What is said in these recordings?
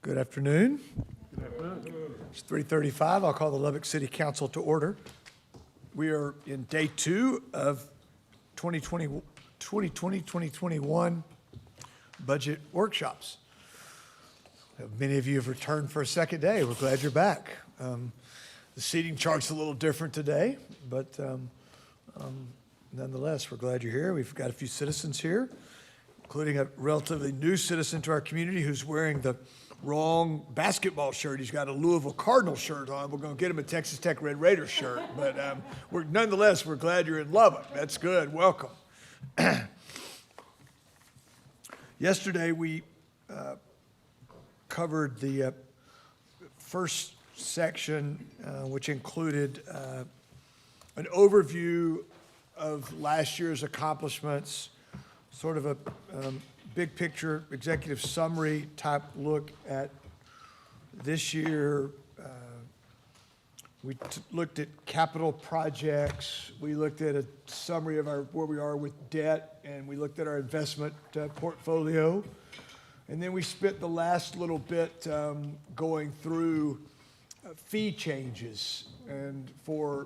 Good afternoon. It's 3:35. I'll call the Lubbock City Council to order. We are in day two of 2020-2021 budget workshops. Many of you have returned for a second day. We're glad you're back. The seating chart's a little different today, but nonetheless, we're glad you're here. We've got a few citizens here, including a relatively new citizen to our community who's wearing the wrong basketball shirt. He's got a Louisville Cardinal shirt on. We're going to get him a Texas Tech Red Raiders shirt, but nonetheless, we're glad you're in Lubbock. That's good. Welcome. Yesterday, we covered the first section, which included an overview of last year's accomplishments, sort of a big picture executive summary type look at this year. We looked at capital projects. We looked at a summary of where we are with debt, and we looked at our investment portfolio. And then we spent the last little bit going through fee changes and for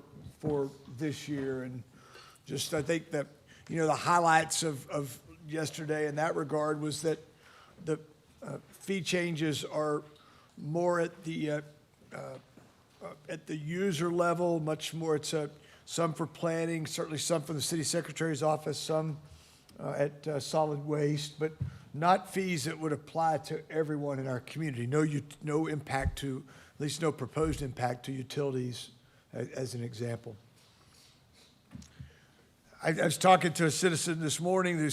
this year. And just, I think that, the highlights of yesterday in that regard was that the fee changes are more at the user level, much more. It's some for planning, certainly some from the city secretary's office, some at solid waste, but not fees that would apply to everyone in our community. No impact to, at least no proposed impact to utilities, as an example. I was talking to a citizen this morning who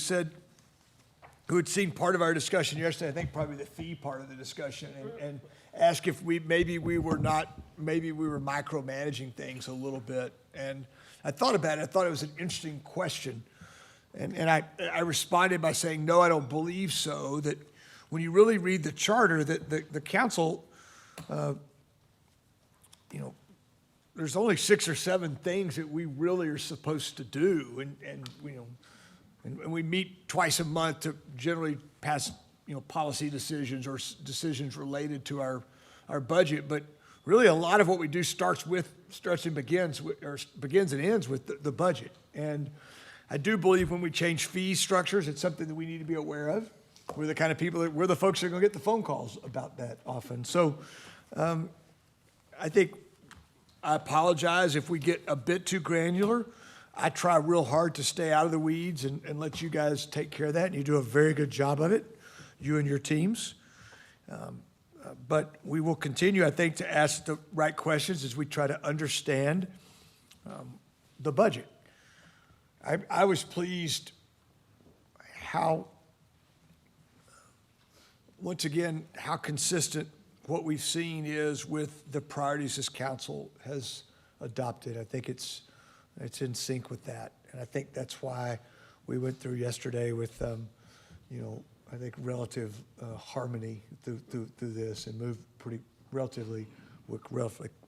had seen part of our discussion yesterday, I think probably the fee part of the discussion, and asked if maybe we were micromanaging things a little bit. And I thought about it. I thought it was an interesting question. And I responded by saying, no, I don't believe so. That when you really read the charter, that the council, there's only 6 or 7 things that we really are supposed to do, and we meet twice a month to generally pass policy decisions or decisions related to our budget. But really, a lot of what we do begins and ends with the budget. And I do believe when we change fee structures, it's something that we need to be aware of. We're the kind of people we're the folks that are going to get the phone calls about that often. So I apologize if we get a bit too granular. I try real hard to stay out of the weeds and let you guys take care of that, and you do a very good job of it, you and your teams. But we will continue, I think, to ask the right questions as we try to understand the budget. I was pleased how consistent what we've seen is with the priorities this council has adopted. I think it's in sync with that. And I think that's why we went through yesterday with, I think relative harmony through this and moved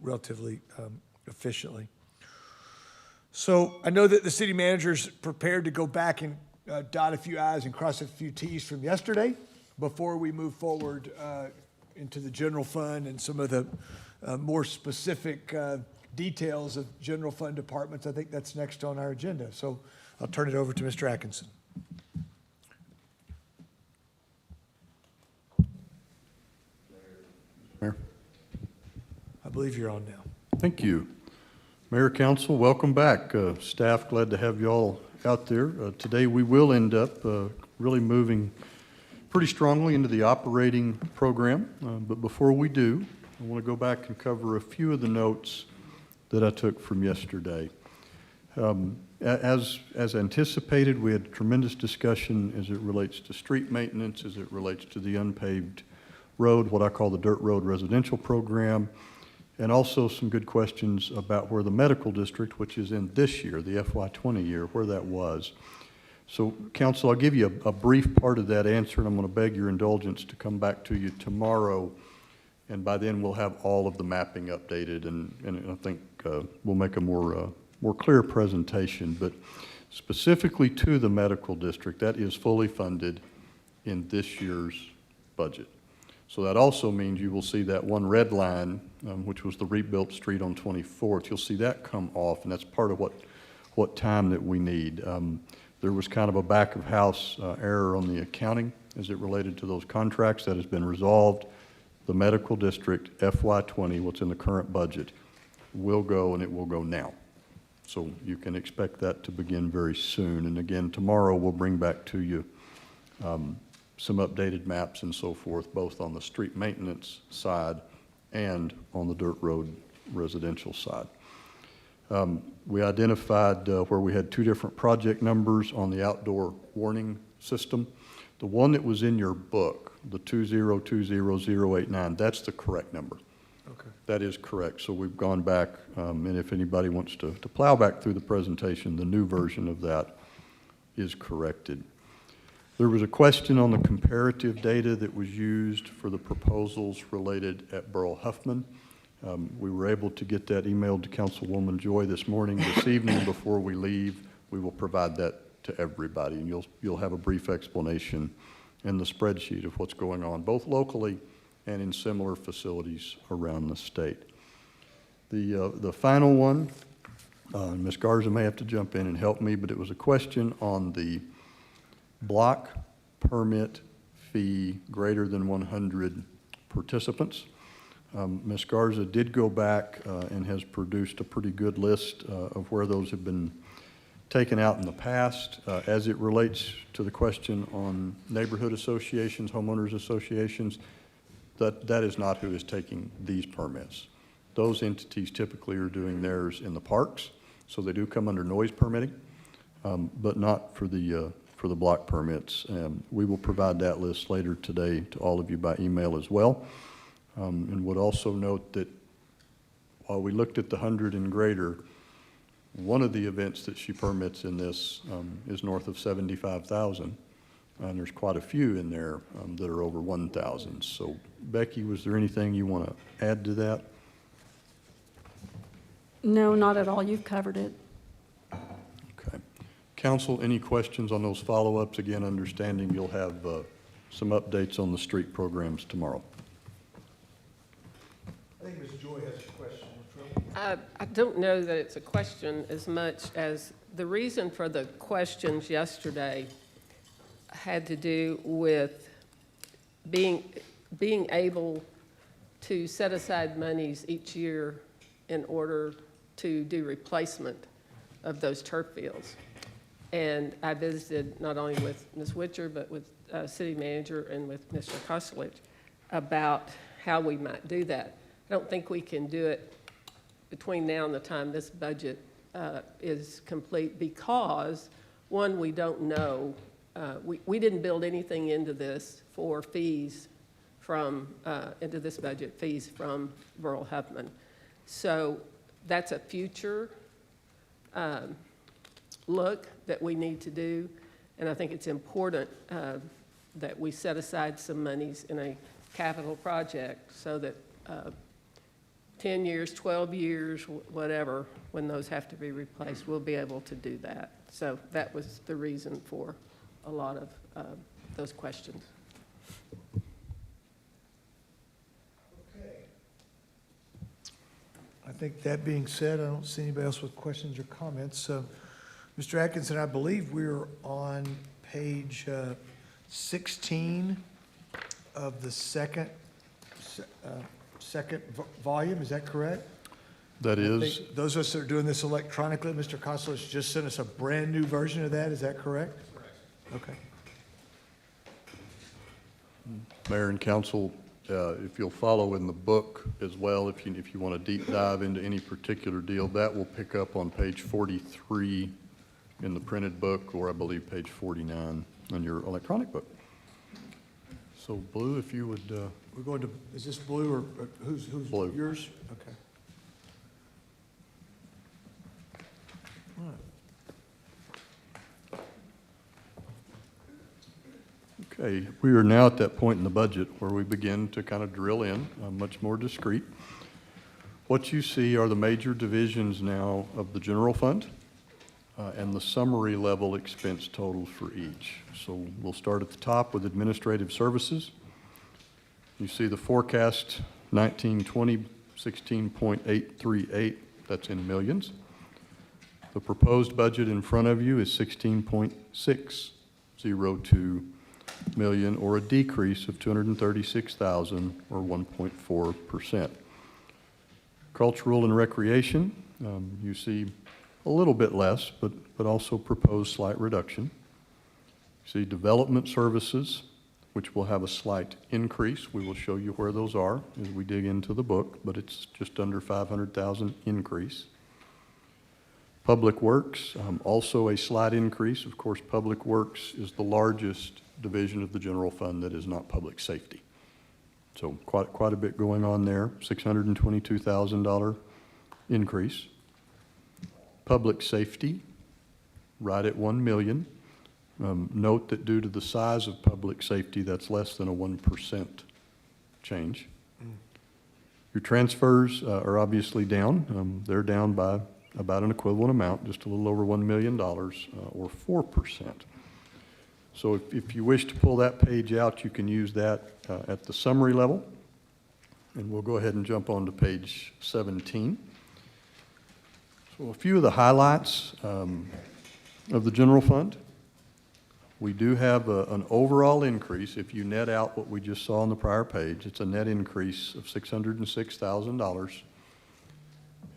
relatively efficiently. So I know that the city manager's prepared to go back and dot a few I's and cross a few T's from yesterday before we move forward into the general fund and some of the more specific details of general fund departments. I think that's next on our agenda. So I'll turn it over to Mr. Atkinson. Mayor. I believe you're on now. Thank you. Mayor, Council, welcome back. Staff, glad to have you all out there. Today we will end up really moving pretty strongly into the operating program. But before we do, I want to go back and cover a few of the notes that I took from yesterday. As anticipated, we had tremendous discussion as it relates to street maintenance, as it relates to the unpaved road, what I call the dirt road residential program, and also some good questions about where the medical district, which is in this year, the FY20 year, where that was. So, Council, I'll give you a brief part of that answer, and I'm going to beg your indulgence to come back to you tomorrow, and by then we'll have all of the mapping updated, and I think we'll make a more clear presentation. But specifically to the medical district, that is fully funded in this year's budget. So that also means you will see that one red line, which was the rebuilt street on 24th, you'll see that come off, and that's part of what time that we need. There was kind of a back-of-house error on the accounting as it related to those contracts. That has been resolved. The medical district FY20, what's in the current budget, will go, and it will go now. So you can expect that to begin very soon. And again, tomorrow we'll bring back to you some updated maps and so forth, both on the street maintenance side and on the dirt road residential side. We identified where we had two different project numbers on the outdoor warning system. The one that was in your book, the 2020089, that's the correct number. Okay. That is correct. So we've gone back, and if anybody wants to plow back through the presentation, the new version of that is corrected. There was a question on the comparative data that was used for the proposals related at Burl Huffman. We were able to get that emailed to Councilwoman Joy this morning. This evening, before we leave, we will provide that to everybody, and you'll have a brief explanation in the spreadsheet of what's going on, both locally and in similar facilities around the state. The final one, Ms. Garza may have to jump in and help me, but it was a question on the block permit fee greater than 100 participants. Ms. Garza did go back and has produced a pretty good list of where those have been taken out in the past. As it relates to the question on neighborhood associations, homeowners associations, that is not who is taking these permits. Those entities typically are doing theirs in the parks, so they do come under noise permitting, but not for the block permits. We will provide that list later today to all of you by email as well. And would also note that while we looked at the 100 and greater, one of the events that she permits in this is north of 75,000. And there's quite a few in there that are over 1,000. So Becky, was there anything you want to add to that? No, not at all. You've covered it. Okay. Council, any questions on those follow-ups? Again, understanding you'll have some updates on the street programs tomorrow. I think Ms. Joy has a question. I don't know that it's a question as much as the reason for the questions yesterday had to do with being able to set aside monies each year in order to do replacement of those turf fields. And I visited not only with Ms. Witcher, but with city manager and with Mr. Kostelich about how we might do that. I don't think we can do it between now and the time this budget is complete because, one, we don't know. We didn't build anything into this for fees from, into this budget, fees from Burl Huffman. So that's a future look that we need to do. And I think it's important that we set aside some monies in a capital project so that 10 years, 12 years, whatever, when those have to be replaced, we'll be able to do that. So that was the reason for a lot of those questions. Okay. I think that being said, I don't see anybody else with questions or comments. So, Mr. Atkinson, I believe we're on page 16 of the second volume. Is that correct? That I is, think those of us that are doing this electronically, Mr. Kostelich just sent us a brand-new version of that. Is that correct? Correct. Okay. Mayor and Council, if you'll follow in the book as well, if you want to deep dive into any particular deal, that will pick up on page 43 in the printed book, or I believe page 49 on your electronic book. So Blue, if you would, We're going to, is this Blue or who's Blue. yours? Okay. All right. okay, we are now at that point in the budget where we begin to kind of drill in, much more discreet. What you see are the major divisions now of the general fund and the summary level expense totals for each. So we'll start at the top with administrative services. You see the forecast, 1920, 16.838, that's in millions. The proposed budget in front of you is 16.602 million, or a decrease of 236,000, or 1.4%. Cultural and recreation, you see a little bit less, but also proposed slight reduction. You see development services, which will have a slight increase. We will show you where those are as we dig into the book, but it's just under 500,000 increase. Public Works, also a slight increase. Of course, Public Works is the largest division of the general fund that is not public safety. So quite a bit going on there, $622,000 increase. Public safety, right at 1 million. Note that due to the size of public safety, that's less than a 1% change. Your transfers are obviously down. They're down by about an equivalent amount, just a little over $1 million, or 4%. So if you wish to pull that page out, you can use that at the summary level. And we'll go ahead and jump on to page 17. So a few of the highlights of the general fund. We do have an overall increase. If you net out what we just saw on the prior page, it's a net increase of $606,000,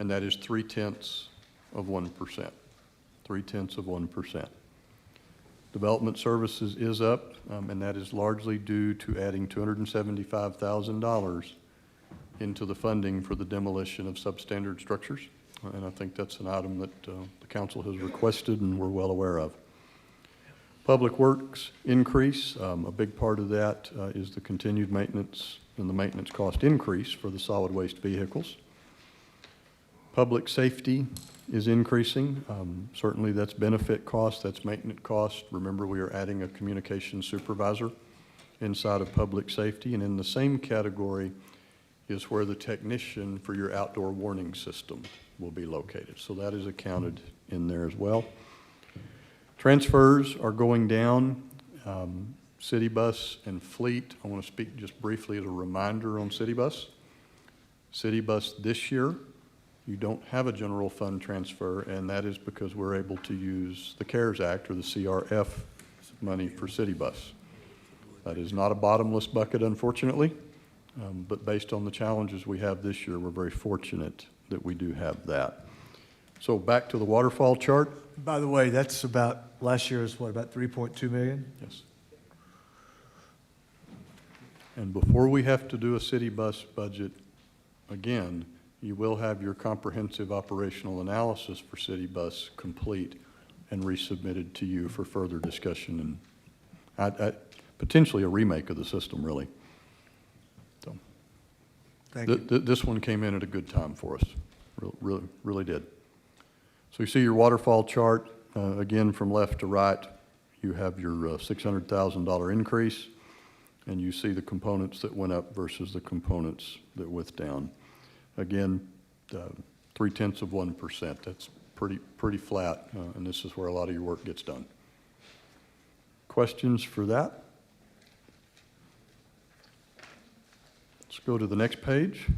and that is 0.3%. 0.3%. Development services is up, and that is largely due to adding $275,000 into the funding for the demolition of substandard structures. And I think that's an item that the council has requested and we're well aware of. Public Works increase, a big part of that is the continued maintenance and the maintenance cost increase for the solid waste vehicles. Public safety is increasing. Certainly that's benefit cost, that's maintenance cost. Remember, we are adding a communications supervisor inside of public safety, and in the same category is where the technician for your outdoor warning system will be located. So that is accounted in there as well. Transfers are going down. City Bus and Fleet, I want to speak just briefly as a reminder on City Bus. City Bus this year, you don't have a general fund transfer, and that is because we're able to use the CARES Act or the CRF money for City Bus. That is not a bottomless bucket, unfortunately, but based on the challenges we have this year, we're very fortunate that we do have that. So back to the waterfall chart. By the way, that's about, last year was what, about 3.2 million? Yes. And before we have to do a city bus budget again, you will have your comprehensive operational analysis for city bus complete and resubmitted to you for further discussion and potentially a remake of the system, really. So Thank you. this one came in at a good time for us, really did. So you see your waterfall chart, again, from left to right, you have your $600,000 increase, and you see the components that went up versus the components that went down. Again, 0.3%, that's pretty flat, and this is where a lot of your work gets done. Questions for that? Let's go to the next page.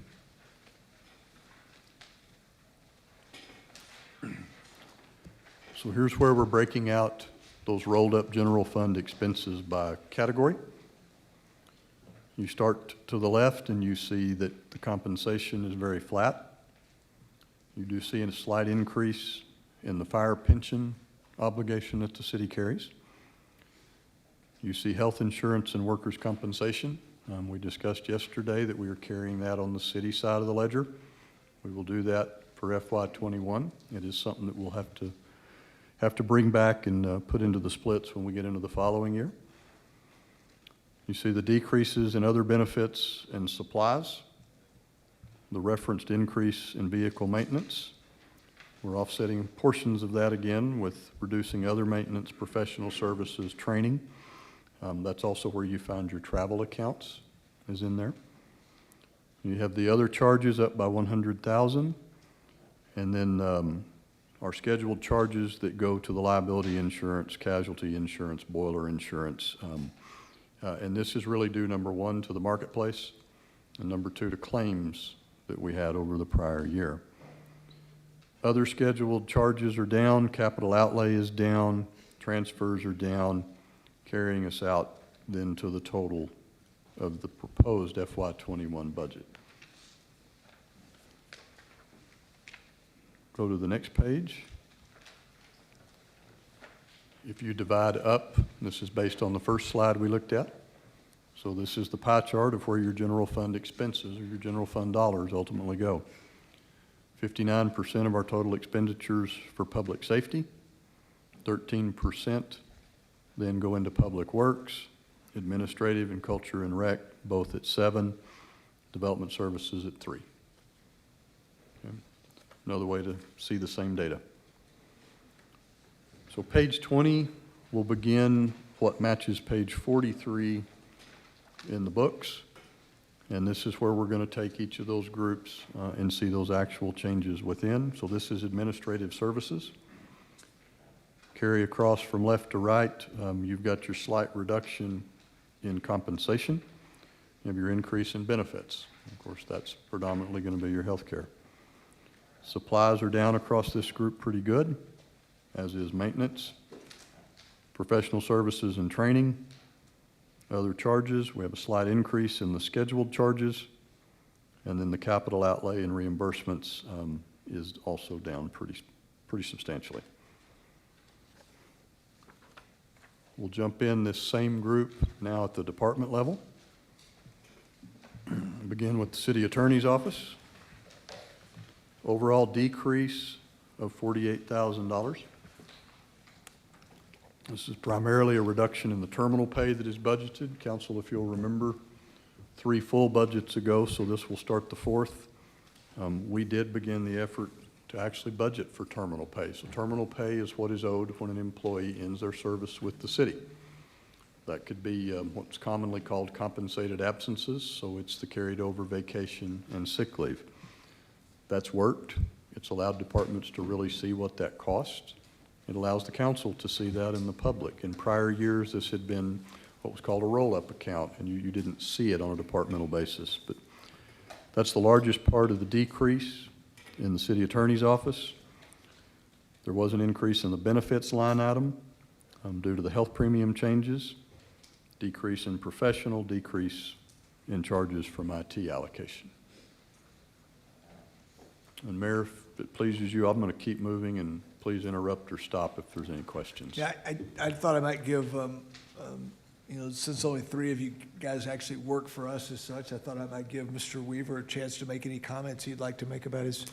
So here's where we're breaking out those rolled up general fund expenses by category. You start to the left and you see that the compensation is very flat. You do see a slight increase in the fire pension obligation that the city carries. You see health insurance and workers' compensation. We discussed yesterday that we are carrying that on the city side of the ledger. We will do that for FY21. It is something that we'll have to bring back and put into the splits when we get into the following year. You see the decreases in other benefits and supplies, the referenced increase in vehicle maintenance. We're offsetting portions of that again with reducing other maintenance, professional services, training. That's also where you found your travel accounts is in there. You have the other charges up by 100,000, and then our scheduled charges that go to the liability insurance, casualty insurance, boiler insurance. And this is really due, number one, to the marketplace, and number two, to claims that we had over the prior year. Other scheduled charges are down, capital outlay is down, transfers are down, carrying us out then to the total of the proposed FY21 budget. Go to the next page. If you divide up, this is based on the first slide we looked at. So this is the pie chart of where your general fund expenses or your general fund dollars ultimately go. 59% of our total expenditures for public safety, 13% then go into public works, administrative and culture and rec, both at 7%, development services at 3%. Okay. Another way to see the same data. So page 20 will begin what matches page 43 in the books. And this is where we're going to take each of those groups and see those actual changes within. So this is administrative services. Carry across from left to right, you've got your slight reduction in compensation. You have your increase in benefits. Of course, that's predominantly going to be your health care. Supplies are down across this group pretty good, as is maintenance. Professional services and training. Other charges, we have a slight increase in the scheduled charges, and then the capital outlay and reimbursements is also down pretty substantially. We'll jump in this same group now at the department level. Begin with the city attorney's office. Overall decrease of $48,000. This is primarily a reduction in the terminal pay that is budgeted. Council, if you'll remember, 3 full budgets ago, so this will start the 4th. We did begin the effort to actually budget for terminal pay. So terminal pay is what is owed when an employee ends their service with the city. That could be what's commonly called compensated absences, so it's the carried over vacation and sick leave. That's worked. It's allowed departments to really see what that costs. It allows the council to see that in the public. In prior years, this had been what was called a roll-up account, and you didn't see it on a departmental basis. But that's the largest part of the decrease in the city attorney's office. There was an increase in the benefits line item due to the health premium changes, decrease in professional, decrease in charges from IT allocation. And Mayor, if it pleases you, I'm going to keep moving, and please interrupt or stop if there's any questions. Yeah, I thought I might give, since only 3 of you guys actually work for us as such, I thought I might give Mr. Weaver a chance to make any comments he'd like to make about his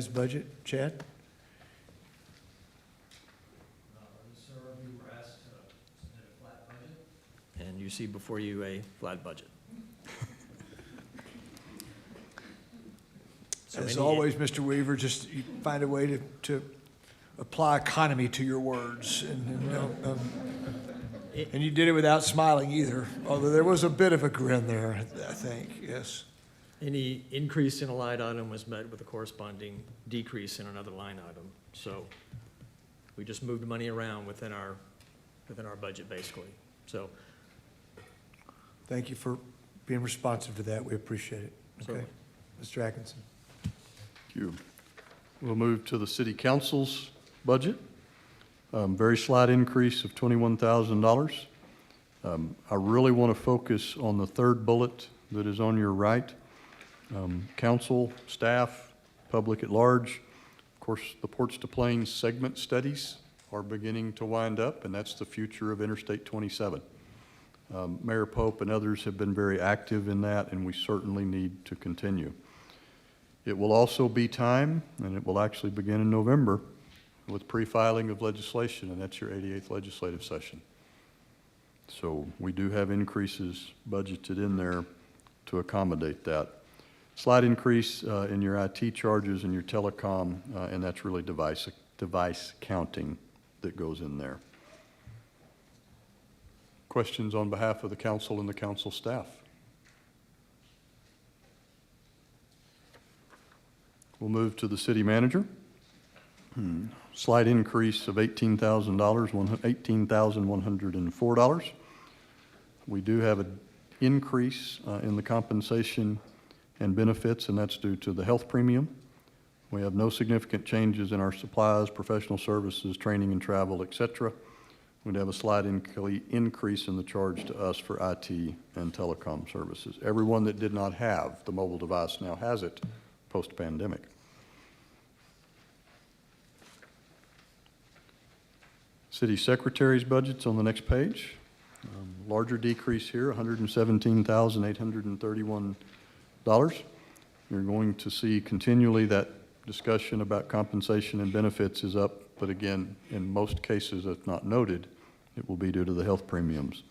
budget. Chad? Sir, we were asked to submit a flat budget, and you see before you a flat budget. So As any- always, Mr. Weaver, just you find a way to apply economy to your words. And you did it without smiling either, although there was a bit of a grin there, I think, yes. Any increase in a line item was met with a corresponding decrease in another line item. So we just moved money around within our budget, basically. So, Thank you for being responsive to that. We appreciate it. Okay. Certainly. Mr. Atkinson. Thank you. We'll move to the city council's budget. Very slight increase of $21,000. I really want to focus on the third bullet that is on your right. Council, staff, public at large. Of course, the Ports to Plains segment studies are beginning to wind up, and that's the future of Interstate 27. Mayor Pope and others have been very active in that, and we certainly need to continue. It will also be time, and it will actually begin in November, with pre-filing of legislation, and that's your 88th legislative session. So we do have increases budgeted in there to accommodate that. Slight increase in your IT charges and your telecom, and that's really device counting that goes in there. Questions on behalf of the council and the council staff? We'll move to the city manager. Slight increase of $18,104. We do have an increase in the compensation and benefits, and that's due to the health premium. We have no significant changes in our supplies, professional services, training and travel, et cetera. We'd have a slight increase in the charge to us for IT and telecom services. Everyone that did not have the mobile device now has it post-pandemic. City Secretary's budget's on the next page. Larger decrease here, $117,831. You're going to see continually that discussion about compensation and benefits is up, but again, in most cases, if not noted, it will be due to the health premiums.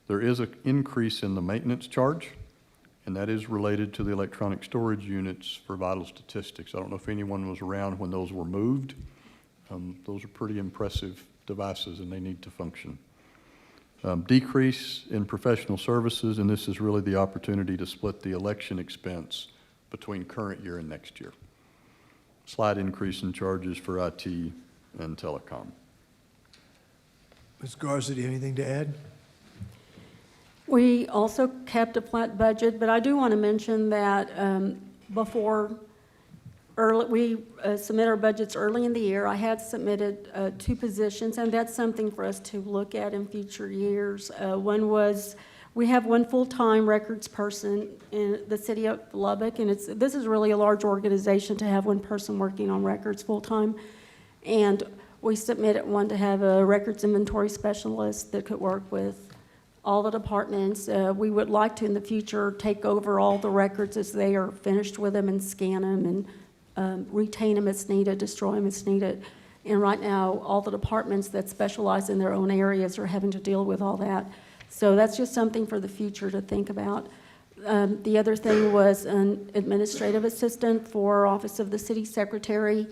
There is an increase in the maintenance charge, and that is related to the electronic storage units for vital statistics. I don't know if anyone was around when those were moved. Those are pretty impressive devices, and they need to function. Decrease in professional services, and this is really the opportunity to split the election expense between current year and next year. Slight increase in charges for IT and telecom. Ms. Garza, do you have anything to add? We also kept a flat budget, but I do want to mention that we submit our budgets early in the year. I had submitted 2 positions, and that's something for us to look at in future years. One was, we have 1 full-time records person in the city of Lubbock, and this is really a large organization to have 1 person working on records full-time. And we submitted one to have a records inventory specialist that could work with all the departments. We would like to, in the future, take over all the records as they are finished with them and scan them and retain them as needed, destroy them as needed. And right now, all the departments that specialize in their own areas are having to deal with all that. So that's just something for the future to think about. The other thing was an administrative assistant for Office of the City Secretary,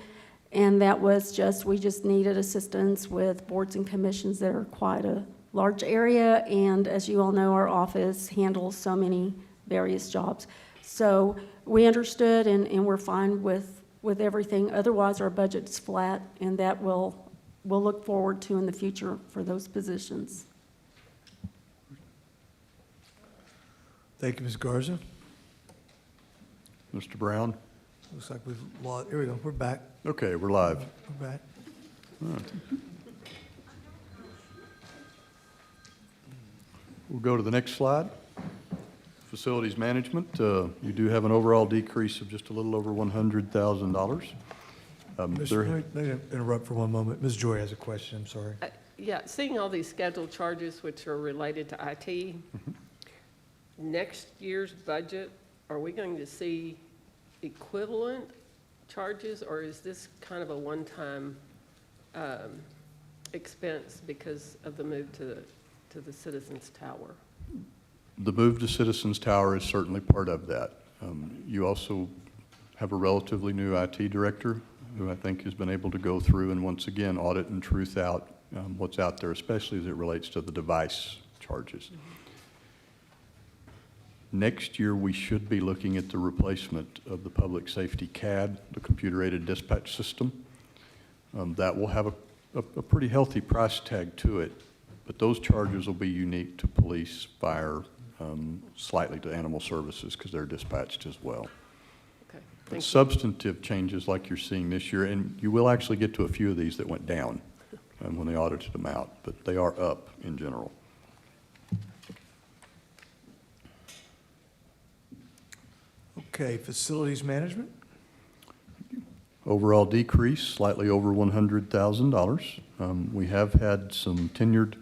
and that was we just needed assistance with boards and commissions that are quite a large area, and as you all know, our office handles so many various jobs. So we understood, and we're fine with everything. Otherwise, our budget's flat, and that we'll look forward to in the future for those positions. Thank you, Ms. Garza. Mr. Brown? Looks like we've lost, here we go, we're back, Okay, we're live. we're back. We'll go to the next slide. Facilities management, you do have an overall decrease of just a little over $100,000. Let me interrupt for one moment. Ms. Joy has a question, I'm sorry. Yeah, seeing all these scheduled charges which are related to IT, next year's budget, are we going to see equivalent charges, or is this kind of a one-time expense because of the move to the Citizens Tower? The move to Citizens Tower is certainly part of that. You also have a relatively new IT director who I think has been able to go through and once again audit and truth out what's out there, especially as it relates to the device charges. Next year, we should be looking at the replacement of the public safety CAD, the computer-aided dispatch system. That will have a pretty healthy price tag to it, but those charges will be unique to police, fire, slightly to animal services because they're dispatched as well. Okay, But thank you. substantive changes like you're seeing this year, and you will actually get to a few of these that went down when they audited them out, but they are up in general. Okay, facilities management? Overall decrease, slightly over $100,000. We have had some tenured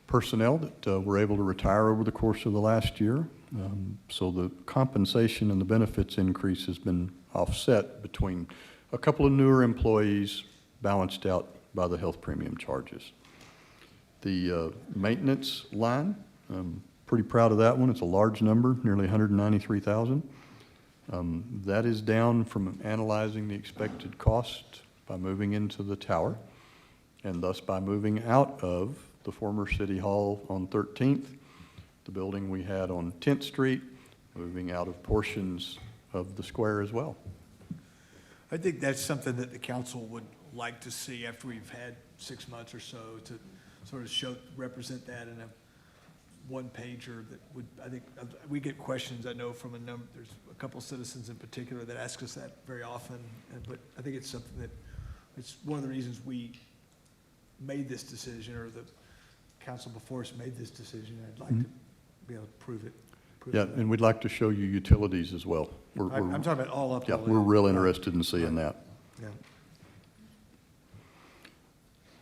personnel that were able to retire over the course of the last year. So the compensation and the benefits increase has been offset between a couple of newer employees balanced out by the health premium charges. The maintenance line, I'm pretty proud of that one. It's a large number, nearly $193,000. That is down from analyzing the expected cost by moving into the tower, and thus by moving out of the former City Hall on 13th, the building we had on 10th Street, moving out of portions of the square as well. I think that's something that the council would like to see after we've had 6 months or so to sort of represent that in a one pager that would, I think, we get questions, I know from there's a couple citizens in particular that ask us that very often, but I think it's something that, it's one of the reasons we made this decision, or the council before us made this decision. I'd like to be able to prove it. Yeah, and we'd like to show you utilities as well. I'm talking about all up. Yeah, all we're in. real interested in seeing that. Yeah.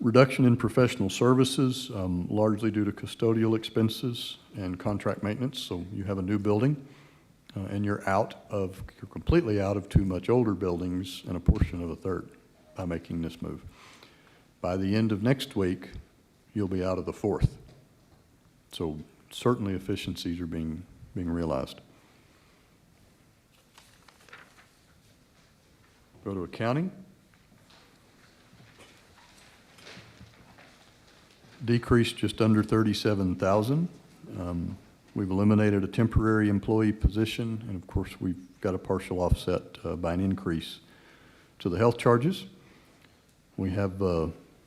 Reduction in professional services, largely due to custodial expenses and contract maintenance. So you have a new building, and you're completely out of two much older buildings and a portion of a third by making this move. By the end of next week, you'll be out of the fourth. So certainly efficiencies are being realized. Go to accounting. Decreased just under 37,000. We've eliminated a temporary employee position, and of course, we've got a partial offset by an increase to the health charges. We have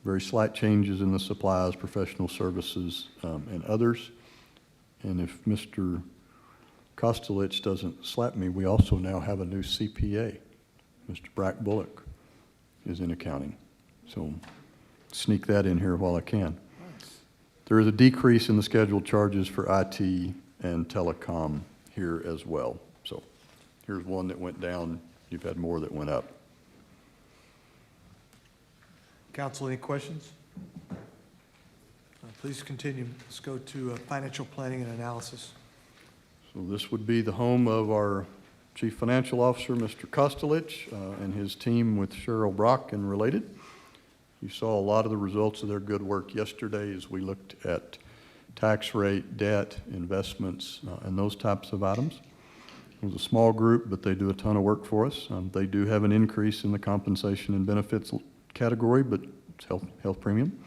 very slight changes in the supplies, professional services, and others. And if Mr. Kostelich doesn't slap me, we also now have a new CPA. Mr. Brack Bullock is in accounting. So sneak that in here while I can. There is a decrease in the scheduled charges for IT and telecom here as well. So here's one that went down. You've had more that went up. Council, any questions? Please continue. Let's go to financial planning and analysis. So this would be the home of our Chief Financial Officer, Mr. Kostelich, and his team with Cheryl Brock and related. You saw a lot of the results of their good work yesterday as we looked at tax rate, debt, investments, and those types of items. It was a small group, but they do a ton of work for us. They do have an increase in the compensation and benefits category, but it's health premium.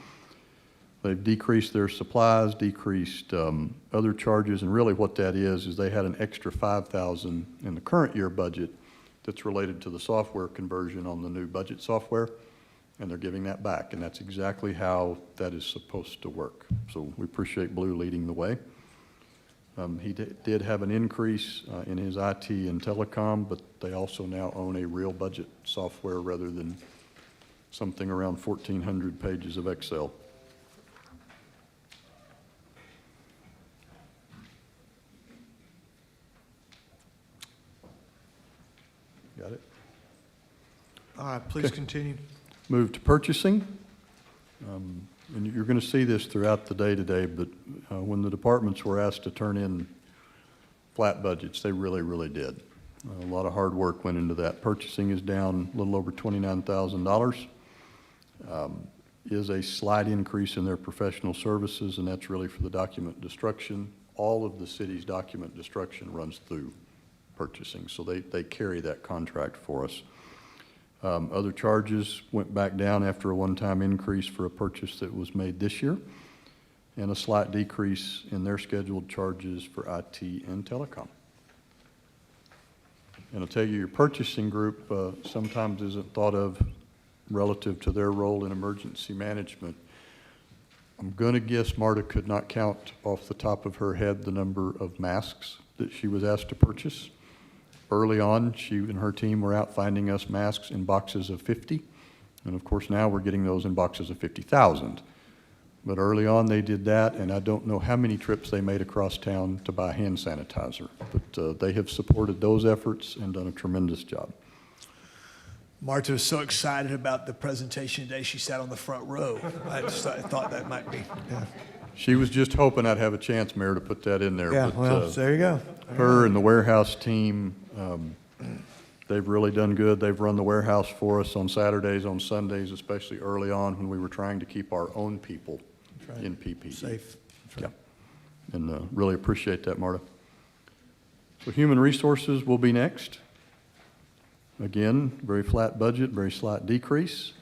They've decreased their supplies, decreased other charges, and really what that is they had an extra $5,000 in the current year budget that's related to the software conversion on the new budget software, and they're giving that back, and that's exactly how that is supposed to work. So we appreciate Blue leading the way. He did have an increase in his IT and telecom, but they also now own a real budget software rather than something around 1,400 pages of Excel. Got it? All right, please continue. Move to purchasing. And you're going to see this throughout the day today, but when the departments were asked to turn in flat budgets, they really, really did. A lot of hard work went into that. Purchasing is down a little over $29,000. Is a slight increase in their professional services, and that's really for the document destruction. All of the city's document destruction runs through purchasing, so they carry that contract for us. Other charges went back down after a one-time increase for a purchase that was made this year, and a slight decrease in their scheduled charges for IT and telecom. And I'll tell you, your purchasing group sometimes isn't thought of relative to their role in emergency management. I'm going to guess Marta could not count off the top of her head the number of masks that she was asked to purchase. Early on, she and her team were out finding us masks in boxes of 50. And of course, now we're getting those in boxes of 50,000. But early on, they did that, and I don't know how many trips they made across town to buy hand sanitizer. But they have supported those efforts and done a tremendous job. Marta was so excited about the presentation today, she sat on the front row. I thought that might be. Yeah, She was just hoping I'd have a chance, Mayor, to put that in there. yeah, but, well, there you go. her and the warehouse team, they've really done good. They've run the warehouse for us on Saturdays, on Sundays, especially early on when we were trying to keep our own people That's right. in PPE. Safe. That's right. Yeah. And really appreciate that, Marta. So human resources will be next. Again, very flat budget, very slight decrease.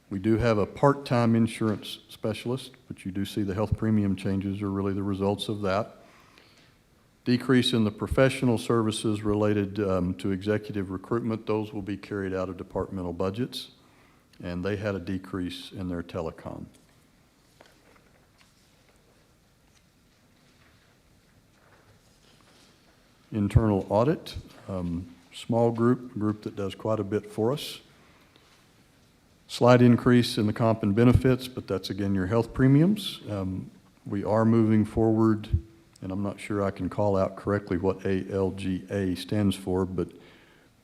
We do have a part-time insurance specialist, but you do see the health premium changes are really the results of that. Decrease in the professional services related to executive recruitment. Those will be carried out of departmental budgets. And they had a decrease in their telecom. internal audit. Small group, a group that does quite a bit for us. Slight increase in the comp and benefits, but that's again your health premiums. We are moving forward, and I'm not sure I can call out correctly what ALGA stands for, but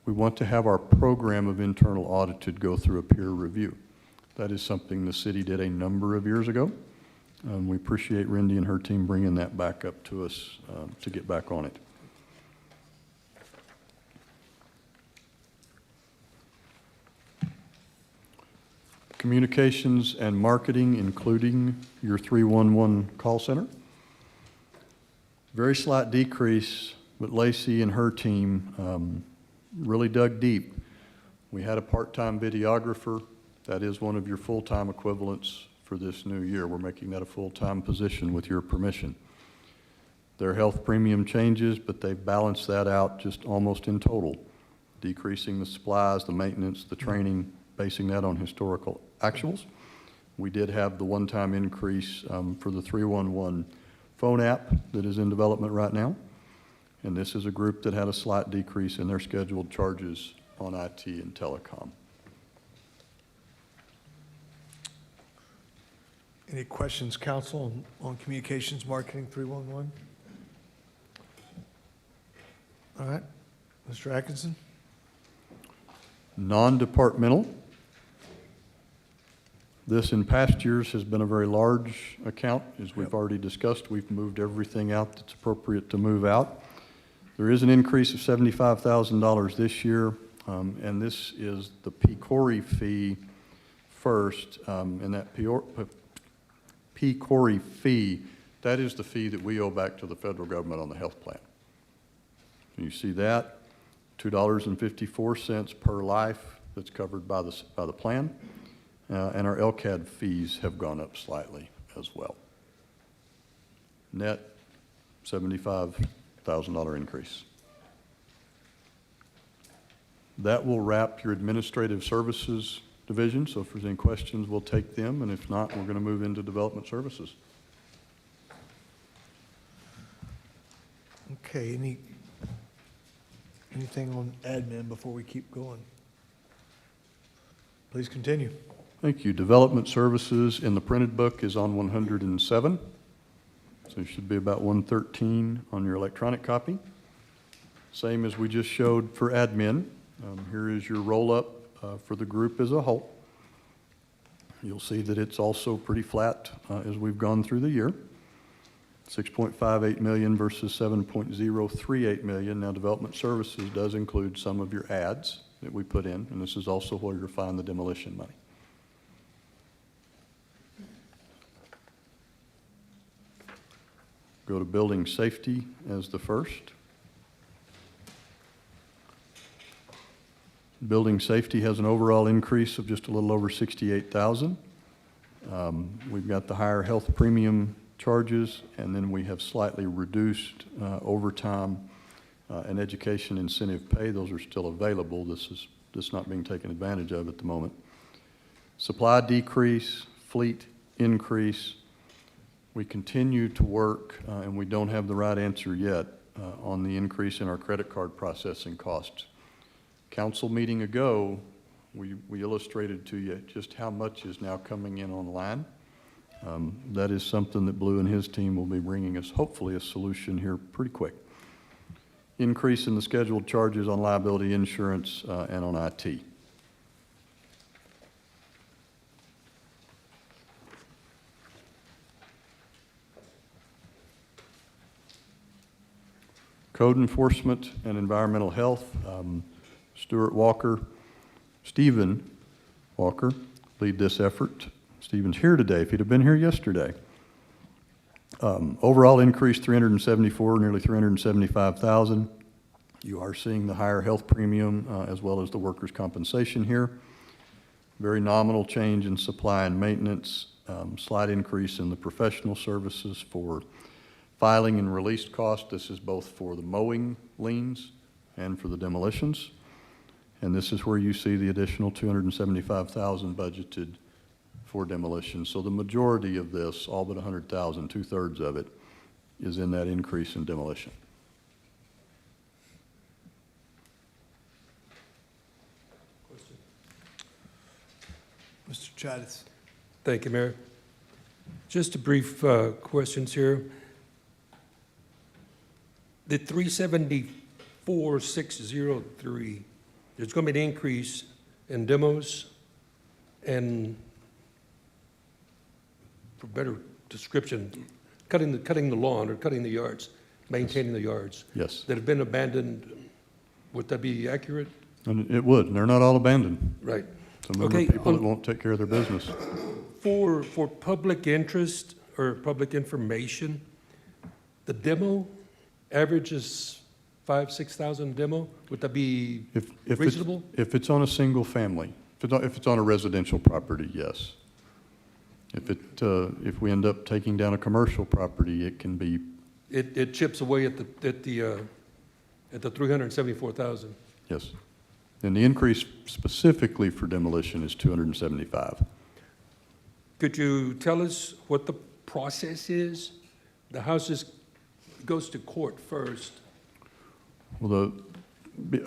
we want to have our program of internal audited go through a peer review. That is something the city did a number of years ago. We appreciate Rendy and her team bringing that back up to us to get back on it. Communications and marketing, including your 311 call center. Very slight decrease, but Lacey and her team really dug deep. We had a part-time videographer. That is one of your full-time equivalents for this new year. We're making that a full-time position with your permission. Their health premium changes, but they've balanced that out just almost in total, decreasing the supplies, the maintenance, the training, basing that on historical actuals. We did have the one-time increase for the 311 phone app that is in development right now. And this is a group that had a slight decrease in their scheduled charges on IT and telecom. Any questions, council, on communications marketing 311? All right, Mr. Atkinson? Non-departmental. This in past years has been a very large account. As we've already discussed, we've moved everything out that's appropriate to move out. There is an increase of $75,000 this year, and this is the PCORI fee first, and that PCORI fee, that is the fee that we owe back to the federal government on the health plan. You see that, $2.54 per life that's covered by the plan. And our LCAD fees have gone up slightly as well. Net, $75,000 increase. That will wrap your administrative services division, so if there's any questions, we'll take them, and if not, we're going to move into development services. Okay, anything on admin before we keep going? Please continue. Thank you. Development services in the printed book is on 107. So it should be about 113 on your electronic copy. Same as we just showed for admin. Here is your roll-up for the group as a whole. You'll see that it's also pretty flat as we've gone through the year. 6.58 million versus 7.038 million. Now, development services does include some of your ads that we put in, and this is also where you'll find the demolition money. Go to building safety as the first. Building safety has an overall increase of just a little over 68,000. We've got the higher health premium charges, and then we have slightly reduced overtime and education incentive pay. Those are still available. This is just not being taken advantage of at the moment. Supply decrease, fleet increase. We continue to work, and we don't have the right answer yet on the increase in our credit card processing costs. Council meeting ago, we illustrated to you just how much is now coming in online. That is something that Blue and his team will be bringing us, hopefully, a solution here pretty quick. Increase in the scheduled charges on liability insurance and on IT. Code enforcement and environmental health, Stephen Walker, lead this effort. Stephen's here today. If he'd have been here yesterday. Overall increase 374, nearly 375,000. You are seeing the higher health premium as well as the workers' compensation here. Very nominal change in supply and maintenance, slight increase in the professional services for filing and release cost. This is both for the mowing liens and for the demolitions. And this is where you see the additional 275,000 budgeted for demolition. So the majority of this, all but 100,000, 2/3 of it, is in that increase in demolition. Chavez. Thank you, Mayor. Just a brief questions here. The 374,603, there's going to be an increase in demos and, for better description, cutting the lawn or cutting the yards, maintaining the yards Yes, that have been abandoned. Would that be accurate? and it would, and they're not all abandoned. Right. Some of them Okay, are people that on- won't take care of their business. For public interest or public information, the demo average is 6,000 demo. Would that be If it's, reasonable? if it's on a single family, if it's on a residential property, yes. If we end up taking down a commercial property, it can be, It chips away at the 374,000. yes. And the increase specifically for demolition is 275. Could you tell us what the process is? The house goes to court first. Well,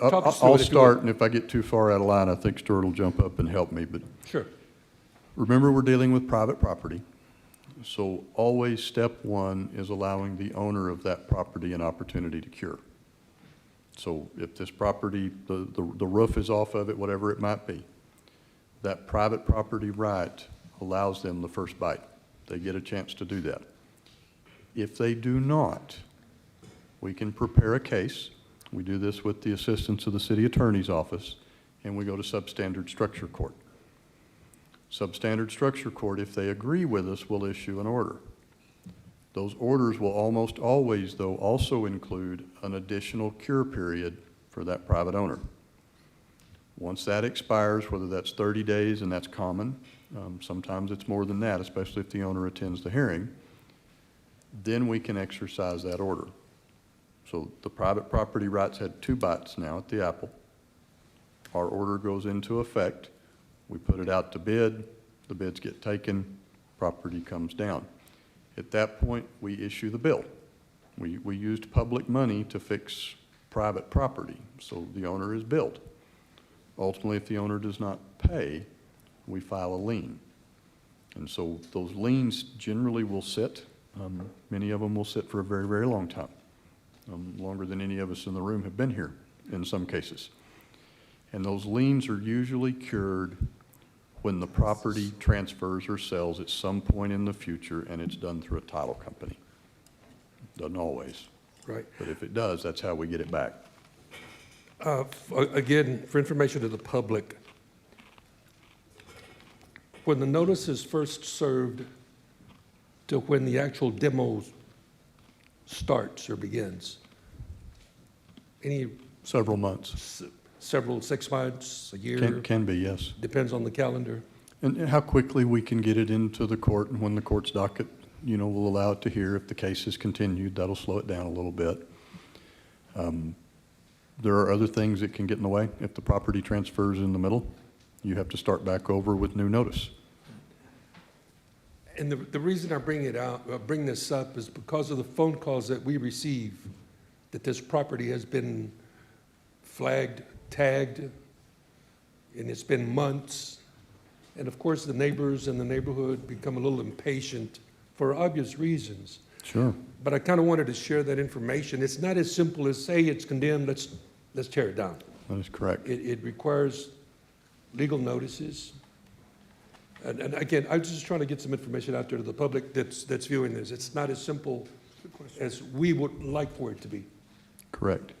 Talk us through I'll it if you start, would. and if I get too far out of line, I think Stuart will jump up and help me, but Sure. remember, we're dealing with private property. So always step one is allowing the owner of that property an opportunity to cure. So if this property, the roof is off of it, whatever it might be, that private property right allows them the first bite. They get a chance to do that. If they do not, we can prepare a case. We do this with the assistance of the city attorney's office, and we go to substandard structure court. Substandard structure court, if they agree with us, will issue an order. Those orders will almost always, though, also include an additional cure period for that private owner. Once that expires, whether that's 30 days, and that's common, sometimes it's more than that, especially if the owner attends the hearing, then we can exercise that order. So the private property rights had 2 bites now at the apple. Our order goes into effect. We put it out to bid. The bids get taken. Property comes down. At that point, we issue the bill. We used public money to fix private property, so the owner is billed. Ultimately, if the owner does not pay, we file a lien. And so those liens generally will sit. Many of them will sit for a very, very long time, longer than any of us in the room have been here in some cases. And those liens are usually cured when the property transfers or sells at some point in the future, and it's done through a title company. Doesn't always, Right. but if it does, that's how we get it back. Again, for information to the public, when the notice is first served to when the actual demo starts or begins, any Several months. several, 6 months, a year, Can be, yes. depends on the calendar. And how quickly we can get it into the court, and when the court's docket, will allow it to hear. If the case is continued, that'll slow it down a little bit. There are other things that can get in the way. If the property transfers in the middle, you have to start back over with new notice. And the reason I bring this up is because of the phone calls that we receive, that this property has been flagged, tagged, and it's been months. And of course, the neighbors in the neighborhood become a little impatient for obvious reasons. Sure. But I kind of wanted to share that information. It's not as simple as say it's condemned, let's tear it down. That is correct. It requires legal notices. And again, I'm just trying to get some information out there to the public that's viewing this. It's not as simple as we would like for it to be. Correct.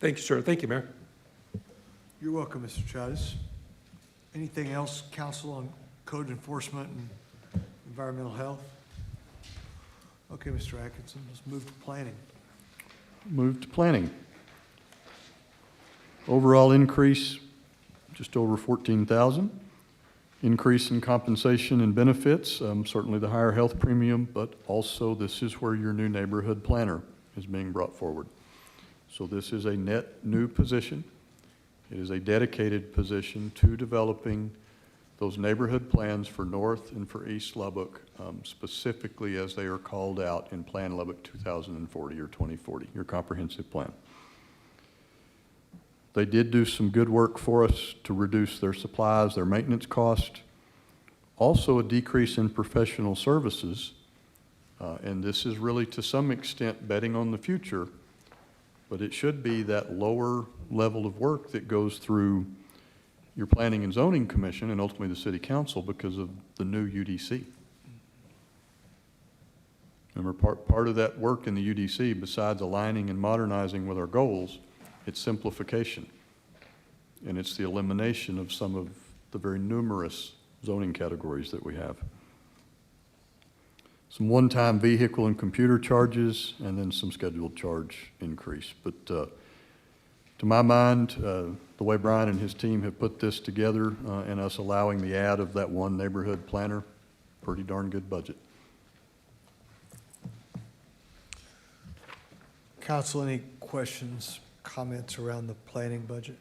Thank you, sir. Thank you, Mayor. You're welcome, Mr. Chavez. Anything else, council, on code enforcement and environmental health? Okay, Mr. Atkinson, let's move to planning. Move to planning. Overall increase, just over 14,000. Increase in compensation and benefits, certainly the higher health premium, but also this is where your new neighborhood planner is being brought forward. So this is a net new position. It is a dedicated position to developing those neighborhood plans for North and for East Lubbock, specifically as they are called out in Plan Lubbock 2040 or 2040, your comprehensive plan. They did do some good work for us to reduce their supplies, their maintenance cost. Also a decrease in professional services, and this is really to some extent betting on the future, but it should be that lower level of work that goes through your Planning and Zoning Commission and ultimately the City Council because of the new UDC. Remember, part of that work in the UDC, besides aligning and modernizing with our goals, it's simplification. And it's the elimination of some of the very numerous zoning categories that we have. Some one-time vehicle and computer charges, and then some scheduled charge increase. But to my mind, the way Brian and his team have put this together and us allowing the add of that one neighborhood planner, pretty darn good budget. Council, any questions, comments around the planning budget?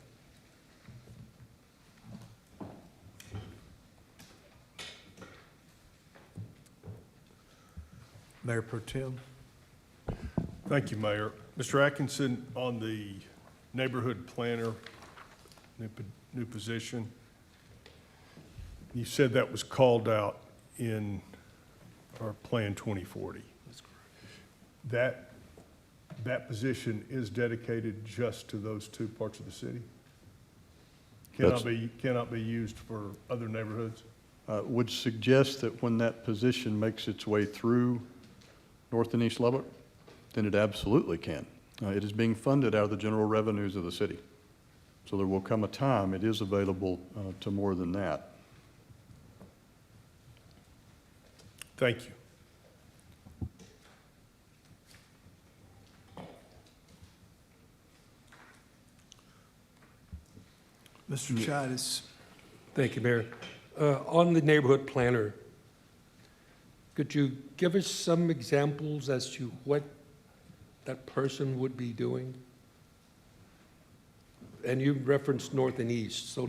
Mayor Pro Tem? Thank you, Mayor. Mr. Atkinson, on the neighborhood planner, new position, you said that was called out in our Plan 2040. That's correct. That position is dedicated just to those two parts of the city? Cannot be used for other neighborhoods? Would suggest that when that position makes its way through North and East Lubbock, then it absolutely can. It is being funded out of the general revenues of the city. So there will come a time it is available to more than that. Thank you. Mr. Chavez? Thank you, Mayor. On the neighborhood planner, could you give us some examples as to what that person would be doing? And you referenced north and east, so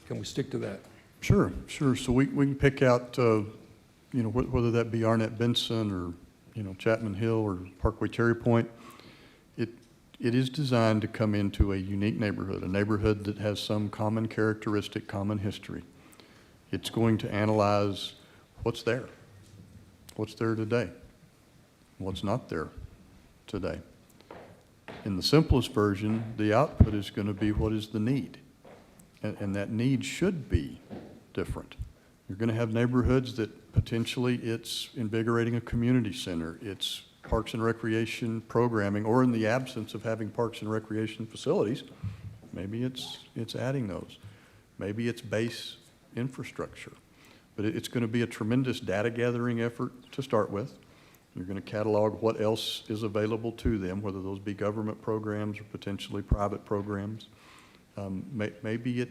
can we stick to that? Sure. So we can pick out, whether that be Arnett Benson or, Chapman Hill or Parkway Cherry Point. It is designed to come into a unique neighborhood, a neighborhood that has some common characteristic, common history. It's going to analyze what's there today, what's not there today. In the simplest version, the output is going to be what is the need, and that need should be different. You're going to have neighborhoods that potentially it's invigorating a community center, it's parks and recreation programming, or in the absence of having parks and recreation facilities, maybe it's adding those. Maybe it's base infrastructure. But it's going to be a tremendous data gathering effort to start with. You're going to catalog what else is available to them, whether those be government programs or potentially private programs. Maybe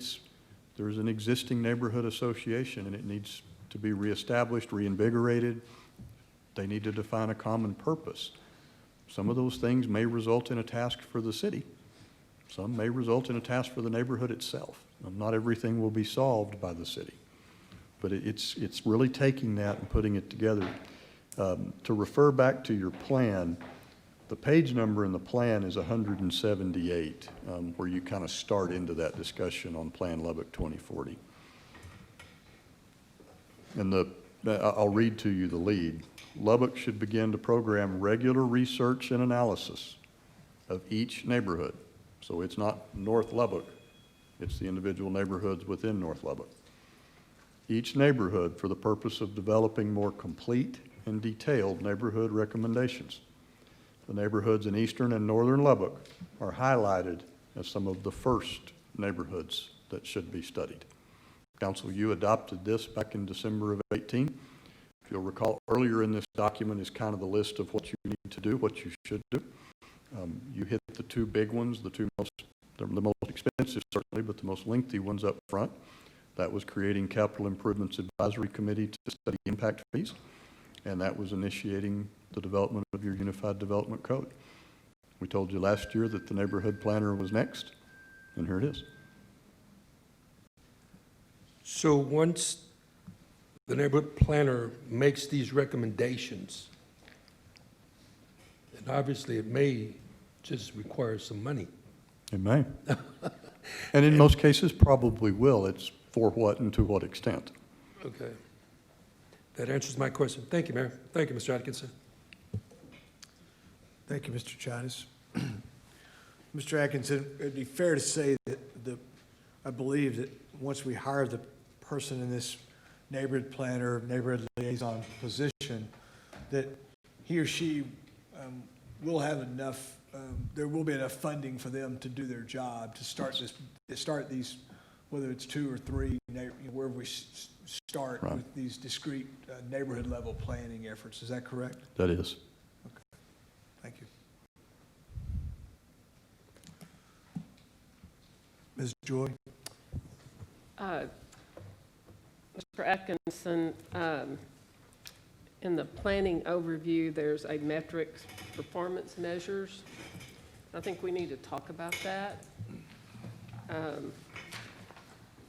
there's an existing neighborhood association and it needs to be reestablished, reinvigorated. They need to define a common purpose. Some of those things may result in a task for the city. Some may result in a task for the neighborhood itself. Not everything will be solved by the city. But it's really taking that and putting it together. To refer back to your plan, the page number in the plan is 178, where you kind of start into that discussion on Plan Lubbock 2040. And I'll read to you the lead. Lubbock should begin to program regular research and analysis of each neighborhood. So it's not North Lubbock, it's the individual neighborhoods within North Lubbock. Each neighborhood for the purpose of developing more complete and detailed neighborhood recommendations. The neighborhoods in eastern and northern Lubbock are highlighted as some of the first neighborhoods that should be studied. Council, you adopted this back in December of 18. If you'll recall, earlier in this document is kind of the list of what you need to do, what you should do. You hit the two big ones, the most expensive certainly, but the most lengthy ones up front. That was creating Capital Improvements Advisory Committee to study impact fees, and that was initiating the development of your Unified Development Code. We told you last year that the neighborhood planner was next, and here it is. So once the neighborhood planner makes these recommendations, and obviously it may just require some money. It may. And in most cases, probably will. It's for what and to what extent. Okay. That answers my question. Thank you, Mayor. Thank you, Mr. Atkinson. Thank you, Mr. Chavez. Mr. Atkinson, it'd be fair to say that I believe that once we hire the person in this neighborhood planner, neighborhood liaison position, that he or she will have enough, there will be enough funding for them to do their job, to start these, whether it's 2 or 3, wherever we start Right. with these discrete neighborhood level planning efforts. Is that correct? That is. Thank you. Ms. Joy? Mr. Atkinson, in the planning overview, there's a metrics performance measures. I think we need to talk about that.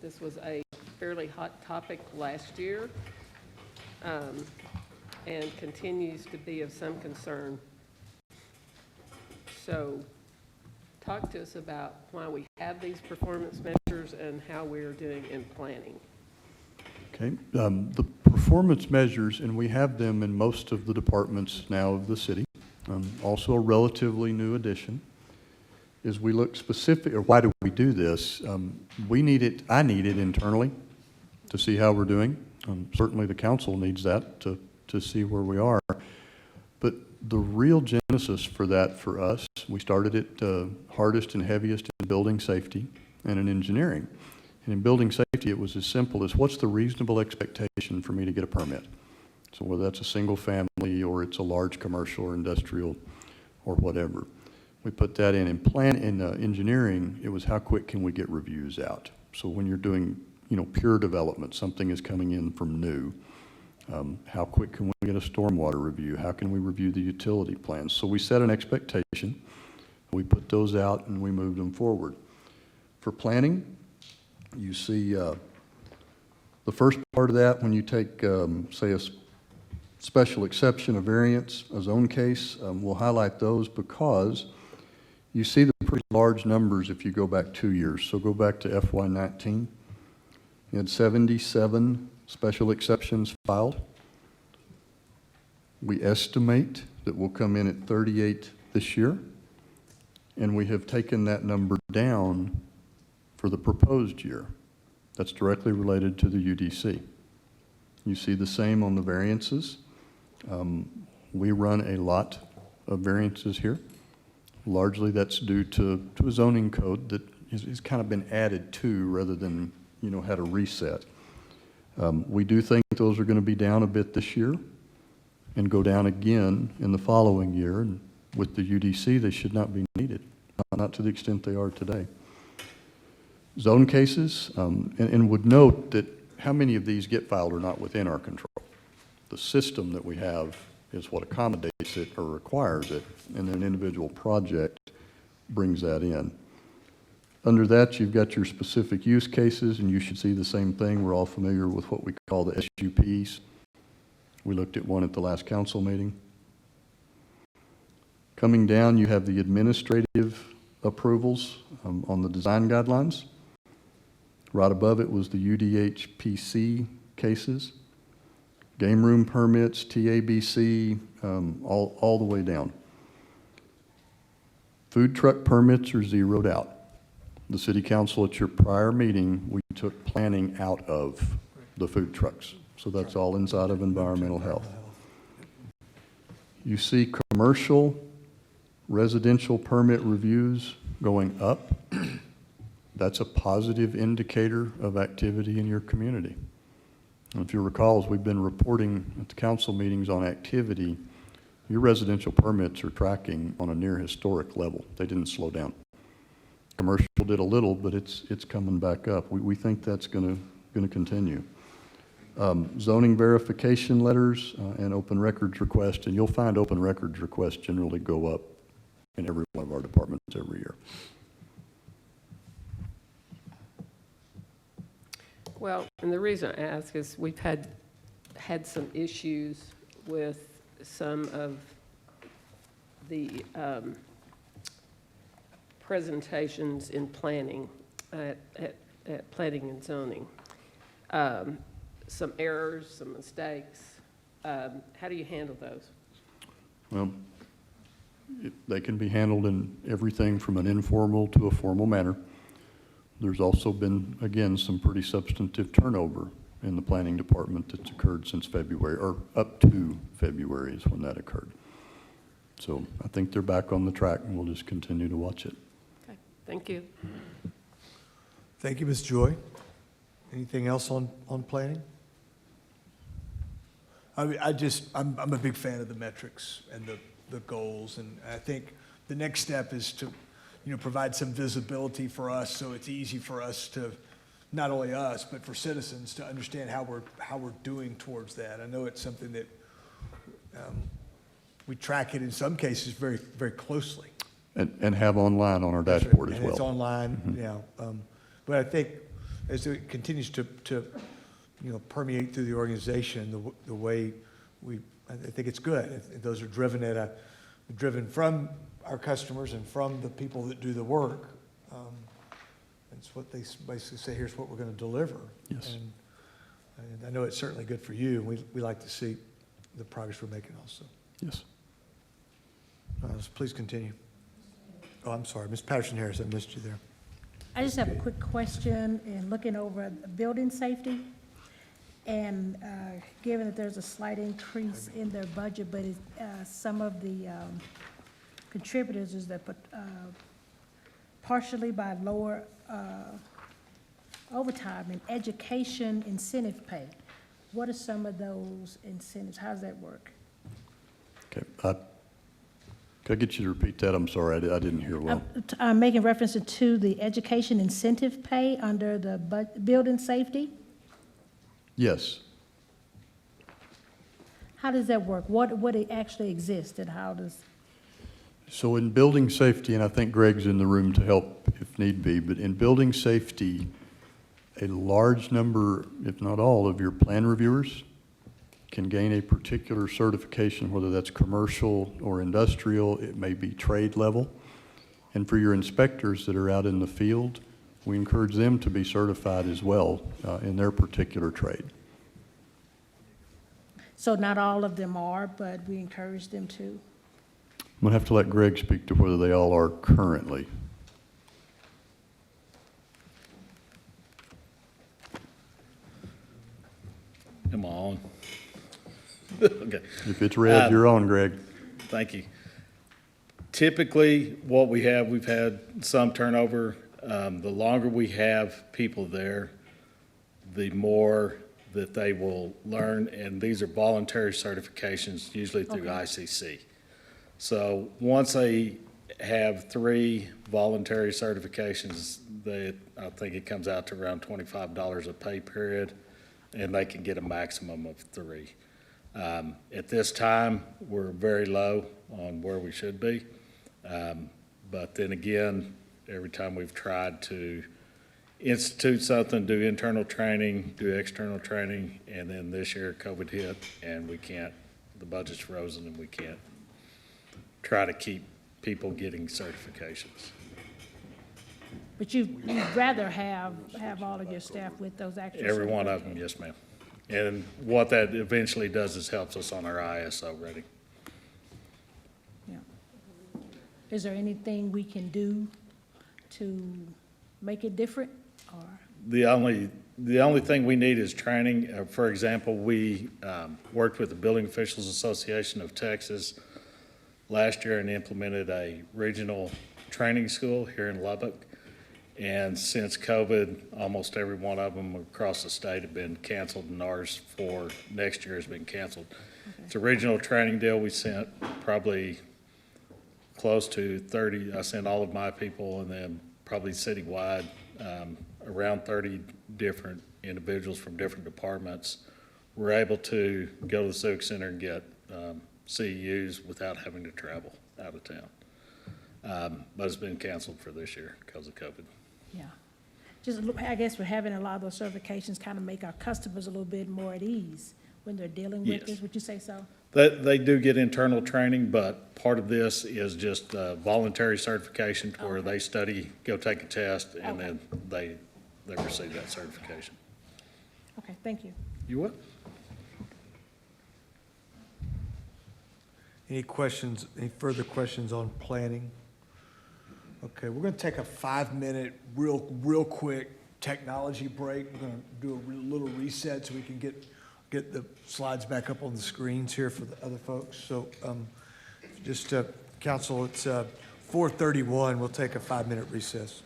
This was a fairly hot topic last year, and continues to be of some concern. So talk to us about why we have these performance measures and how we're doing in planning. Okay, the performance measures, and we have them in most of the departments now of the city, also a relatively new addition, is we look specific, or why do we do this? I need it internally to see how we're doing. Certainly the council needs that to see where we are. But the real genesis for that for us, we started it hardest and heaviest in building safety and in engineering. And in building safety, it was as simple as what's the reasonable expectation for me to get a permit? So whether that's a single family or it's a large commercial or industrial or whatever. We put that in. In engineering, it was how quick can we get reviews out? So when you're doing, pure development, something is coming in from new. How quick can we get a stormwater review? How can we review the utility plans? So we set an expectation. We put those out and we moved them forward. For planning, you see the first part of that, when you take, say, a special exception, a variance, a zone case, we'll highlight those because you see the pretty large numbers if you go back 2 years. So go back to FY19. You had 77 special exceptions filed. We estimate that we'll come in at 38 this year, and we have taken that number down for the proposed year. That's directly related to the UDC. You see the same on the variances. We run a lot of variances here. Largely that's due to a zoning code that has kind of been added to rather than, had a reset. We do think those are going to be down a bit this year and go down again in the following year. And with the UDC, they should not be needed, not to the extent they are today. Zone cases, and would note that how many of these get filed are not within our control. The system that we have is what accommodates it or requires it, and then an individual project brings that in. Under that, you've got your specific use cases, and you should see the same thing. We're all familiar with what we call the SUPs. We looked at one at the last council meeting. Coming down, you have the administrative approvals on the design guidelines. Right above it was the UDHPC cases, game room permits, TABC, all the way down. Food truck permits are zeroed out. The city council at your prior meeting, we took planning out of the food trucks. So that's all inside of environmental health. You see commercial, residential permit reviews going up. That's a positive indicator of activity in your community. And if you recall, as we've been reporting at the council meetings on activity, your residential permits are tracking on a near historic level. They didn't slow down. Commercial did a little, but it's coming back up. We think that's going to continue. Zoning verification letters and open records requests, and you'll find open records requests generally go up in every one of our departments every year. Well, and the reason I ask is we've had some issues with some of the presentations in planning, at planning and zoning. some errors, some mistakes. How do you handle those? Well, they can be handled in everything from an informal to a formal manner. There's also been, again, some pretty substantive turnover in the planning department that's occurred since February, or up to February is when that occurred. So I think they're back on the track, and we'll just continue to watch it. Okay, thank you. Thank you, Ms. Joy. Anything else on planning? I'm a big fan of the metrics and the goals, and I think the next step is to, provide some visibility for us, so it's easy for us to, not only us, but for citizens to understand how we're doing towards that. I know it's something that we track it in some cases very, very closely. And have online on our dashboard as And it's well. online, but I think as it continues to permeate through the organization, the way I think it's good. Those are driven from our customers and from the people that do the work. It's what they basically say, here's what we're going to deliver. Yes. And I know it's certainly good for you. We like to see the progress we're making also. Yes. Please continue. Oh, I'm sorry, Ms. Patterson-Harris, I missed you there. I just have a quick question in looking over building safety. And given that there's a slight increase in their budget, but some of the contributors is that partially by lower overtime and education incentive pay. What are some of those incentives? How does that work? Okay. Could I get you to repeat that? I'm sorry, I didn't hear well. I'm making reference to the education incentive pay under the building safety. Yes. How does that work? What it actually exists and how does? So in building safety, and I think Greg's in the room to help if need be, but in building safety, a large number, if not all, of your plan reviewers can gain a particular certification, whether that's commercial or industrial, it may be trade level. And for your inspectors that are out in the field, we encourage them to be certified as well in their particular trade. So not all of them are, but we encourage them to. I'm going to have to let Greg speak to whether they all are currently. Am I on? Okay, If it's red, you're on, Greg. thank you. Typically, what we've had some turnover. The longer we have people there, the more that they will learn, and these are voluntary certifications, usually through ICC. So once they have 3 voluntary certifications, I think it comes out to around $25 a pay period, and they can get a maximum of 3. At this time, we're very low on where we should be. But then again, every time we've tried to institute something, do internal training, do external training, and then this year COVID hit and we can't, the budget's frozen and we can't try to keep people getting certifications. But you'd rather have all of your staff with those actual. Every one of them, yes, ma'am. And what that eventually does is helps us on our ISO rating. Yeah. Is there anything we can do to make it different, or? The only thing we need is training. For example, we worked with the Building Officials Association of Texas last year and implemented a regional training school here in Lubbock. And since COVID, almost every one of them across the state have been canceled, and ours for next year has been canceled. Okay. It's a regional training deal. We sent probably close to 30. I sent all of my people, and then probably citywide, around 30 different individuals from different departments were able to go to the Civic Center and get CEUs without having to travel out of town. But it's been canceled for this year because of COVID. Yeah. Just, I guess we're having a lot of those certifications kind of make our customers a little bit more at ease when they're dealing with Yes. this. Would you say so? They do get internal training, but part of this is just voluntary certification to where they study, go take a test, and then they receive that certification. Okay, thank you. You what? Any questions, any further questions on planning? Okay, we're gonna take a 5-minute, real quick technology break. We're gonna do a little reset so we can get the slides back up on the screens here for the other folks. So, just, council, it's 4:31. We'll take a 5-minute recess.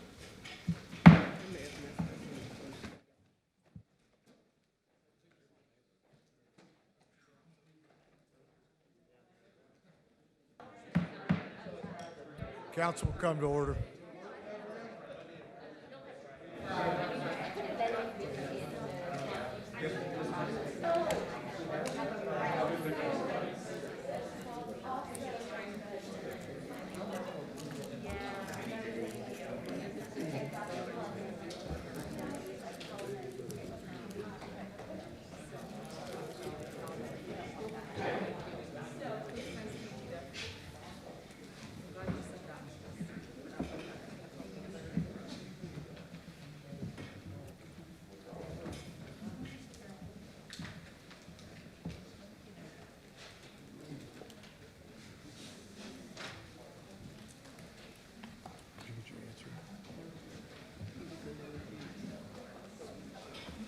Council will come to order.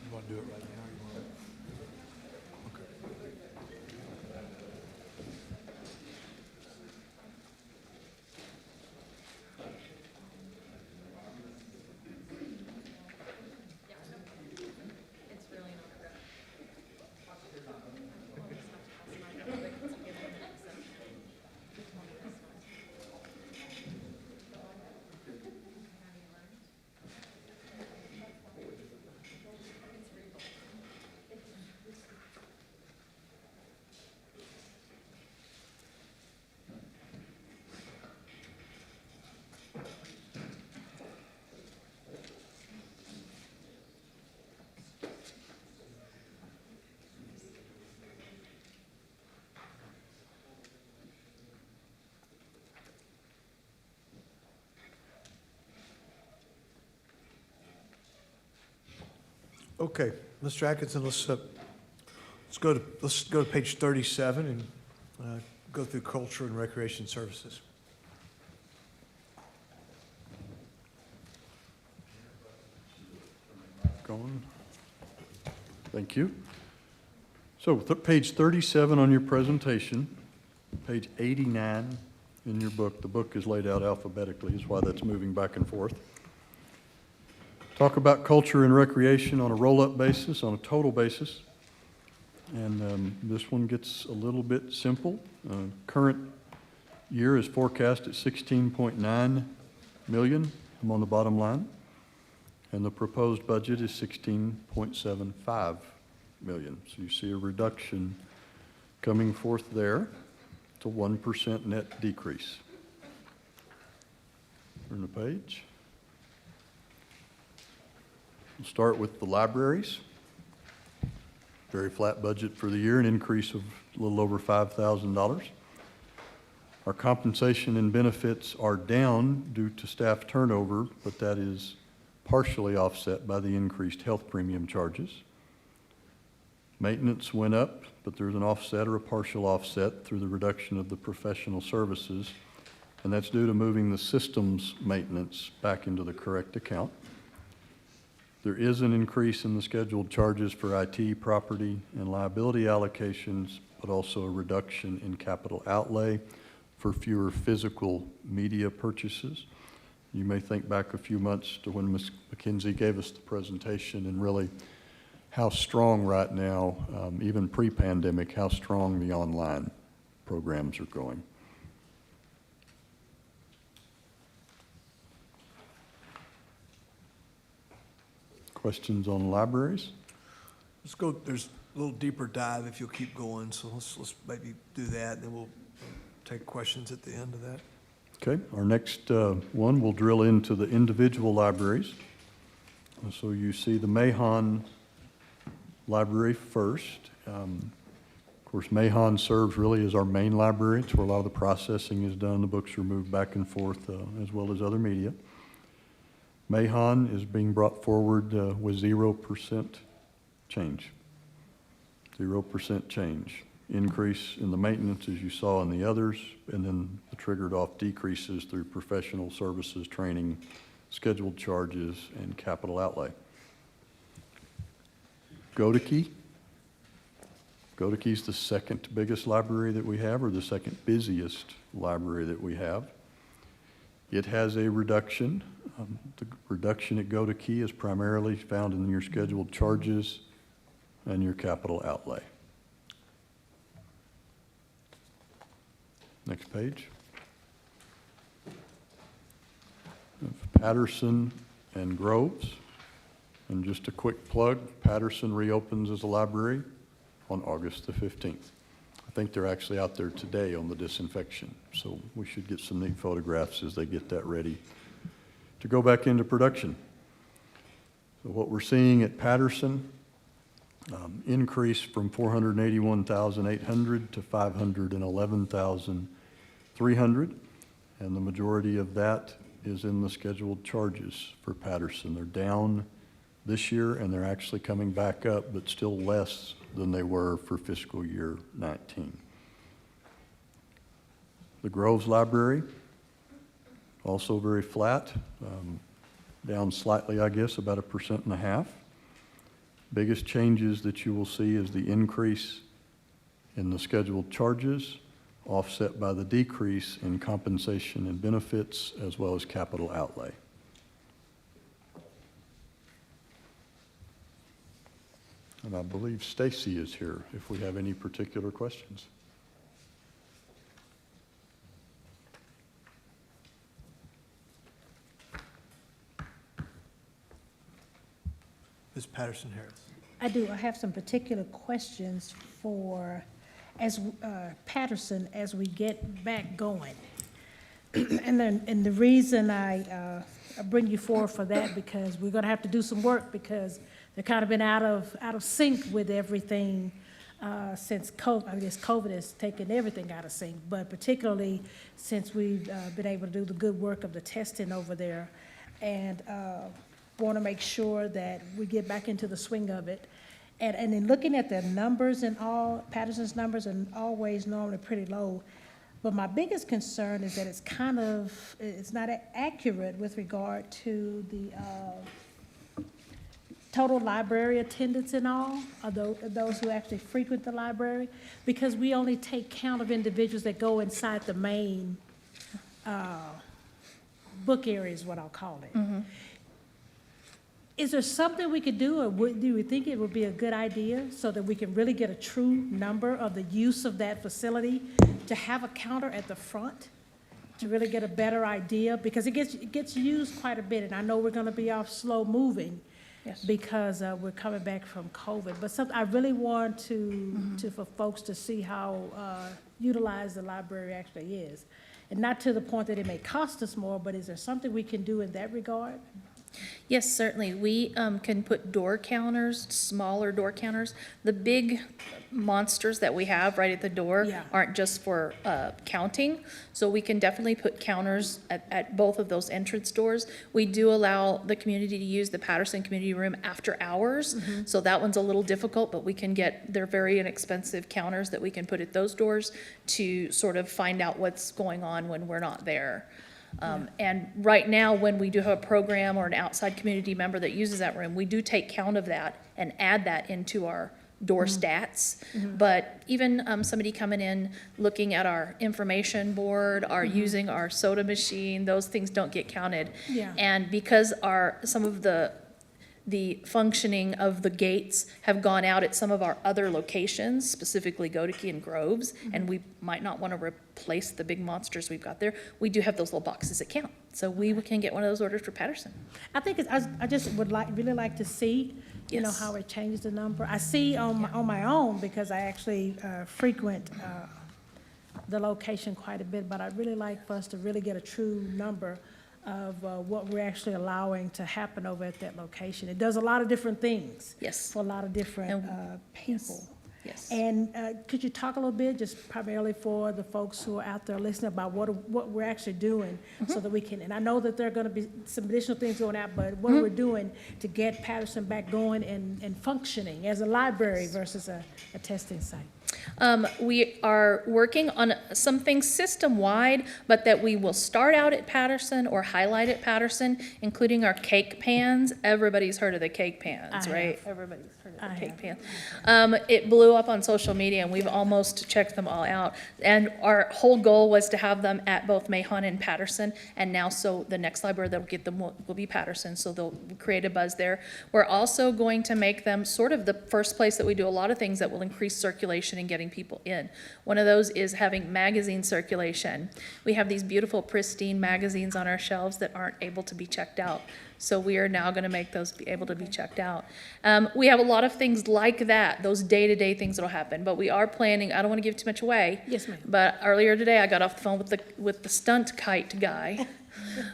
You want to do it right now? You want to? Okay. Okay, Mr. Atkinson, let's go to page 37 and go through culture and recreation services. Going. Thank you. So page 37 on your presentation, page 89 in your book. The book is laid out alphabetically, is why that's moving back and forth. Talk about culture and recreation on a roll-up basis, on a total basis. And this one gets a little bit simple. Current year is forecast at 16.9 million. I'm on the bottom line. And the proposed budget is 16.75 million. So you see a reduction coming forth there to 1% net decrease. Turn the page. We'll start with the libraries. Very flat budget for the year, an increase of a little over $5,000. Our compensation and benefits are down due to staff turnover, but that is partially offset by the increased health premium charges. Maintenance went up, but there's an offset or a partial offset through the reduction of the professional services, and that's due to moving the systems maintenance back into the correct account. There is an increase in the scheduled charges for IT, property, and liability allocations, but also a reduction in capital outlay for fewer physical media purchases. You may think back a few months to when Ms. McKenzie gave us the presentation and really how strong right now, even pre-pandemic, how strong the online programs are going. Questions on libraries? Let's go, there's a little deeper dive if you'll keep going, so let's maybe do that, and then we'll take questions at the end of that. Okay, our next one will drill into the individual libraries. So you see the Mahon Library first. Of course, Mahon serves really as our main library. It's where a lot of the processing is done. The books are moved back and forth, as well as other media. Mahon is being brought forward with 0% change. 0% change. Increase in the maintenance, as you saw in the others, and then the triggered off decreases through professional services, training, scheduled charges, and capital outlay. Godeke. Godeke's the second biggest library that we have, or the second busiest library that we have. It has a reduction. The reduction at Godeke is primarily found in your scheduled charges and your capital outlay. Next page. Patterson and Groves. And just a quick plug, Patterson reopens as a library on August the 15th. I think they're actually out there today on the disinfection, so we should get some neat photographs as they get that ready to go back into production. So what we're seeing at Patterson, increase from 481,800 to 511,300, and the majority of that is in the scheduled charges for Patterson. They're down this year, and they're actually coming back up, but still less than they were for fiscal year 19. The Groves Library, also very flat, down slightly, I guess, about 1.5%. Biggest changes that you will see is the increase in the scheduled charges, offset by the decrease in compensation and benefits, as well as capital outlay. And I believe Stacy is here if we have any particular questions. Ms. Patterson Harris. I do. I have some particular questions for Patterson as we get back going. And the reason I bring you forward for that, because we're going to have to do some work, because they've kind of been out of sync with everything since COVID. I guess COVID has taken everything out of sync, but particularly since we've been able to do the good work of the testing over there, and want to make sure that we get back into the swing of it. And in looking at the numbers and all, Patterson's numbers are always normally pretty low. But my biggest concern is that it's not accurate with regard to the total library attendance and all, of those who actually frequent the library, because we only take count of individuals that go inside the main book area is what I'll call it. Mm-hmm. Is there something we could do, or do we think it would be a good idea so that we can really get a true number of the use of that facility, to have a counter at the front to really get a better idea? Because it gets used quite a bit, and I know we're going to be off slow moving. Yes. Because we're coming back from COVID. But I really want for folks to see how utilized the library actually is. And not to the point that it may cost us more, but is there something we can do in that regard? Yes, certainly. We can put door counters, smaller door counters. The big monsters that we have right at the door aren't just for counting. So we can definitely put counters at both of those entrance doors. We do allow the community to use the Patterson Community Room after hours. Mm-hmm. So that one's a little difficult, but they're very inexpensive counters that we can put at those doors to sort of find out what's going on when we're not there. And right now, when we do have a program or an outside community member that uses that room, we do take count of that and add that into our door stats. Mm-hmm. But even somebody coming in, looking at our information board, using our soda machine, those things don't get counted. Yeah. And because some of the functioning of the gates have gone out at some of our other locations, specifically Godeke and Groves, and we might not want to replace the big monsters we've got there, we do have those little boxes that count. So we can get one of those orders for Patterson. I think I just would really like to see, how it changes the number. I see on my own, because I actually frequent the location quite a bit, but I'd really like for us to really get a true number of what we're actually allowing to happen over at that location. It does a lot of different things. Yes. For a lot of different people. Yes. And could you talk a little bit, just primarily for the folks who are out there listening, about what we're actually doing so that we can, and I know that there are going to be some additional things going out, but what we're doing to get Patterson back going and functioning as a library versus a testing site? We are working on some things system-wide, but that we will start out at Patterson or highlight at Patterson, including our cake pans. Everybody's heard of the cake pans, I right? have. Everybody's heard of I the cake have. pan. It blew up on social media, and we've almost checked them all out. And our whole goal was to have them at both Mahon and Patterson, and now, so the next library that'll get them will be Patterson, so they'll create a buzz there. We're also going to make them sort of the first place that we do a lot of things that will increase circulation and getting people in. One of those is having magazine circulation. We have these beautiful pristine magazines on our shelves that aren't able to be checked out. So we are now going to make those be able to be checked out. We have a lot of things like that, those day-to-day things that'll happen. But we are planning, I don't want to give too much away. Yes, ma'am. But earlier today, I got off the phone with the stunt kite guy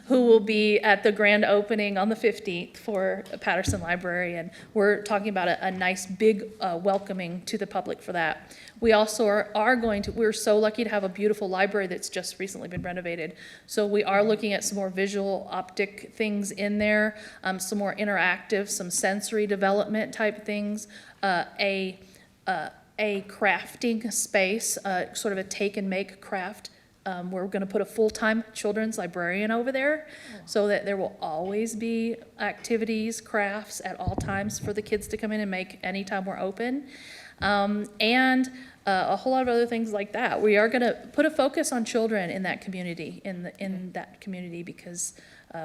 who will be at the grand opening on the 15th for Patterson Library. And we're talking about a nice big welcoming to the public for that. We also are going to, we're so lucky to have a beautiful library that's just recently been renovated. So we are looking at some more visual optic things in there, some more interactive, some sensory development type things, a crafting space, sort of a take and make craft. We're going to put a full-time children's librarian over there so that there will always be activities, crafts at all times for the kids to come in and make anytime we're open. And a whole lot of other things like that. We are going to put a focus on children in that community, in that community, because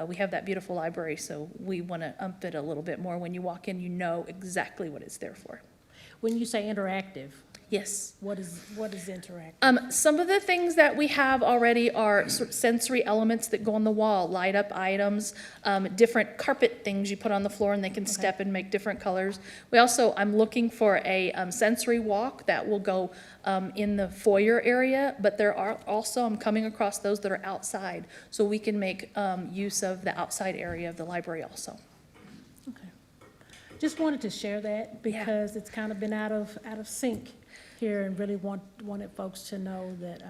we have that beautiful library, so we want to ump it a little bit more. When you walk in, you know exactly what it's there for. When you say interactive, Yes. what is interactive? Some of the things that we have already are sort of sensory elements that go on the wall, light up items, different carpet things you put on the floor and they can step and make different colors. We also, I'm looking for a sensory walk that will go in the foyer area, but there are also, I'm coming across those that are outside, so we can make use of the outside area of the library also. Okay. Just wanted to share that because it's kind of been out of sync here, and really wanted folks to know that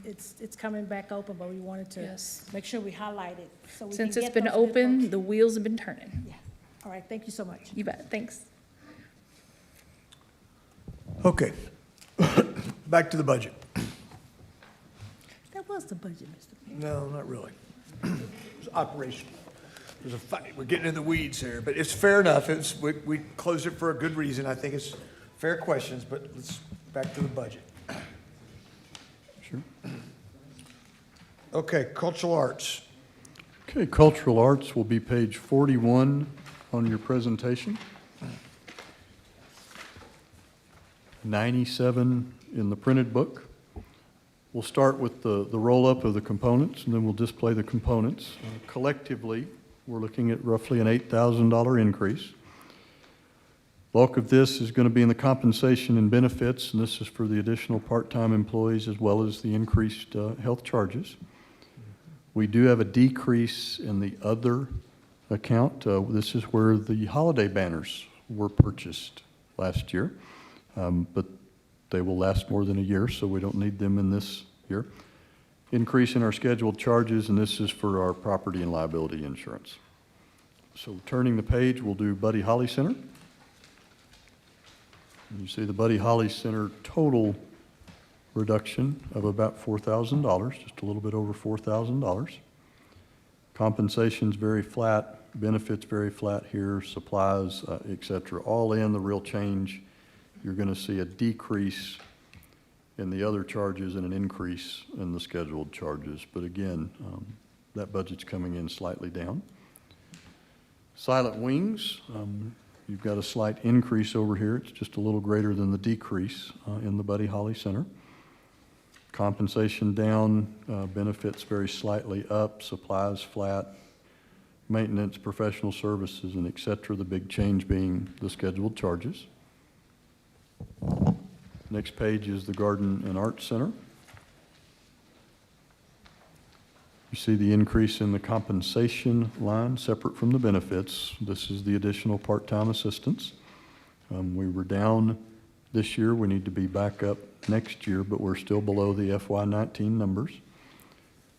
it's coming back open, but we wanted to Yes. make sure we highlight it so we can Since it's get been those good open, folks. the wheels have been turning. Yeah. All right, thank you so much. You bet, thanks. Okay. Back to the budget. That was the budget, Mr. No, not really. It's operational. There's a fight. We're getting in the weeds here, but it's fair enough. We closed it for a good reason. I think it's fair questions, but let's back to the budget. Sure. Okay, cultural arts. Okay, cultural arts will be page 41 on your presentation. 97 in the printed book. We'll start with the roll-up of the components, and then we'll display the components. Collectively, we're looking at roughly an $8,000 increase. Bulk of this is going to be in the compensation and benefits, and this is for the additional part-time employees as well as the increased health charges. We do have a decrease in the other account. This is where the holiday banners were purchased last year, but they will last more than a year, so we don't need them in this year. Increase in our scheduled charges, and this is for our property and liability insurance. So turning the page, we'll do Buddy Holly Center. And you see the Buddy Holly Center total reduction of about $4,000, just a little bit over $4,000. Compensation's very flat, benefits very flat here, supplies, et cetera. All in, the real change, you're going to see a decrease in the other charges and an increase in the scheduled charges. But again, that budget's coming in slightly down. Silent Wings, you've got a slight increase over here. It's just a little greater than the decrease in the Buddy Holly Center. Compensation down, benefits very slightly up, supplies flat, maintenance, professional services, and et cetera, the big change being the scheduled charges. Next page is the Garden and Arts Center. You see the increase in the compensation line separate from the benefits. This is the additional part-time assistants. We were down this year. We need to be back up next year, but we're still below the FY19 numbers.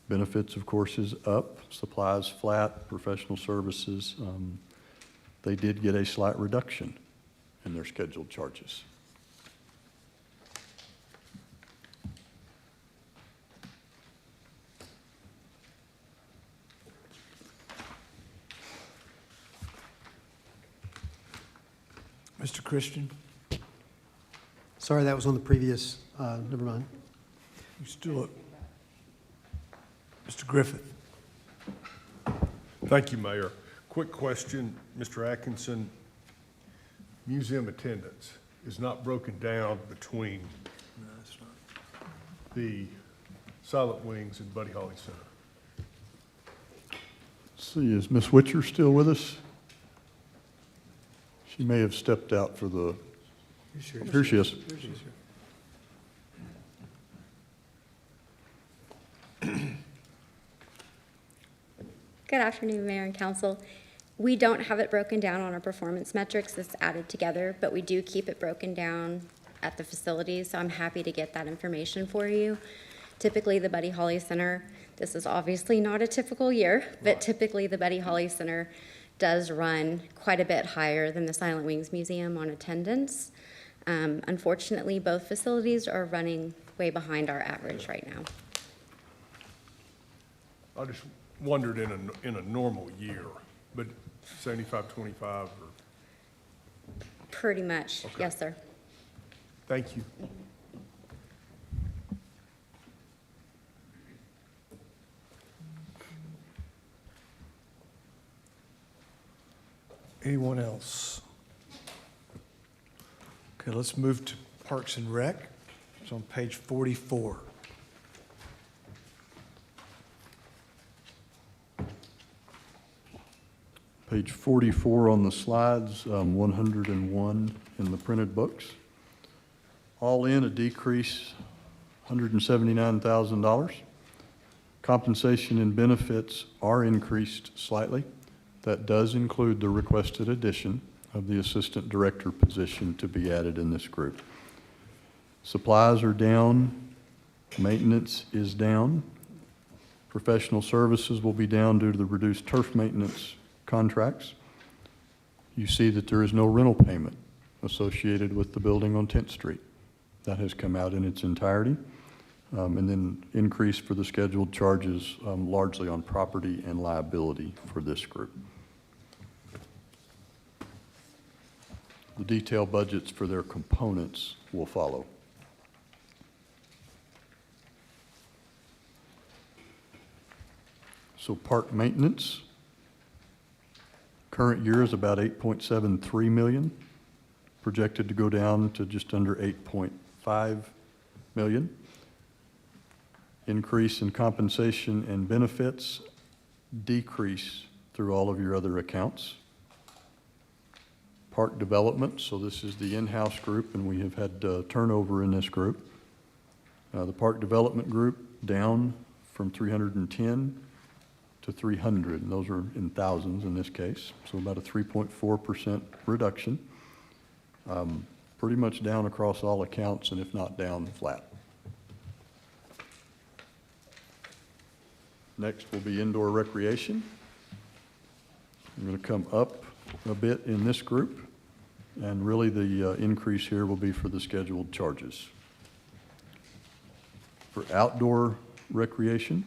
Benefits, of course, is up. Supplies flat. Professional services, they did get a slight reduction in their scheduled charges. Mr. Christian, Sorry, that was on the previous, never mind. you still up? Mr. Griffith? Thank you, Mayor. Quick question, Mr. Atkinson. Museum attendance is not broken down between the Silent Wings and Buddy Holly Center. See, is Ms. Witcher still with us? She may have stepped out for the, here she is. Good afternoon, Mayor and Council. We don't have it broken down on our performance metrics. It's added together, but we do keep it broken down at the facilities, so I'm happy to get that information for you. Typically, the Buddy Holly Center, this is obviously not a typical year, but typically the Buddy Holly Center does run quite a bit higher than the Silent Wings Museum on attendance. Unfortunately, both facilities are running way behind our average right now. I just wondered in a normal year, but 75-25 or, Pretty much, Okay. yes, sir. thank you. Anyone else? Okay, let's move to Parks and Rec. It's on page 44. Page 44 on the slides, 101 in the printed books. All in, a decrease, $179,000. Compensation and benefits are increased slightly. That does include the requested addition of the assistant director position to be added in this group. Supplies are down, maintenance is down. Professional services will be down due to the reduced turf maintenance contracts. You see that there is no rental payment associated with the building on 10th Street. That has come out in its entirety. And then increase for the scheduled charges largely on property and liability for this group. The detailed budgets for their components will follow. So park maintenance, current year is about 8.73 million, projected to go down to just under 8.5 million. Increase in compensation and benefits, decrease through all of your other accounts. Park development, so this is the in-house group, and we have had turnover in this group. The park development group down from 310 to 300, and those are in thousands in this case, so about a 3.4% reduction. Pretty much down across all accounts, and if not down, flat. Next will be indoor recreation. I'm going to come up a bit in this group, and really the increase here will be for the scheduled charges. For outdoor recreation,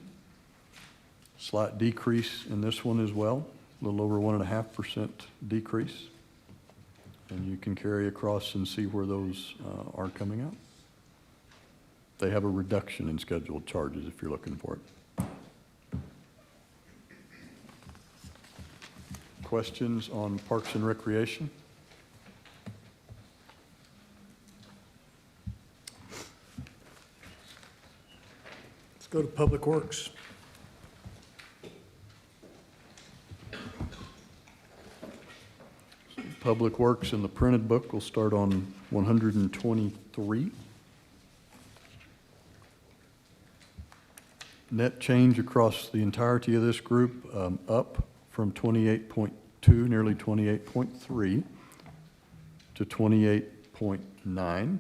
slight decrease in this one as well, a little over 1.5% decrease. And you can carry across and see where those are coming out. They have a reduction in scheduled charges if you're looking for it. Questions on Parks and Recreation? Let's go to Public Works. Public Works in the printed book will start on 123. Net change across the entirety of this group, up from 28.2, nearly 28.3, to 28.6. 6.9.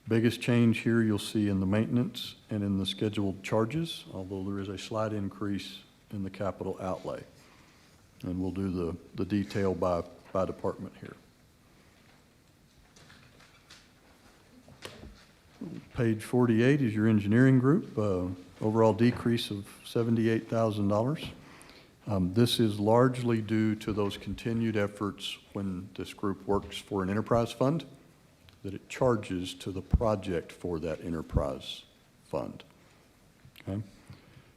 Biggest change here you'll see in the maintenance and in the scheduled charges, although there is a slight increase in the capital outlay. And we'll do the detail by department here. Page 48 is your engineering group, overall decrease of $78,000. This is largely due to those continued efforts when this group works for an enterprise fund, that it charges to the project for that enterprise fund. Okay?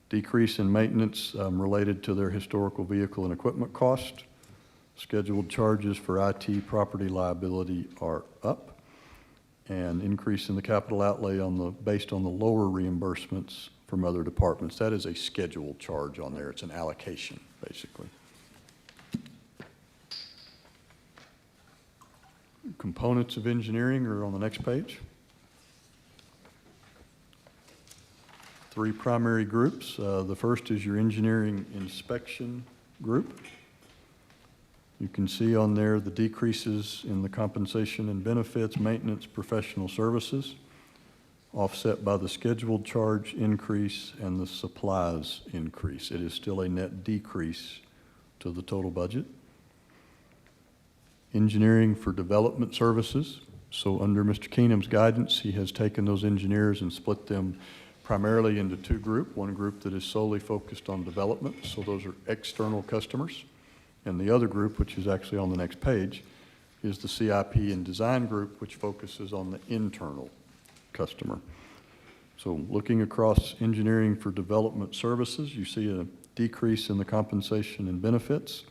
Decrease in maintenance related to their historical vehicle and equipment cost. Scheduled charges for IT property liability are up. And increase in the capital outlay based on the lower reimbursements from other departments. That is a scheduled charge on there. It's an allocation, basically. Components of engineering are on the next page. 3 primary groups. The first is your engineering inspection group. You can see on there the decreases in the compensation and benefits, maintenance, professional services, offset by the scheduled charge increase and the supplies increase. It is still a net decrease to the total budget. Engineering for development services. So under Mr. Keenum's guidance, he has taken those engineers and split them primarily into 2 groups. One group that is solely focused on development, so those are external customers. And the other group, which is actually on the next page, is the CIP and design group, which focuses on the internal customer. So looking across engineering for development services, you see a decrease in the compensation and benefits,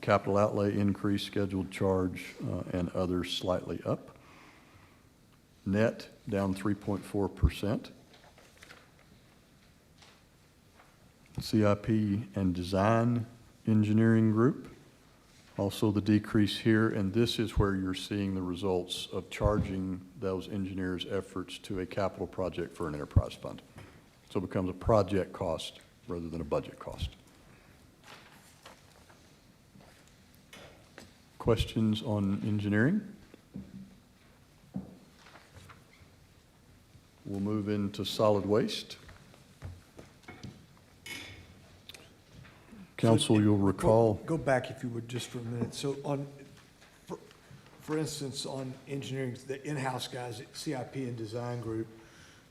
capital outlay increase, scheduled charge, and others slightly up. Net down 3.4%. CIP and design engineering group, also the decrease here, and this is where you're seeing the results of charging those engineers' efforts to a capital project for an enterprise fund. So it becomes a project cost rather than a budget cost. Questions on engineering? We'll move into solid waste. Council, you'll recall. Go back if you would just for a minute. So for instance, on engineering, the in-house guys at CIP and design group,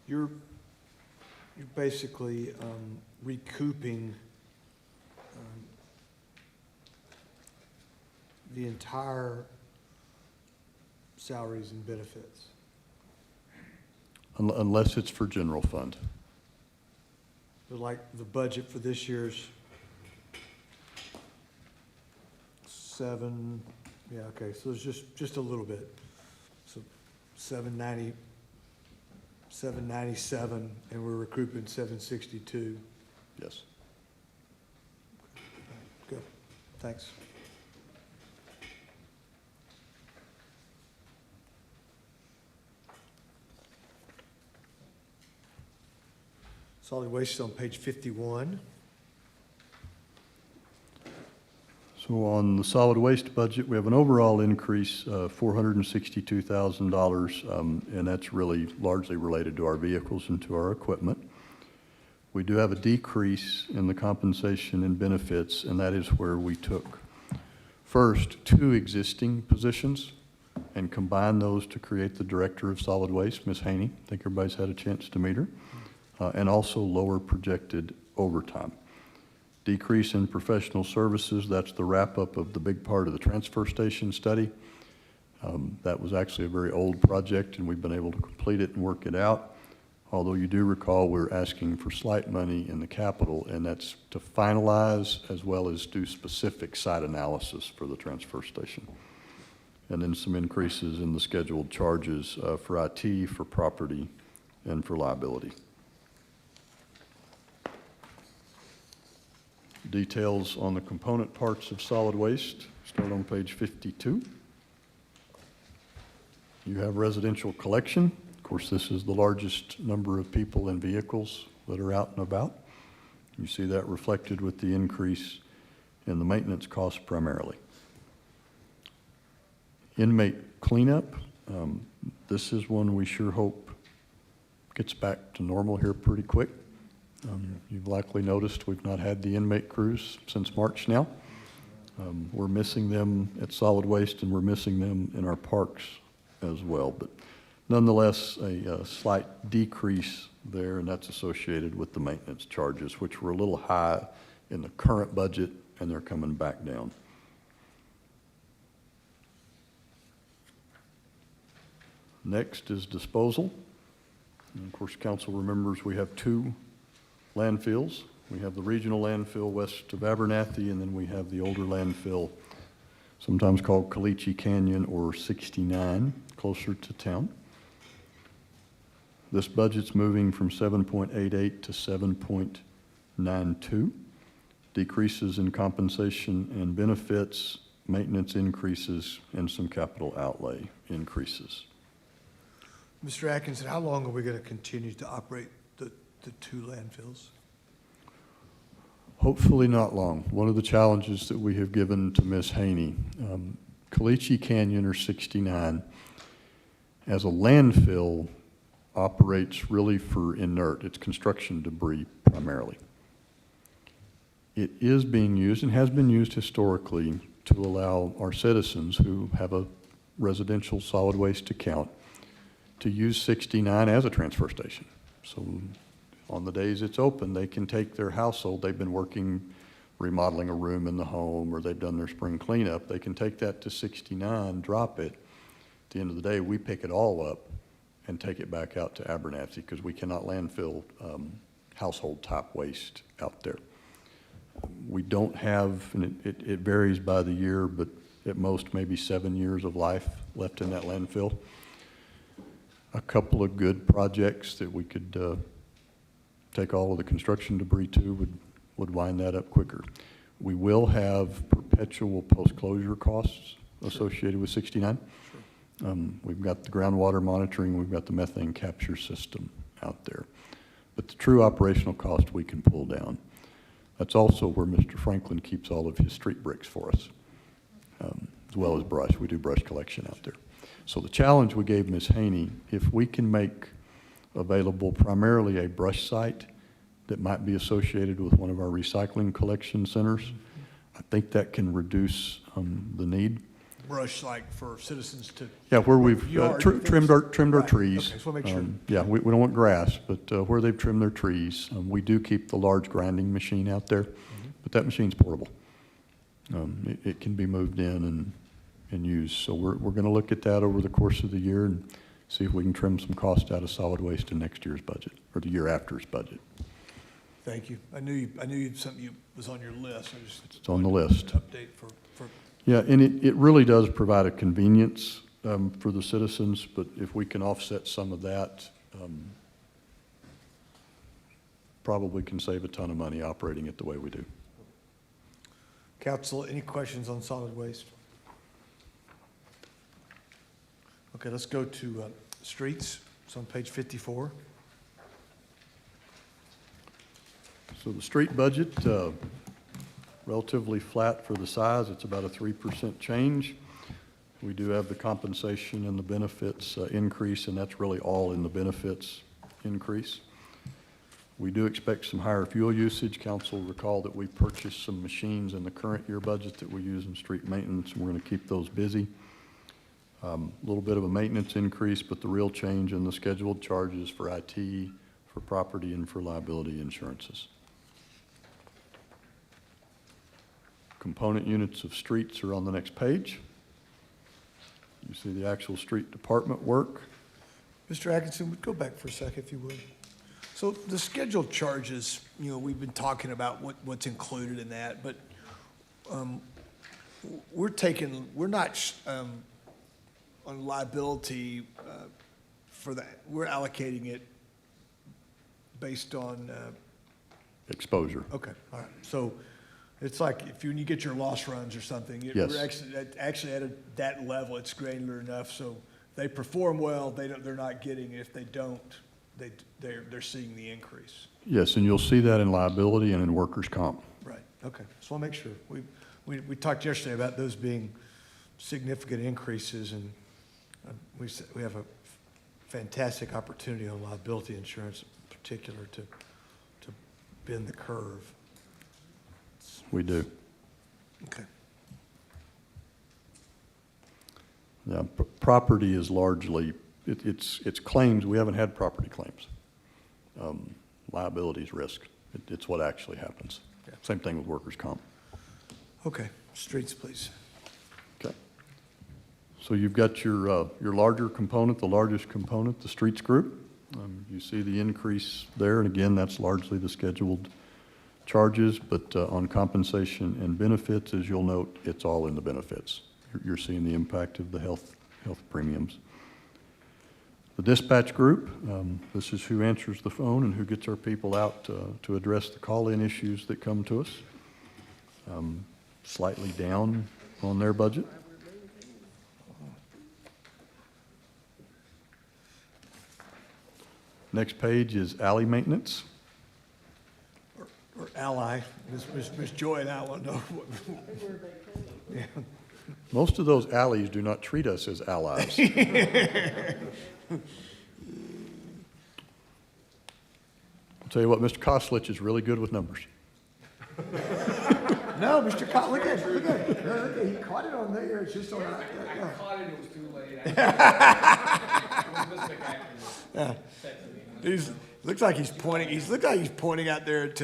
you're basically recouping the entire salaries and benefits. Unless it's for general fund. But like the budget for this year's 7, yeah, okay, so it's just a little bit. So 797, and we're recouping 762. Yes. Good, thanks. Solid waste is on page 51. So on the solid waste budget, we have an overall increase of $462,000, and that's really largely related to our vehicles and to our equipment. We do have a decrease in the compensation and benefits, and that is where we took first 2 existing positions and combined those to create the Director of Solid Waste, Ms. Haney. I think everybody's had a chance to meet her. And also lower projected overtime. Decrease in professional services, that's the wrap-up of the big part of the transfer station study. That was actually a very old project, and we've been able to complete it and work it out. Although you do recall we're asking for slight money in the capital, and that's to finalize as well as do specific site analysis for the transfer station. And then some increases in the scheduled charges for IT, for property, and for liability. Details on the component parts of solid waste start on page 52. You have residential collection. Of course, this is the largest number of people and vehicles that are out and about. You see that reflected with the increase in the maintenance costs primarily. Inmate cleanup, This is one we sure hope gets back to normal here pretty quick. You've likely noticed we've not had the inmate crews since March now. We're missing them at solid waste, and we're missing them in our parks as well. But nonetheless, a slight decrease there, and that's associated with the maintenance charges, which were a little high in the current budget, and they're coming back down. Next is disposal. And of course, council remembers we have two landfills. We have the regional landfill west of Abernathy, and then we have the older landfill, sometimes called Caliche Canyon or 69, closer to town. This budget's moving from 7.88 to 7.92. Decreases in compensation and benefits, maintenance increases, and some capital outlay increases. Mr. Atkinson, how long are we going to continue to operate the two landfills? Hopefully not long. One of the challenges that we have given to Ms. Haney, Caliche Canyon or 69, as a landfill, operates really for inert. It's construction debris primarily. It is being used and has been used historically to allow our citizens who have a residential solid waste account to use 69 as a transfer station. So on the days it's open, they can take their household, they've been working, remodeling a room in the home, or they've done their spring cleanup, they can take that to 69, drop it. At the end of the day, we pick it all up and take it back out to Abernathy because we cannot landfill household type waste out there. We don't have, and it varies by the year, but at most maybe 7 years of life left in that landfill. A couple of good projects that we could take all of the construction debris to would wind that up quicker. We will have perpetual post-closure costs associated with 69. We've got the groundwater monitoring, we've got the methane capture system out there. But the true operational cost we can pull down. That's also where Mr. Franklin keeps all of his street bricks for us, as well as brush. We do brush collection out there. So the challenge we gave Ms. Haney, if we can make available primarily a brush site that might be associated with one of our recycling collection centers, I think that can reduce the need. Brush like for citizens to. Yeah, where we've Yard trimmed our Right. trees. Okay, just want to make sure. Yeah, we don't want grass, but where they've trimmed their trees, we do keep the large grinding machine out there, but that machine's portable. It can be moved in and used. So we're going to look at that over the course of the year and see if we can trim some cost out of solid waste in next year's budget, or the year after's budget. Thank you. I knew something was on your list. I just. It's on the list. Update for. Yeah, and it really does provide a convenience for the citizens, but if we can offset some of that, probably can save a ton of money operating it the way we do. Council, any questions on solid waste? Okay, let's go to streets. It's on page 54. So the street budget, relatively flat for the size. It's about a 3% change. We do have the compensation and the benefits increase, and that's really all in the benefits increase. We do expect some higher fuel usage. Council recall that we purchased some machines in the current year budget that we use in street maintenance, and we're going to keep those busy. A little bit of a maintenance increase, but the real change in the scheduled charges for IT, for property, and for liability insurances. Component units of streets are on the next page. You see the actual street department work. Mr. Atkinson, go back for a second, if you would. So the scheduled charges, we've been talking about what's included in that, but we're not on liability for that. We're allocating it based on, Exposure. okay, all right. So it's like when you get your loss runs or something, Yes. we're actually at that level, it's granular enough, so they perform well, they're not getting it. If they don't, they're seeing the increase. Yes, and you'll see that in liability and in workers' comp. Right, okay, just want to make sure. We talked yesterday about those being significant increases, and We have a fantastic opportunity on liability insurance in particular to bend the curve. We do. Okay. Yeah, property is largely, it's claims, we haven't had property claims. Liability is risk. It's what actually happens. Yeah. Same thing with workers' comp. Okay, streets, please. Okay. So you've got your larger component, the largest component, the streets group. You see the increase there, and again, that's largely the scheduled charges, but on compensation and benefits, as you'll note, it's all in the benefits. You're seeing the impact of the health premiums. The dispatch group, this is who answers the phone and who gets our people out to address the call-in issues that come to us. Slightly down on their budget. Next page is alley maintenance. Or ally, Miss Joy and I want to know. Yeah. Most of those alleys do not treat us as allies. I'll tell you what, Mr. Koslich is really good with numbers. No, Mr. Cott, look at it. No, he caught it on there. It's just on. I caught it, it was too late. Looks like he's pointing. Looks like he's pointing out there at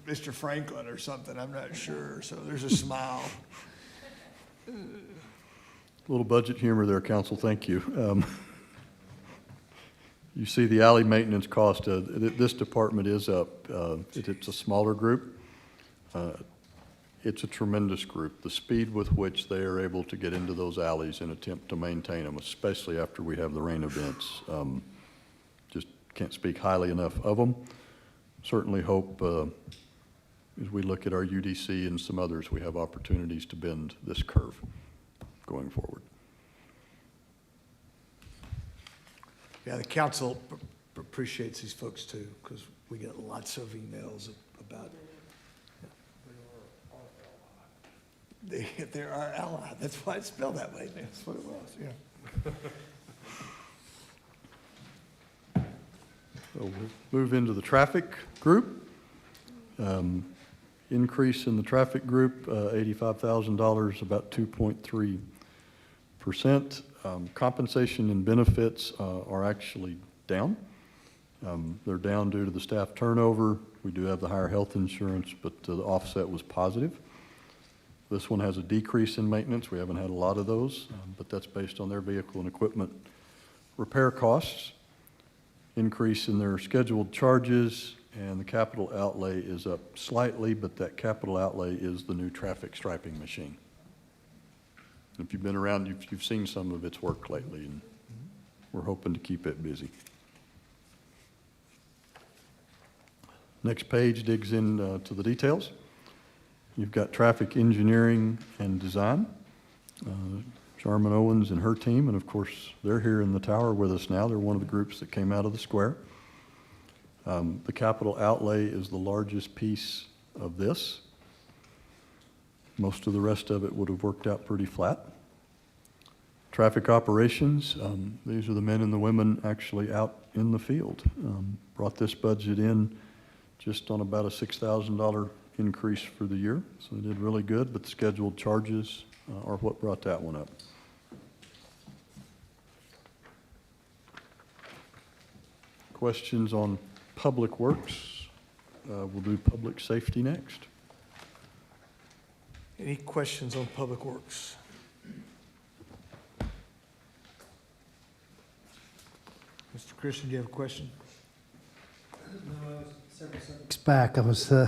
Mr. Franklin or something. I'm not sure. So there's a smile. A little budget humor there, council, thank you. You see the alley maintenance cost, this department is up. It's a smaller group. It's a tremendous group. The speed with which they are able to get into those alleys and attempt to maintain them, especially after we have the rain events, just can't speak highly enough of them. Certainly hope, as we look at our UDC and some others, we have opportunities to bend this curve going forward. Yeah, the council appreciates these folks too, because we get lots of emails about. They're our ally. That's why it's spelled that way. That's what it was. Yeah. So we'll move into the traffic group. Increase in the traffic group, $85,000, about 2.3%. Compensation and benefits are actually down. They're down due to the staff turnover. We do have the higher health insurance, but the offset was positive. This one has a decrease in maintenance. We haven't had a lot of those, but that's based on their vehicle and equipment repair costs. Increase in their scheduled charges, and the capital outlay is up slightly, but that capital outlay is the new traffic striping machine. If you've been around, you've seen some of its work lately, and we're hoping to keep it busy. Next page digs into the details. You've got traffic engineering and design. Jarman Owens and her team, and of course, they're here in the tower with us now. They're one of the groups that came out of the square. The capital outlay is the largest piece of this. Most of the rest of it would have worked out pretty flat. Traffic operations, these are the men and the women actually out in the field. Brought this budget in just on about a $6,000 increase for the year, so they did really good, but the scheduled charges are what brought that one up. Questions on Public Works? We'll do Public Safety next. Any questions on Public Works? Mr. Christian, do you have a question? Back, I was, Sorry,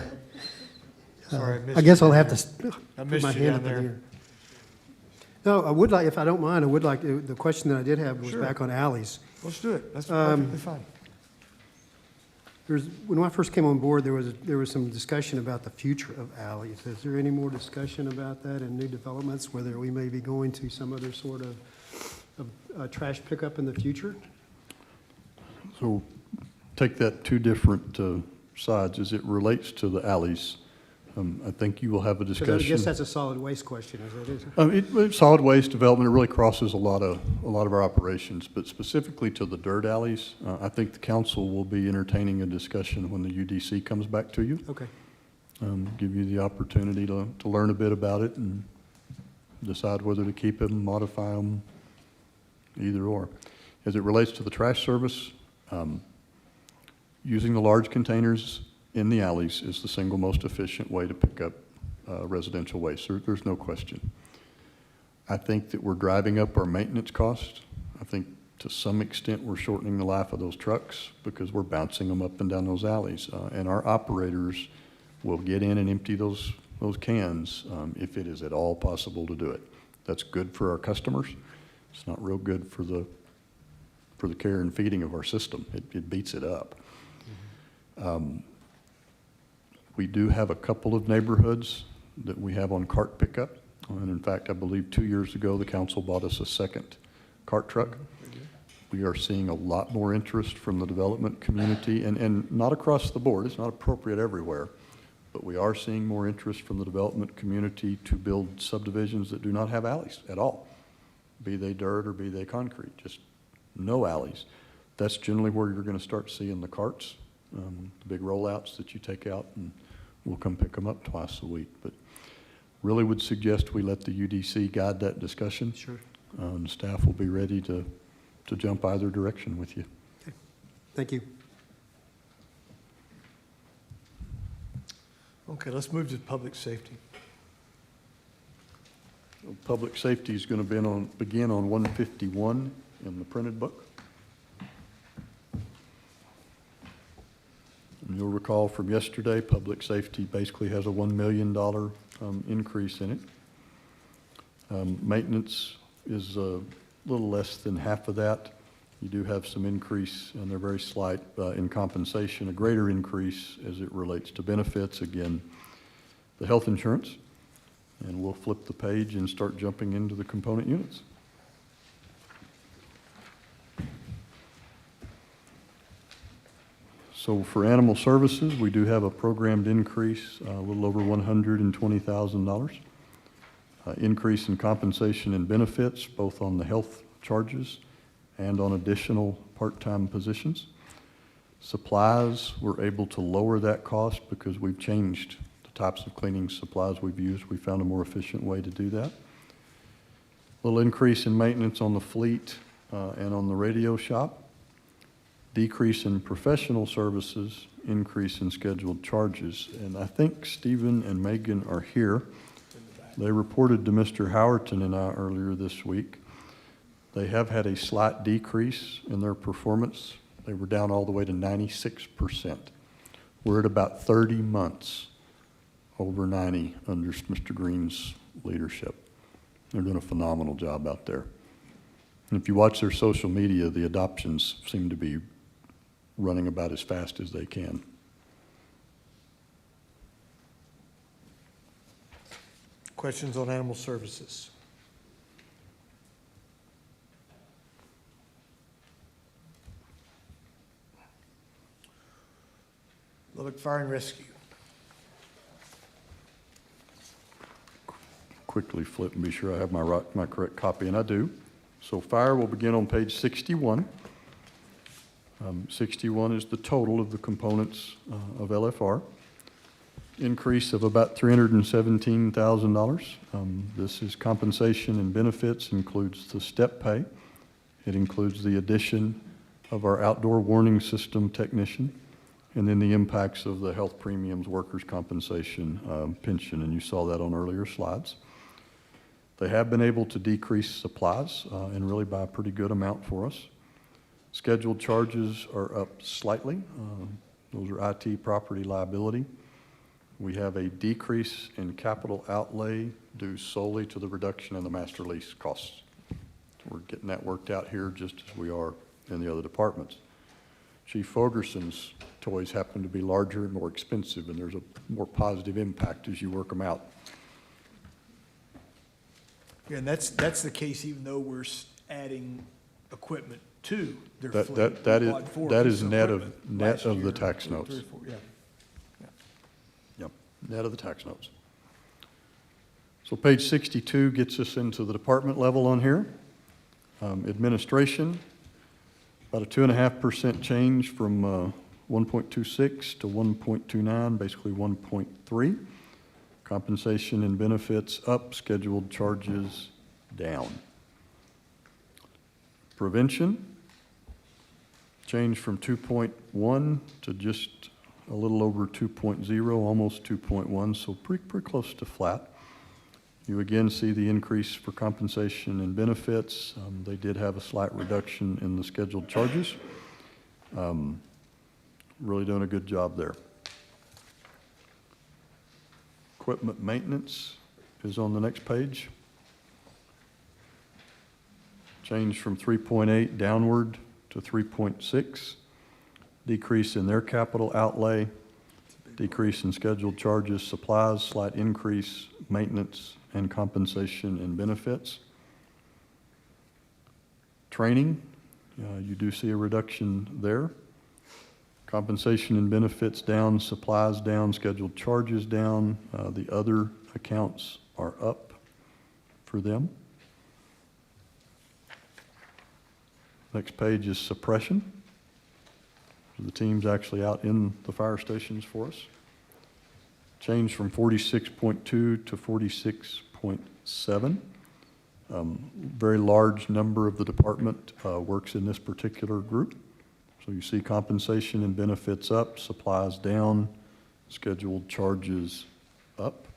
I missed I guess you I'll have down to there. I put missed my you hand down up in there. here. No, I would like, if I don't mind, I would like, the question that I did have was Sure. back on alleys. Let's do it. That's perfectly fine. When I first came on board, there was some discussion about the future of alleys. Is there any more discussion about that in new developments, whether we may be going to some other sort of trash pickup in the future? So take that two different sides. As it relates to the alleys, I think you will have a Because discussion. I guess that's a solid waste question, is it? Solid waste development, it really crosses a lot of our operations, but specifically to the dirt alleys, I think the council will be entertaining a discussion when the UDC comes back to you. Okay. Give you the opportunity to learn a bit about it and decide whether to keep them, modify them, either or. As it relates to the trash service, using the large containers in the alleys is the single most efficient way to pick up residential waste. There's no question. I think that we're driving up our maintenance costs. I think to some extent we're shortening the life of those trucks because we're bouncing them up and down those alleys. And our operators will get in and empty those cans if it is at all possible to do it. That's good for our customers. It's not real good for the care and feeding of our system. It beats it up. We do have a couple of neighborhoods that we have on cart pickup. And in fact, I believe 2 years ago, the council bought us a second cart truck. We are seeing a lot more interest from the development community, and not across the board. It's not appropriate everywhere. But we are seeing more interest from the development community to build subdivisions that do not have alleys at all, be they dirt or be they concrete, just no alleys. That's generally where you're going to start seeing the carts, the big rollouts that you take out, and we'll come pick them up twice a week. But really would suggest we let the UDC guide that discussion. Sure. And staff will be ready to jump either direction with you. Thank you. Okay, let's move to public safety. Public safety is going to begin on 151 in the printed book. And you'll recall from yesterday, public safety basically has a $1 million increase in it. Maintenance is a little less than half of that. You do have some increase, and they're very slight, in compensation, a greater increase as it relates to benefits. Again, the health insurance. And we'll flip the page and start jumping into the component units. So for animal services, we do have a programmed increase, a little over $120,000. Increase in compensation and benefits, both on the health charges and on additional part-time positions. Supplies, we're able to lower that cost because we've changed the types of cleaning supplies we've used. We found a more efficient way to do that. A little increase in maintenance on the fleet and on the radio shop. Decrease in professional services, increase in scheduled charges. And I think Stephen and Megan are here. They reported to Mr. Howerton and I earlier this week. They have had a slight decrease in their performance. They were down all the way to 96%. We're at about 30 months over 90 under Mr. Green's leadership. They're doing a phenomenal job out there. And if you watch their social media, the adoptions seem to be running about as fast as they can. Questions on animal services? Lubbock Fire and Rescue. Quickly flip and be sure I have my correct copy, and I do. So fire will begin on page 61. 61 is the total of the components of LFR. Increase of about $317,000. This is compensation and benefits, includes the step pay. It includes the addition of our outdoor warning system technician, and then the impacts of the health premiums, workers' compensation, pension, and you saw that on earlier slides. They have been able to decrease supplies and really by a pretty good amount for us. Scheduled charges are up slightly. Those are IT property liability. We have a decrease in capital outlay due solely to the reduction in the master lease costs. We're getting that worked out here just as we are in the other departments. Chief Fogerson's toys happen to be larger and more expensive, and there's a more positive impact as you work them out. Yeah, and that's the case even though we're adding equipment to their fleet. That is net of the tax notes. Yeah. Yep. net of the tax notes. So page 62 gets us into the department level on here. Administration, about a 2.5% change from 1.26 to 1.29, basically 1.3. Compensation and benefits up, scheduled charges down. Prevention, change from 2.1 to just a little over 2.0, almost 2.1, so pretty close to flat. You again see the increase for compensation and benefits. They did have a slight reduction in the scheduled charges. Really doing a good job there. Equipment maintenance is on the next page. Change from 3.8 downward to 3.6. Decrease in their capital outlay, decrease in scheduled charges, supplies, slight increase, maintenance, and compensation and benefits. Training, you do see a reduction there. Compensation and benefits down, supplies down, scheduled charges down. The other accounts are up for them. Next page is suppression. The team's actually out in the fire stations for us. Change from 46.2 to 46.7. Very large number of the department works in this particular group. So you see compensation and benefits up, supplies down, scheduled charges up.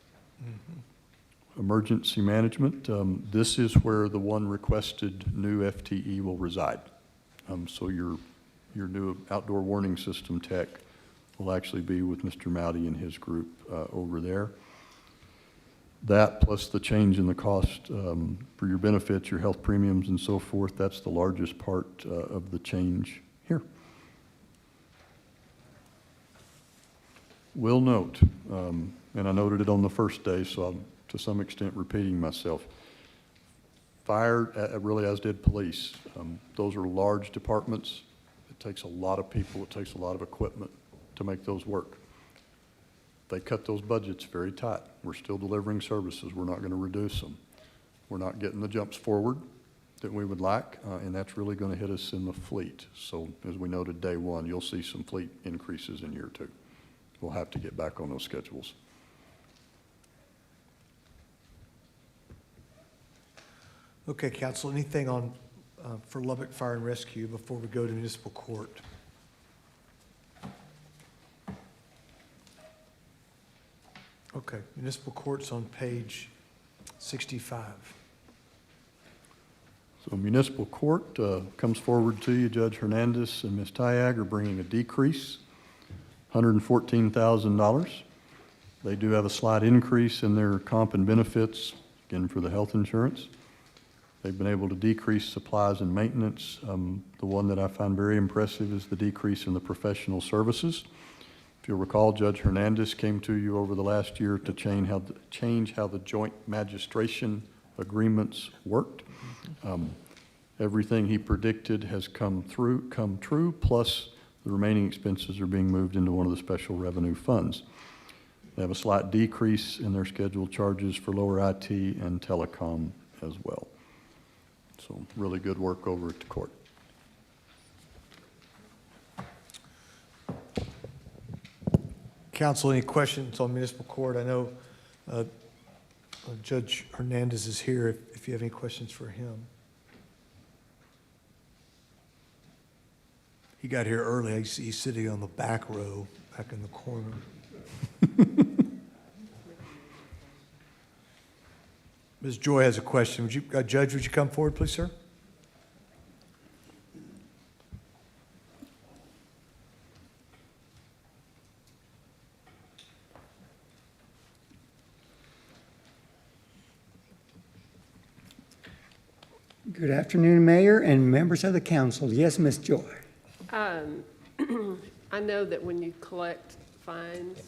Emergency management, this is where the one requested new FTE will reside. So your new outdoor warning system tech will actually be with Mr. Mowdy and his group over there. That plus the change in the cost for your benefits, your health premiums and so forth, that's the largest part of the change here. Will note, and I noted it on the first day, so I'm to some extent repeating myself. Fire, really as did police, those are large departments. It takes a lot of people, it takes a lot of equipment to make those work. They cut those budgets very tight. We're still delivering services. We're not going to reduce them. We're not getting the jumps forward that we would like, and that's really going to hit us in the fleet. So as we noted day one, you'll see some fleet increases in year two. We'll have to get back on those schedules. Okay, council, anything on, for Lubbock Fire and Rescue before we go to municipal court? Okay, municipal court's on page 65. So municipal court comes forward to you. Judge Hernandez and Ms. Tyag are bringing a decrease, $114,000. They do have a slight increase in their comp and benefits, again for the health insurance. They've been able to decrease supplies and maintenance. The one that I find very impressive is the decrease in the professional services. If you'll recall, Judge Hernandez came to you over the last year to change how the joint magistration agreements worked. Everything he predicted has come true, plus the remaining expenses are being moved into one of the special revenue funds. They have a slight decrease in their scheduled charges for lower IT and telecom as well. So really good work over at the court. Council, any questions on municipal court? I know Judge Hernandez is here if you have any questions for him. He got here early. He's sitting on the back row, back in the corner. Ms. Joy has a question. Would you, Judge, would you come forward, please, sir? Good afternoon, Mayor and members of the council. Yes, Ms. Joy. I know that when you collect fines,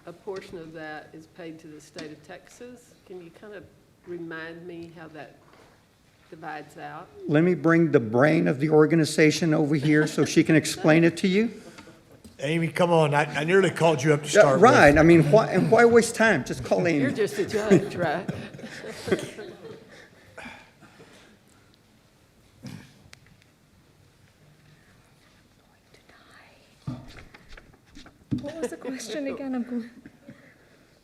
a portion of that is paid to the state of Texas. Can you kind of remind me how that divides out? Let me bring the brain of the organization over here so she can explain it to you. Amy, come on, I nearly called you up to start with. Right, I mean, why waste time? Just call You're Amy. just a judge, right? What was the question again?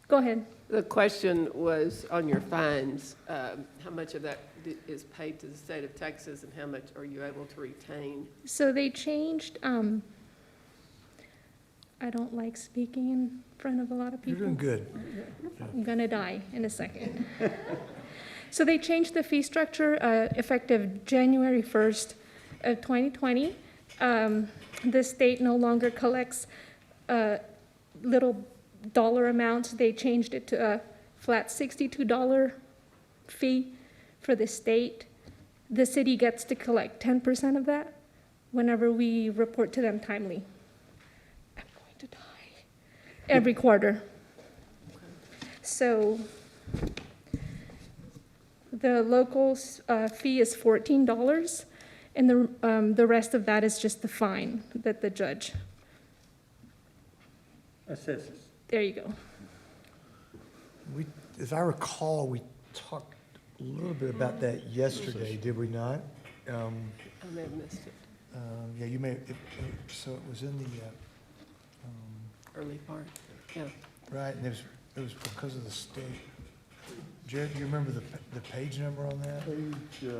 Go ahead. The question was on your fines, how much of that is paid to the state of Texas and how much are you able to retain? So they changed, I don't like speaking in front of a lot of You're people. doing good. I'm gonna die in a second. So they changed the fee structure effective January 1st of 2020. The state no longer collects little dollar amounts. They changed it to a flat $62 fee for the state. The city gets to collect 10% of that whenever we report to them timely. I'm going to die. Every quarter. So the local fee is $14, and the rest of that is just the fine that the judge. Assesses. There you go. We, as I recall, we talked a little bit about that yesterday, did we not? I may have missed it, Yeah, you may, so it was in the, early part, yeah. right, and it was because of the state. Jared, do you remember the page number on that? Page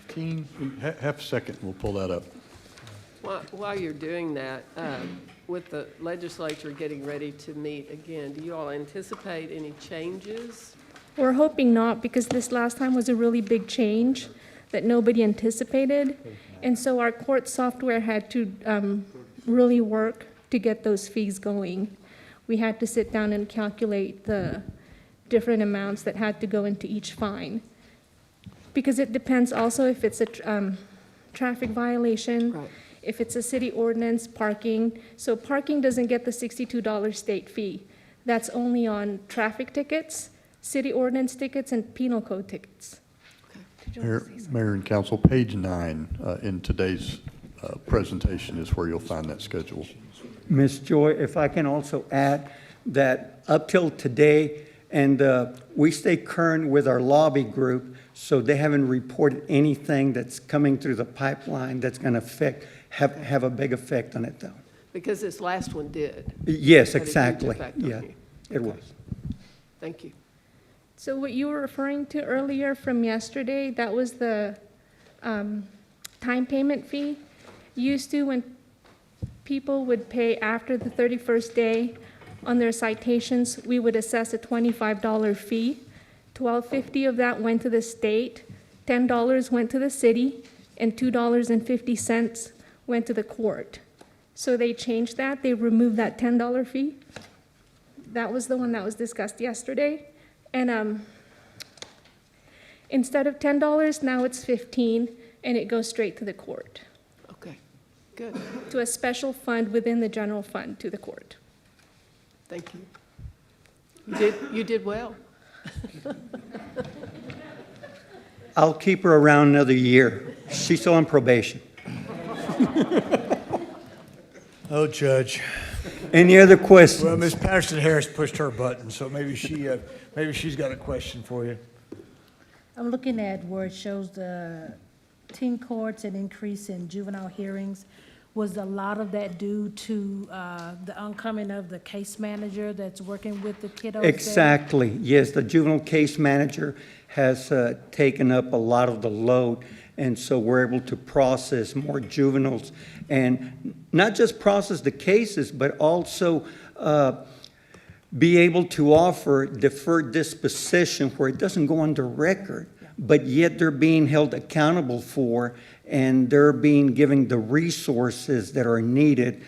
15, half a second, we'll pull that up. While you're doing that, with the legislature getting ready to meet again, do you all anticipate any changes? We're hoping not, because this last time was a really big change that nobody anticipated. And so our court software had to really work to get those fees going. We had to sit down and calculate the different amounts that had to go into each fine. Because it depends also if it's a traffic violation, Right. if it's a city ordinance, parking. So parking doesn't get the $62 state fee. That's only on traffic tickets, city ordinance tickets, and penal code tickets. Did you want to say something? Mayor and council, page 9 in today's presentation is where you'll find that schedule. Ms. Joy, if I can also add that up till today, and we stay current with our lobby group, so they haven't reported anything that's coming through the pipeline that's going to have a big effect on it, though. Because this last one did. Yes, Had a huge exactly. effect on Yeah, you. it was. Thank you. So what you were referring to earlier from yesterday, that was the time payment fee. Used to, when people would pay after the 31st day on their citations, we would assess a $25 fee. $12.50 of that went to the state, $10 went to the city, and $2.50 went to the court. So they changed that. They removed that $10 fee. That was the one that was discussed yesterday. And instead of $10, now it's $15, and it goes straight to the court, Okay, good. to a special fund within the general fund to the court. Thank you. You did well. I'll keep her around another year. She's still on probation. Oh, Judge. Any other questions? Well, Ms. Patterson Harris pushed her button, so maybe she's got a question for you. I'm looking at where it shows the teen courts and increase in juvenile hearings. Was a lot of that due to the oncoming of the case manager that's working with the kiddos there? Exactly, yes, the juvenile case manager has taken up a lot of the load, and so we're able to process more juveniles, and not just process the cases, but also be able to offer deferred disposition where it doesn't go under record, but yet they're being held accountable for, and they're being given the resources that are needed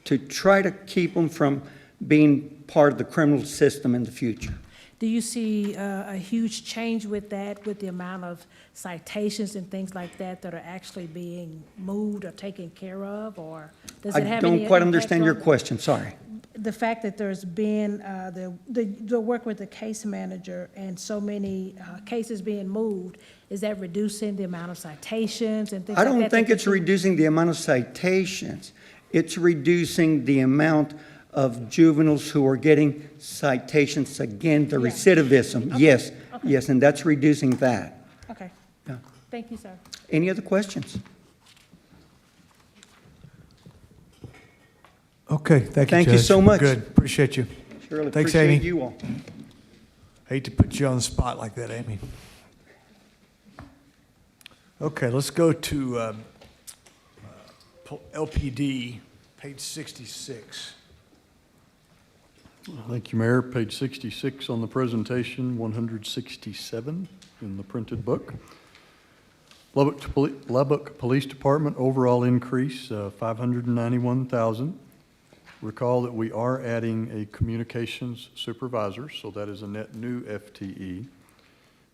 to try to keep them from being part of the criminal system in the future. Do you see a huge change with that, with the amount of citations and things like that that are actually being moved or taken care of, or does it have any I don't quite impact understand your on- question, sorry. the fact that there's been, the work with the case manager and so many cases being moved, is that reducing the amount of citations and things I like that? don't think that it's you- reducing the amount of citations. It's reducing the amount of juveniles who are getting citations again, the Yeah. recidivism. Okay, Yes, okay. yes, and that's reducing that. Okay. Yeah. Thank you, sir. Any other questions? Okay, thank you, Thank you Judge. so much. Good, appreciate you. Surely Thanks, appreciate Amy. you all. Hate to put you on the spot like that, Amy. Okay, let's go to LPD, page 66. Thank you, Mayor. Page 66 on the presentation, 167 in the printed book. Lubbock Police Department overall increase, 591,000. Recall that we are adding a communications supervisor, so that is a net new FTE.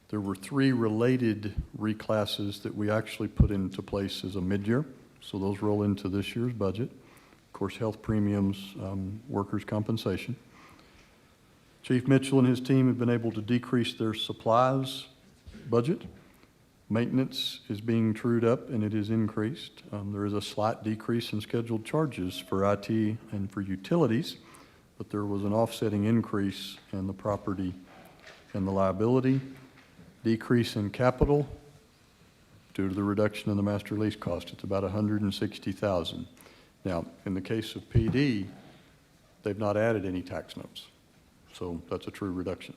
There were 3 related reclasses that we actually put into place as a mid-year, so those roll into this year's budget. Of course, health premiums, workers' compensation. Chief Mitchell and his team have been able to decrease their supplies budget. Maintenance is being trued up and it is increased. There is a slight decrease in scheduled charges for IT and for utilities, but there was an offsetting increase in the property and the liability. Decrease in capital due to the reduction in the master lease cost. It's about $160,000. Now, in the case of PD, they've not added any tax notes. So that's a true reduction.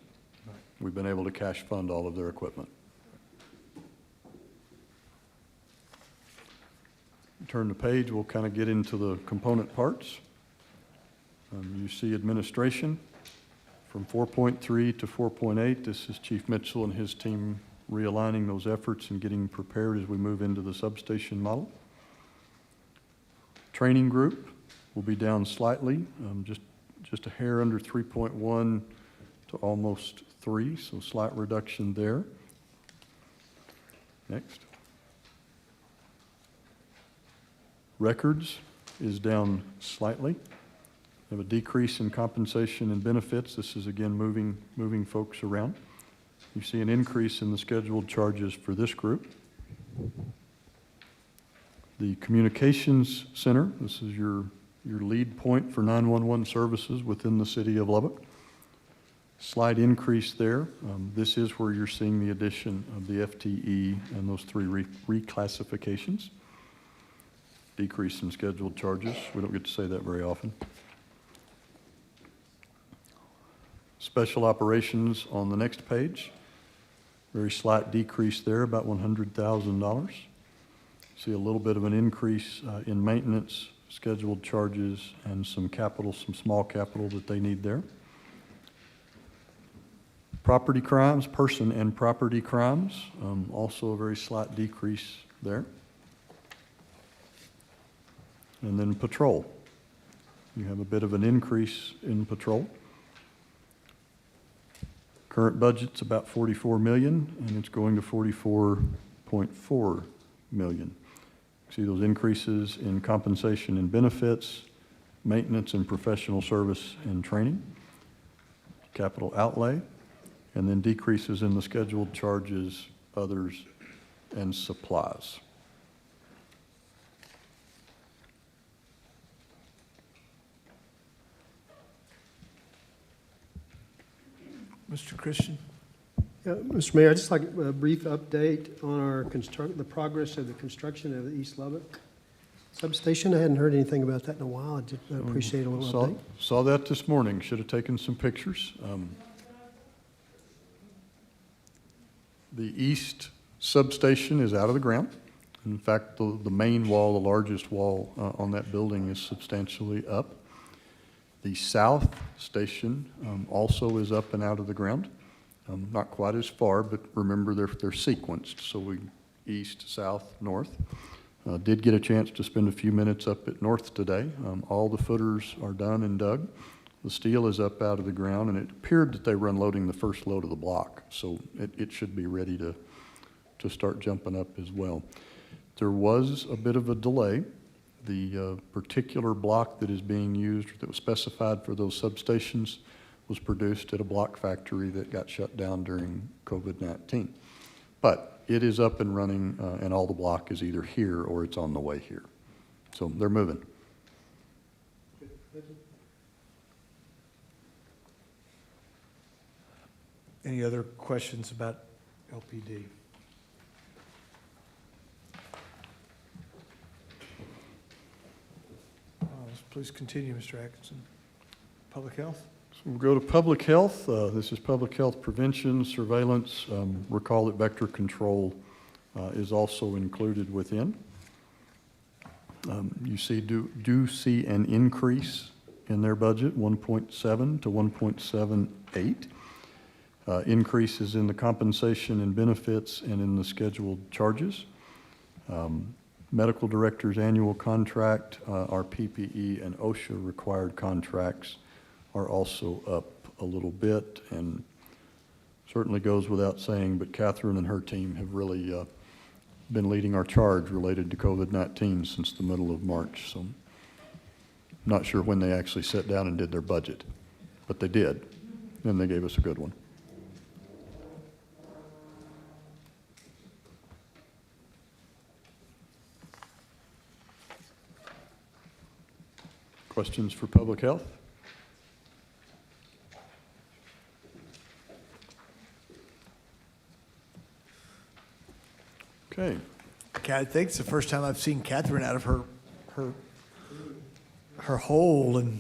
We've been able to cash fund all of their equipment. Turn the page, we'll kind of get into the component parts. You see administration from 4.3 to 4.8. This is Chief Mitchell and his team realigning those efforts and getting prepared as we move into the substation model. Training group will be down slightly, just a hair under 3.1 to almost 3, so slight reduction there. Next. Records is down slightly. We have a decrease in compensation and benefits. This is again moving folks around. You see an increase in the scheduled charges for this group. The communications center, this is your lead point for 911 services within the city of Lubbock. Slight increase there. This is where you're seeing the addition of the FTE and those 3 reclassifications. Decrease in scheduled charges. We don't get to say that very often. Special operations on the next page. Very slight decrease there, about $100,000. See a little bit of an increase in maintenance, scheduled charges, and some capital, some small capital that they need there. Property crimes, person and property crimes, also a very slight decrease there. And then patrol. You have a bit of an increase in patrol. Current budget's about $44 million, and it's going to $44.4 million. See those increases in compensation and benefits, maintenance and professional service and training, capital outlay, and then decreases in the scheduled charges, others, and supplies. Mr. Christian? Yeah, Mr. Mayor, I'd just like a brief update on our the progress of the construction of the East Lubbock substation. I hadn't heard anything about that in a while. I appreciate a little update. Saw that this morning. Should have taken some pictures. The east substation is out of the ground. In fact, the main wall, the largest wall on that building is substantially up. The south station also is up and out of the ground. Not quite as far, but remember they're sequenced. So we east, south, north. Did get a chance to spend a few minutes up at north today. All the footers are done and dug. The steel is up out of the ground, and it appeared that they were unloading the first load of the block. So it should be ready to start jumping up as well. There was a bit of a delay. the particular block that is being used, that was specified for those substations, was produced at a block factory that got shut down during COVID-19. But it is up and running, and all the block is either here or it's on the way here. So they're moving. Any other questions about LPD? Please continue, Mr. Atkinson. Public health? So we'll go to public health. This is public health prevention, surveillance. Recall that vector control is also included within. You do see an increase in their budget, 1.7 to 1.78. Increases in the compensation and benefits and in the scheduled charges. Medical director's annual contract, our PPE and OSHA required contracts are also up a little bit, and certainly goes without saying, but Catherine and her team have really been leading our charge related to COVID-19 since the middle of March. So I'm not sure when they actually sat down and did their budget, but they did, and they gave us a good one. Questions for public health? Okay. I think it's the first time I've seen Catherine out of her hole, and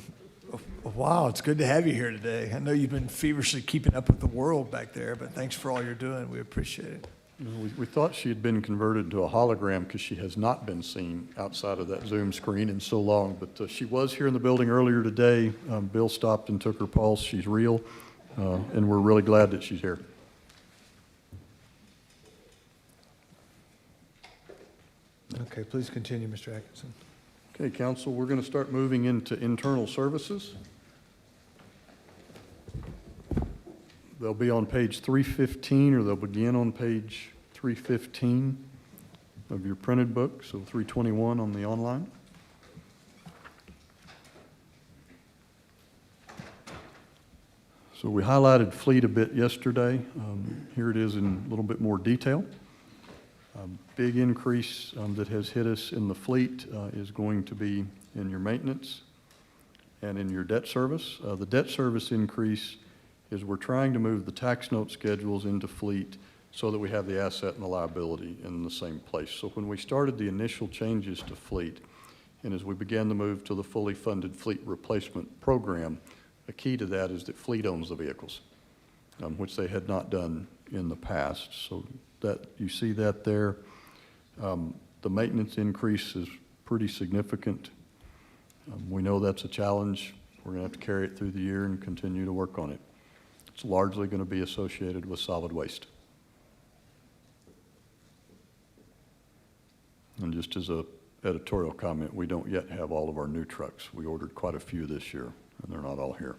wow, it's good to have you here today. I know you've been feverishly keeping up with the world back there, but thanks for all you're doing. We appreciate it. We thought she had been converted to a hologram because she has not been seen outside of that Zoom screen in so long, but she was here in the building earlier today. Bill stopped and took her pulse. She's real, and we're really glad that she's here. Okay, please continue, Mr. Atkinson. Okay, council, we're going to start moving into internal services. They'll be on page 315, or they'll begin on page 315 of your printed book, so 321 on the online. So we highlighted fleet a bit yesterday. Here it is in a little bit more detail. Big increase that has hit us in the fleet is going to be in your maintenance and in your debt service. The debt service increase is we're trying to move the tax note schedules into fleet so that we have the asset and the liability in the same place. So when we started the initial changes to fleet, and as we began to move to the fully funded fleet replacement program, a key to that is that fleet owns the vehicles, which they had not done in the past. So that you see that there. The maintenance increase is pretty significant. We know that's a challenge. We're going to have to carry it through the year and continue to work on it. It's largely going to be associated with solid waste. And just as a editorial comment, we don't yet have all of our new trucks. We ordered quite a few this year, and they're not all here.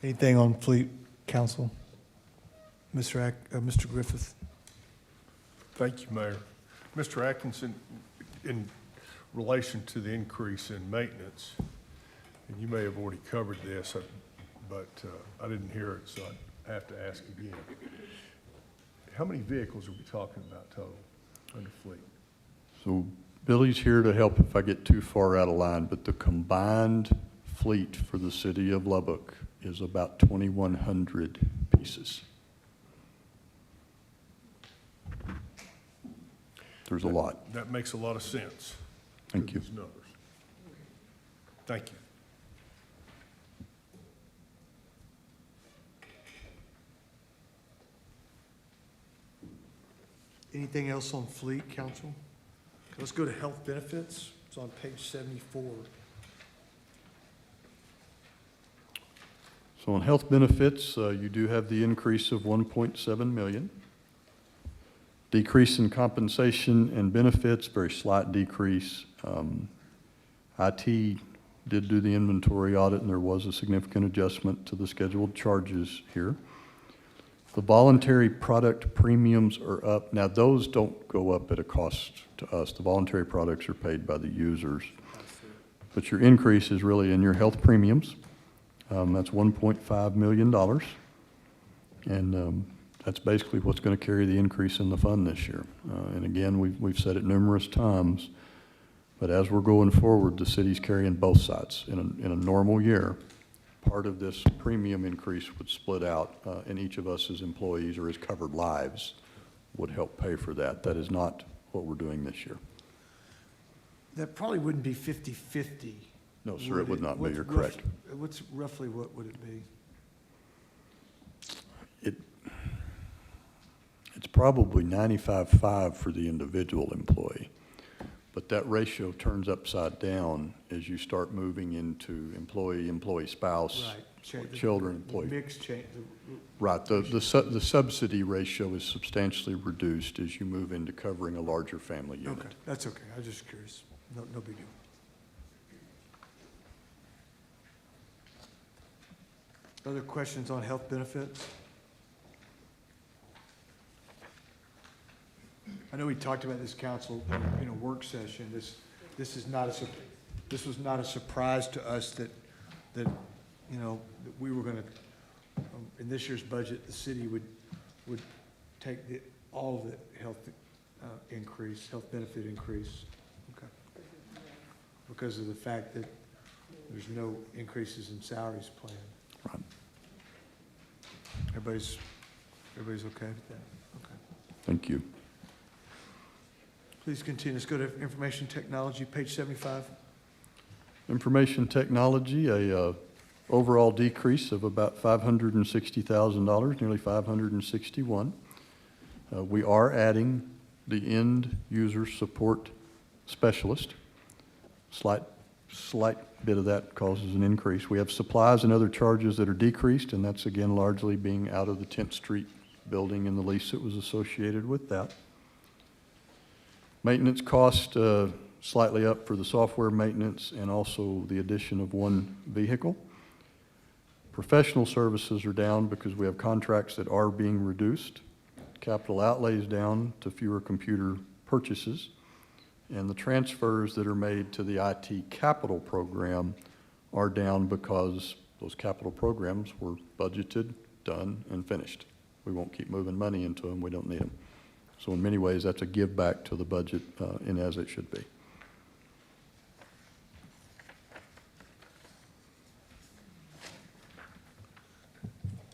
Anything on fleet, council? Mr. Griffith? Thank you, Mayor. Mr. Atkinson, in relation to the increase in maintenance, and you may have already covered this, but I didn't hear it, so I have to ask again. How many vehicles are we talking about total under fleet? So Billy's here to help if I get too far out of line, but the combined fleet for the city of Lubbock is about 2,100 pieces. There's a lot. That makes a lot of sense. Thank you. These numbers. Thank you. Anything else on fleet, council? Let's go to health benefits. It's on page 74. So on health benefits, you do have the increase of 1.7 million. Decrease in compensation and benefits, very slight decrease. IT did do the inventory audit, and there was a significant adjustment to the scheduled charges here. The voluntary product premiums are up. Now, those don't go up at a cost to us. The voluntary products are paid by the users. But your increase is really in your health premiums. That's $1.5 million. And that's basically what's going to carry the increase in the fund this year. And again, we've said it numerous times, but as we're going forward, the city's carrying both sides. In a normal year, part of this premium increase would split out, and each of us as employees or as covered lives would help pay for that. That is not what we're doing this year. That probably wouldn't be 50/50. No, sir, it would not be. You're correct. What's roughly, what would it be? It's probably 95/5 for the individual employee, but that ratio turns upside down as you start moving into employee, spouse, children, employee. Mix change. Right, the subsidy ratio is substantially reduced as you move into covering a larger family unit. Okay, that's okay. I was just curious. No big deal. Other questions on health benefits? I know we talked about this, council, in a work session. This was not a surprise to us that you know, that we were going to, in this year's budget, the city would take all of the health health benefit increase. Okay. Because of the fact that there's no increases in salaries planned. Right. Everybody's okay with that? Okay. Thank you. Please continue. Let's go to information technology, page 75. Information technology, a overall decrease of about $560,000, nearly $561,000. We are adding the end user support specialist. Slight bit of that causes an increase. We have supplies and other charges that are decreased, and that's again largely being out of the 10th Street building and the lease that was associated with that. Maintenance cost slightly up for the software maintenance and also the addition of one vehicle. Professional services are down because we have contracts that are being reduced. Capital outlays down to fewer computer purchases. And the transfers that are made to the IT capital program are down because those capital programs were budgeted, done, and finished. We won't keep moving money into them. We don't need them. So in many ways, that's a give back to the budget and as it should be.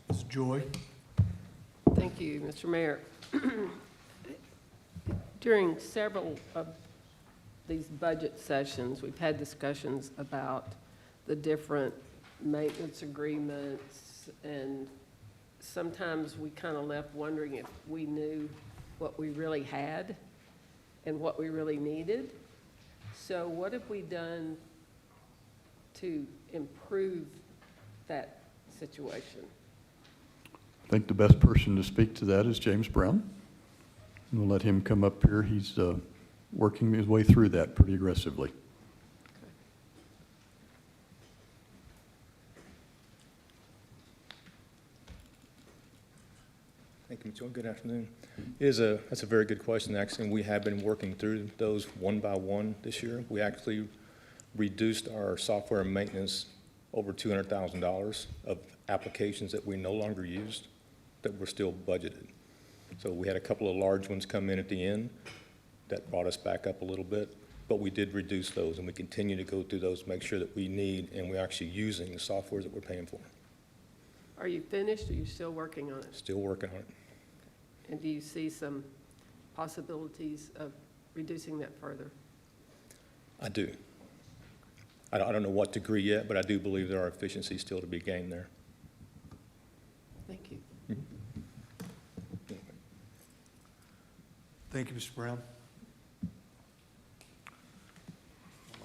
Ms. Joy? Thank you, Mr. Mayor. During several of these budget sessions, we've had discussions about the different maintenance agreements, and sometimes we kind of left wondering if we knew what we really had and what we really needed. So what have we done to improve that situation? I think the best person to speak to that is James Brown. We'll let him come up here. He's working his way through that pretty aggressively. Thank you, Mr. Chairman. Good afternoon. That's a very good question, actually, and we have been working through those one by one this year. We actually reduced our software maintenance over $200,000 of applications that we no longer used that were still budgeted. So we had a couple of large ones come in at the end that brought us back up a little bit, but we did reduce those, and we continue to go through those, make sure that we need and we're actually using the software that we're paying for. Are you finished, or are you still working on it? Still working on it. And do you see some possibilities of reducing that further? I do. I don't know what degree yet, but I do believe there are efficiencies still to be gained there. Thank you. Thank you, Mr. Brown. I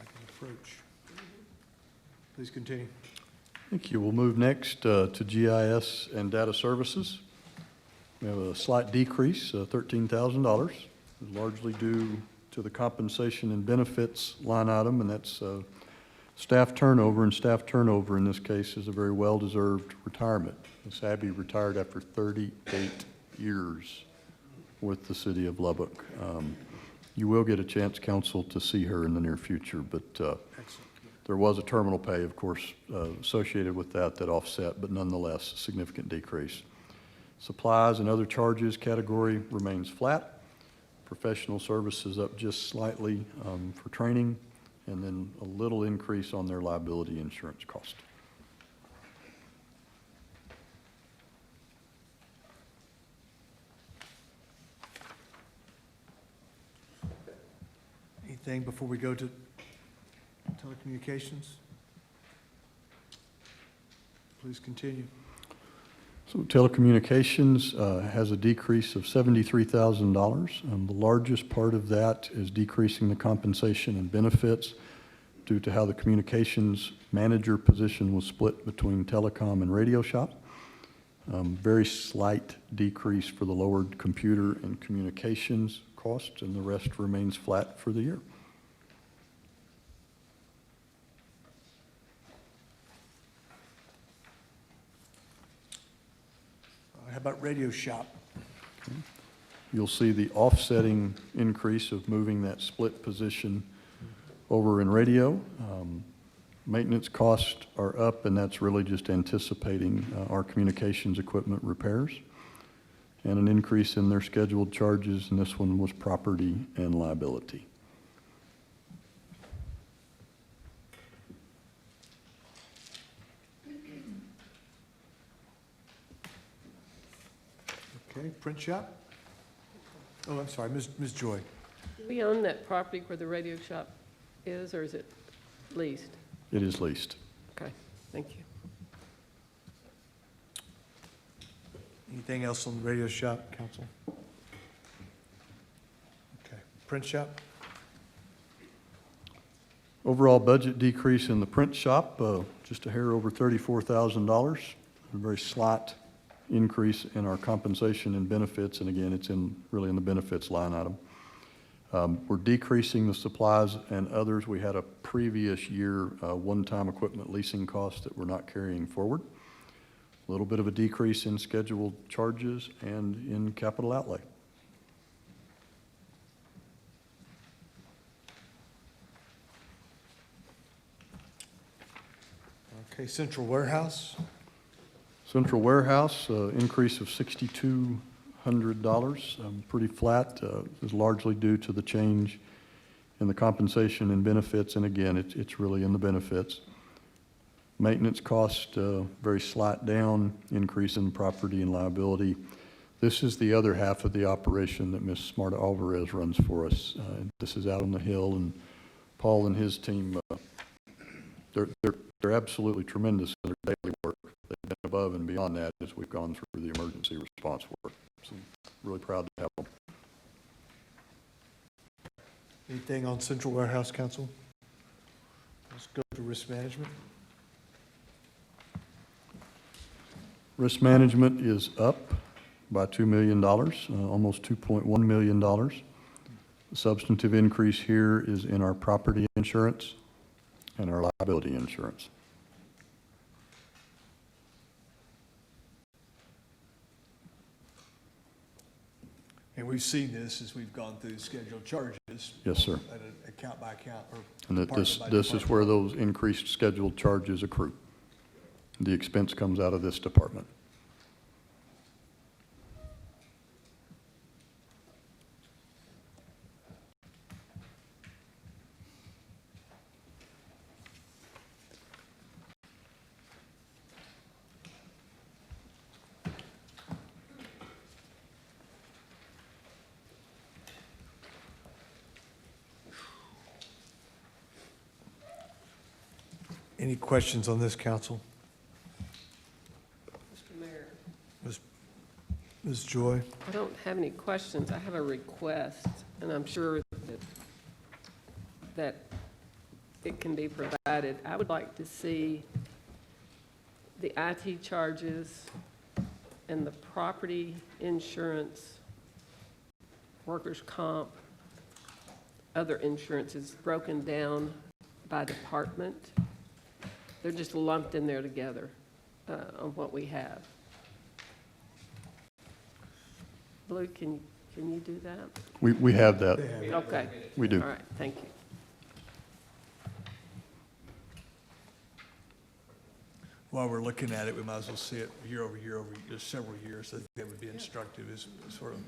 like an approach. Please continue. Thank you. We'll move next to GIS and data services. We have a slight decrease, $13,000, largely due to the compensation and benefits line item, and that's staff turnover, and staff turnover in this case is a very well-deserved retirement. Ms. Abby retired after 38 years with the city of Lubbock. You will get a chance, council, to see her in the near future, but there was a terminal pay, of course, associated with that offset, but nonetheless, a significant decrease. Supplies and other charges category remains flat. Professional services up just slightly for training, and then a little increase on their liability insurance cost. Anything before we go to telecommunications? Please continue. So telecommunications has a decrease of $73,000. The largest part of that is decreasing the compensation and benefits due to how the communications manager position was split between telecom and radio shop. Very slight decrease for the lowered computer and communications costs, and the rest remains flat for the year. How about radio shop? You'll see the offsetting increase of moving that split position over in radio. Maintenance costs are up, and that's really just anticipating our communications equipment repairs. And an increase in their scheduled charges, and this one was property and liability. Okay, print shop? Oh, I'm sorry, Ms. Joy. Do we own that property where the radio shop is, or is it leased? It is leased. Okay, thank you. Anything else on the radio shop, council? Okay, print shop? Overall budget decrease in the print shop, just a hair over $34,000. A very slight increase in our compensation and benefits, and again, it's really in the benefits line item. We're decreasing the supplies and others. We had a previous year one-time equipment leasing cost that we're not carrying forward. A little bit of a decrease in scheduled charges and in capital outlay. Okay, central warehouse? Central warehouse, increase of $6,200, pretty flat, is largely due to the change in the compensation and benefits, and again, it's really in the benefits. Maintenance cost, very slight down, increase in property and liability. This is the other half of the operation that Ms. Marta Alvarez runs for us. This is out on the Hill, and Paul and his team, they're absolutely tremendous in their daily work. They've been above and beyond that as we've gone through the emergency response work. So really proud to have them. Anything on central warehouse, council? Let's go to risk management. Risk management is up by $2 million, almost $2.1 million. The substantive increase here is in our property insurance and our liability insurance. And we've seen this as we've gone through scheduled charges. Yes, sir. At an account by account or And that department by this is department. where those increased scheduled charges accrue. The expense comes out of this department. Any questions on this, council? Mr. Mayor, Ms. Joy? I don't have any questions. I have a request, and I'm sure that it can be provided. I would like to see the IT charges and the property insurance, workers' comp, other insurance is broken down by department. They're just lumped in there together on what we have. Blue, can you do that? We have that. Okay. We do. All right, thank you. While we're looking at it, we might as well see it year over year, over just several years. I think that would be instructive, is sort of,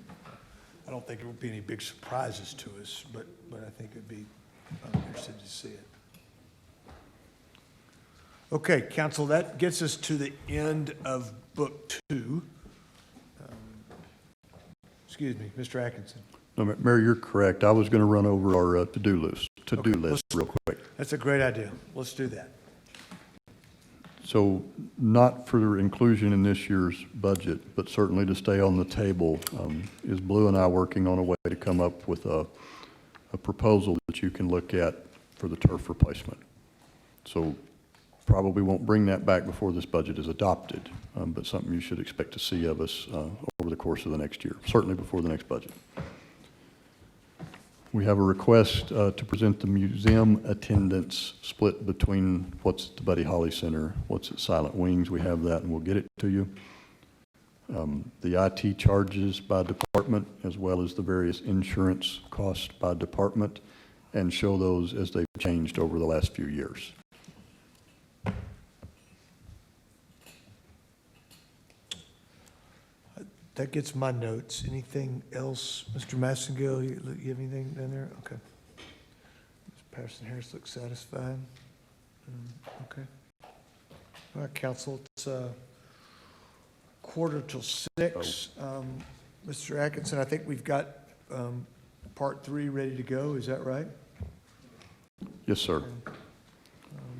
I don't think it would be any big surprises to us, but I think it'd be, I'm interested to see it. Okay, council, that gets us to the end of Book 2. Excuse me, Mr. Atkinson. No, Mayor, you're correct. I was going to run over our to-do list real quick. That's a great idea. Let's do that. So not for inclusion in this year's budget, but certainly to stay on the table, is Blue and I working on a way to come up with a proposal that you can look at for the turf replacement. So probably won't bring that back before this budget is adopted, but something you should expect to see of us over the course of the next year, certainly before the next budget. We have a request to present the museum attendance split between what's at the Buddy Holly Center, what's at Silent Wings. We have that, and we'll get it to you. The IT charges by department, as well as the various insurance costs by department, and show those as they've changed over the last few years. That gets my notes. Anything else, Mr. Massengill? You have anything down there? Okay. Ms. Patterson-Harris looks satisfied. Okay. All right, council, it's 5:45. Mr. Atkinson, I think we've got Part 3 ready to go. Is that right? Yes, sir.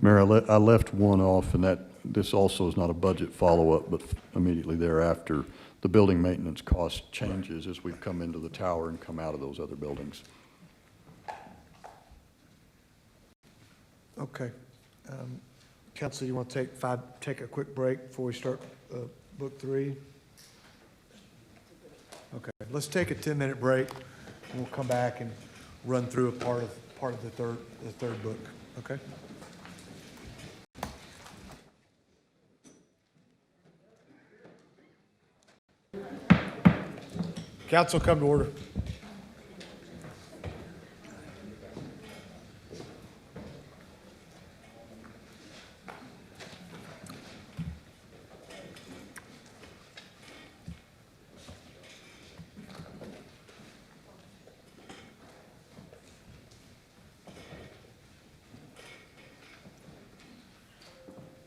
Mayor, I left one off, and this also is not a budget follow-up, but immediately thereafter, the building maintenance cost changes as we've come into the tower and come out of those other buildings. Okay. Council, you want to take a quick break before we start Book 3? Okay, let's take a 10-minute break, and we'll come back and run through a part of the third book, okay? Council, come to order.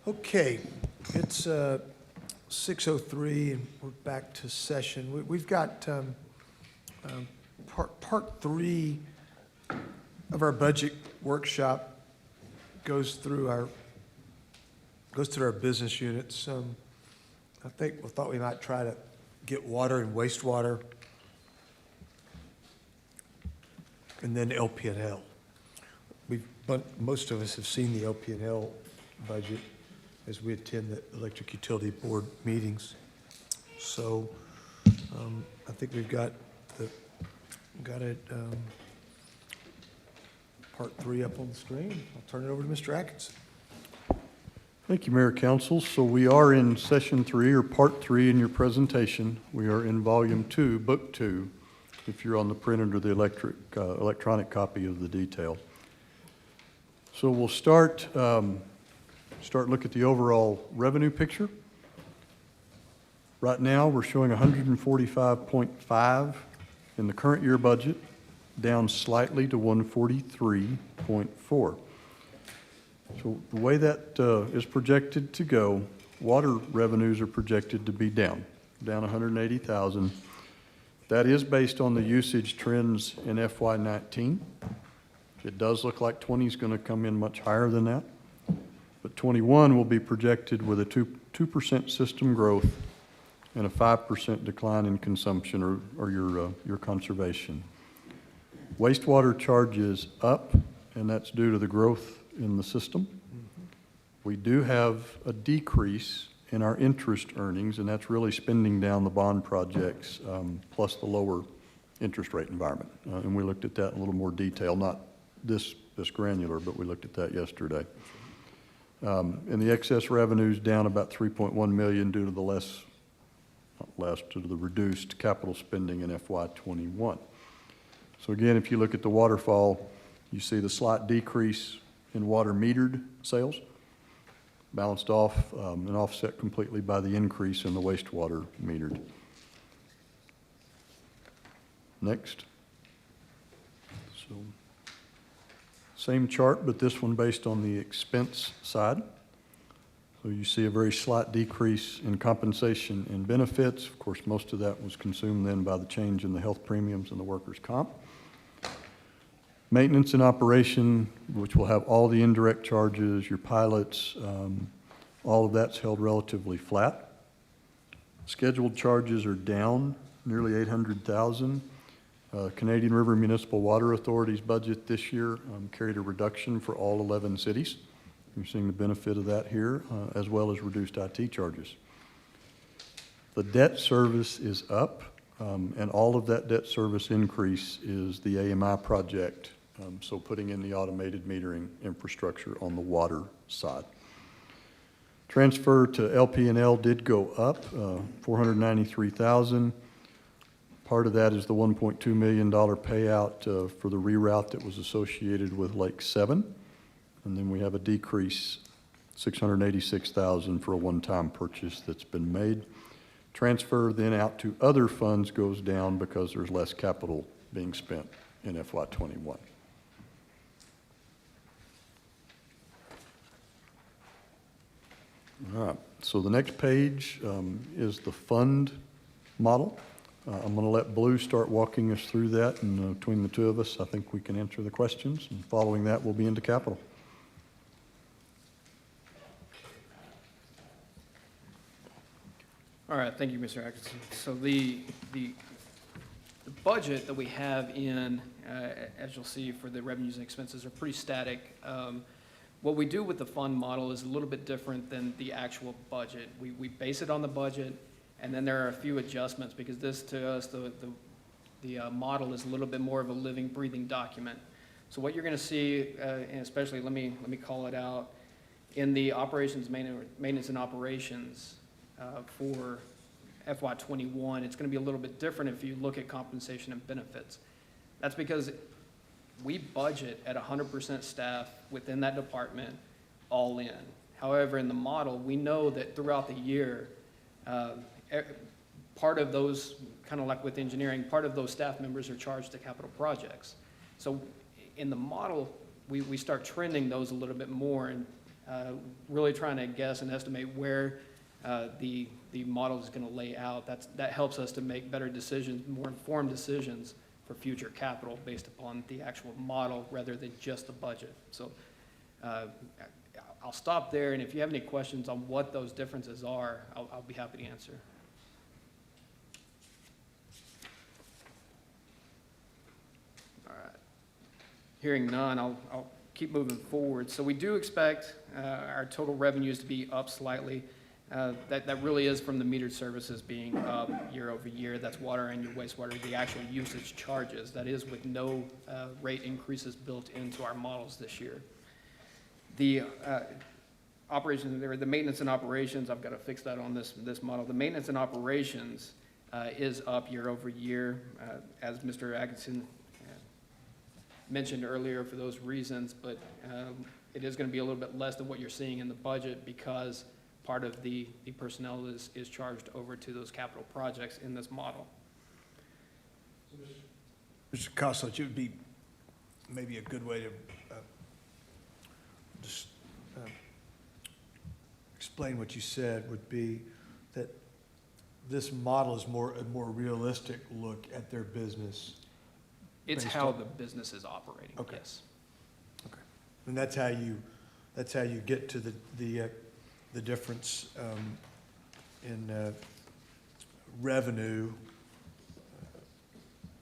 Okay, it's 6:03 and we're back to session. We've got part 3 of our budget workshop goes through our business units. I think we thought we might try to get water and wastewater, and then LP&L. Most of us have seen the LP&L budget as we attend the Electric Utility Board meetings. So I think we've got it, part 3 up on the screen. I'll turn it over to Mr. Atkinson. Thank you, Mayor, Council. So we are in Session 3, or Part 3 in your presentation. We are in Volume 2, Book 2, if you're on the printed or the electronic copy of the detail. So we'll start look at the overall revenue picture. Right now, we're showing 145.5 in the current year budget, down slightly to 143.4. So the way that is projected to go, water revenues are projected to be down 180,000. That is based on the usage trends in FY19. It does look like 20 is going to come in much higher than that. But 21 will be projected with a 2% system growth and a 5% decline in consumption or your conservation. Wastewater charges up, and that's due to the growth in the system. We do have a decrease in our interest earnings, and that's really spending down the bond projects, plus the lower interest rate environment. And we looked at that in a little more detail, not this granular, but we looked at that yesterday. And the excess revenue's down about 3.1 million due to the reduced capital spending in FY '21. So again, if you look at the waterfall, you see the slight decrease in water metered sales, balanced off and offset completely by the increase in the wastewater metered. Next. So, same chart, but this one based on the expense side. So you see a very slight decrease in compensation and benefits. Of course, most of that was consumed then by the change in the health premiums and the workers' comp. Maintenance and operation, which will have all the indirect charges, your pilots, all of that's held relatively flat. Scheduled charges are down nearly 800,000. Canadian River Municipal Water Authority's budget this year carried a reduction for all 11 cities. You're seeing the benefit of that here, as well as reduced IT charges. The debt service is up, and all of that debt service increase is the AMI project, so putting in the automated metering infrastructure on the water side. Transfer to LP&L did go up, 493,000. Part of that is the $1.2 million payout for the reroute that was associated with Lake 7. And then we have a decrease, $686,000 for a one-time purchase that's been made. Transfer then out to other funds goes down because there's less capital being spent in FY '21. All right, so the next page is the fund model. I'm going to let Blue start walking us through that, and between the two of us, I think we can answer the questions, and following that, we'll be into capital. All right, thank you, Mr. Atkinson. So the budget that we have in, as you'll see for the revenues and expenses, are pretty static. What we do with the fund model is a little bit different than the actual budget. We base it on the budget, and then there are a few adjustments because this, to us, the model is a little bit more of a living, breathing document. So what you're going to see, and especially let me call it out, in the operations, maintenance and operations for FY '21, it's going to be a little bit different if you look at compensation and benefits. That's because we budget at 100% staff within that department, all in. However, in the model, we know that throughout the year, part of those, kind of like with engineering, part of those staff members are charged to capital projects. So in the model, we start trending those a little bit more and really trying to guess and estimate where the model is going to lay out. That helps us to make better decisions, more informed decisions for future capital based upon the actual model rather than just the budget. So I'll stop there, and if you have any questions on what those differences are, I'll be happy to answer. All right. Hearing none, I'll keep moving forward. So we do expect our total revenues to be up slightly. That really is from the metered services being up year over year. That's water and your wastewater, the actual usage charges. That is with no rate increases built into our models this year. The operations, the maintenance and operations, I've got to fix that on this model. The maintenance and operations is up year over year, as Mr. Atkinson mentioned earlier for those reasons, but it is going to be a little bit less than what you're seeing in the budget because part of the personnel is charged over to those capital projects in this model. Mr. Koslich, it would be maybe a good way to just explain what you said would be that this model is a more realistic look at their business. It's how the business is operating, Okay. yes. Okay. And that's how you get to the difference in revenue.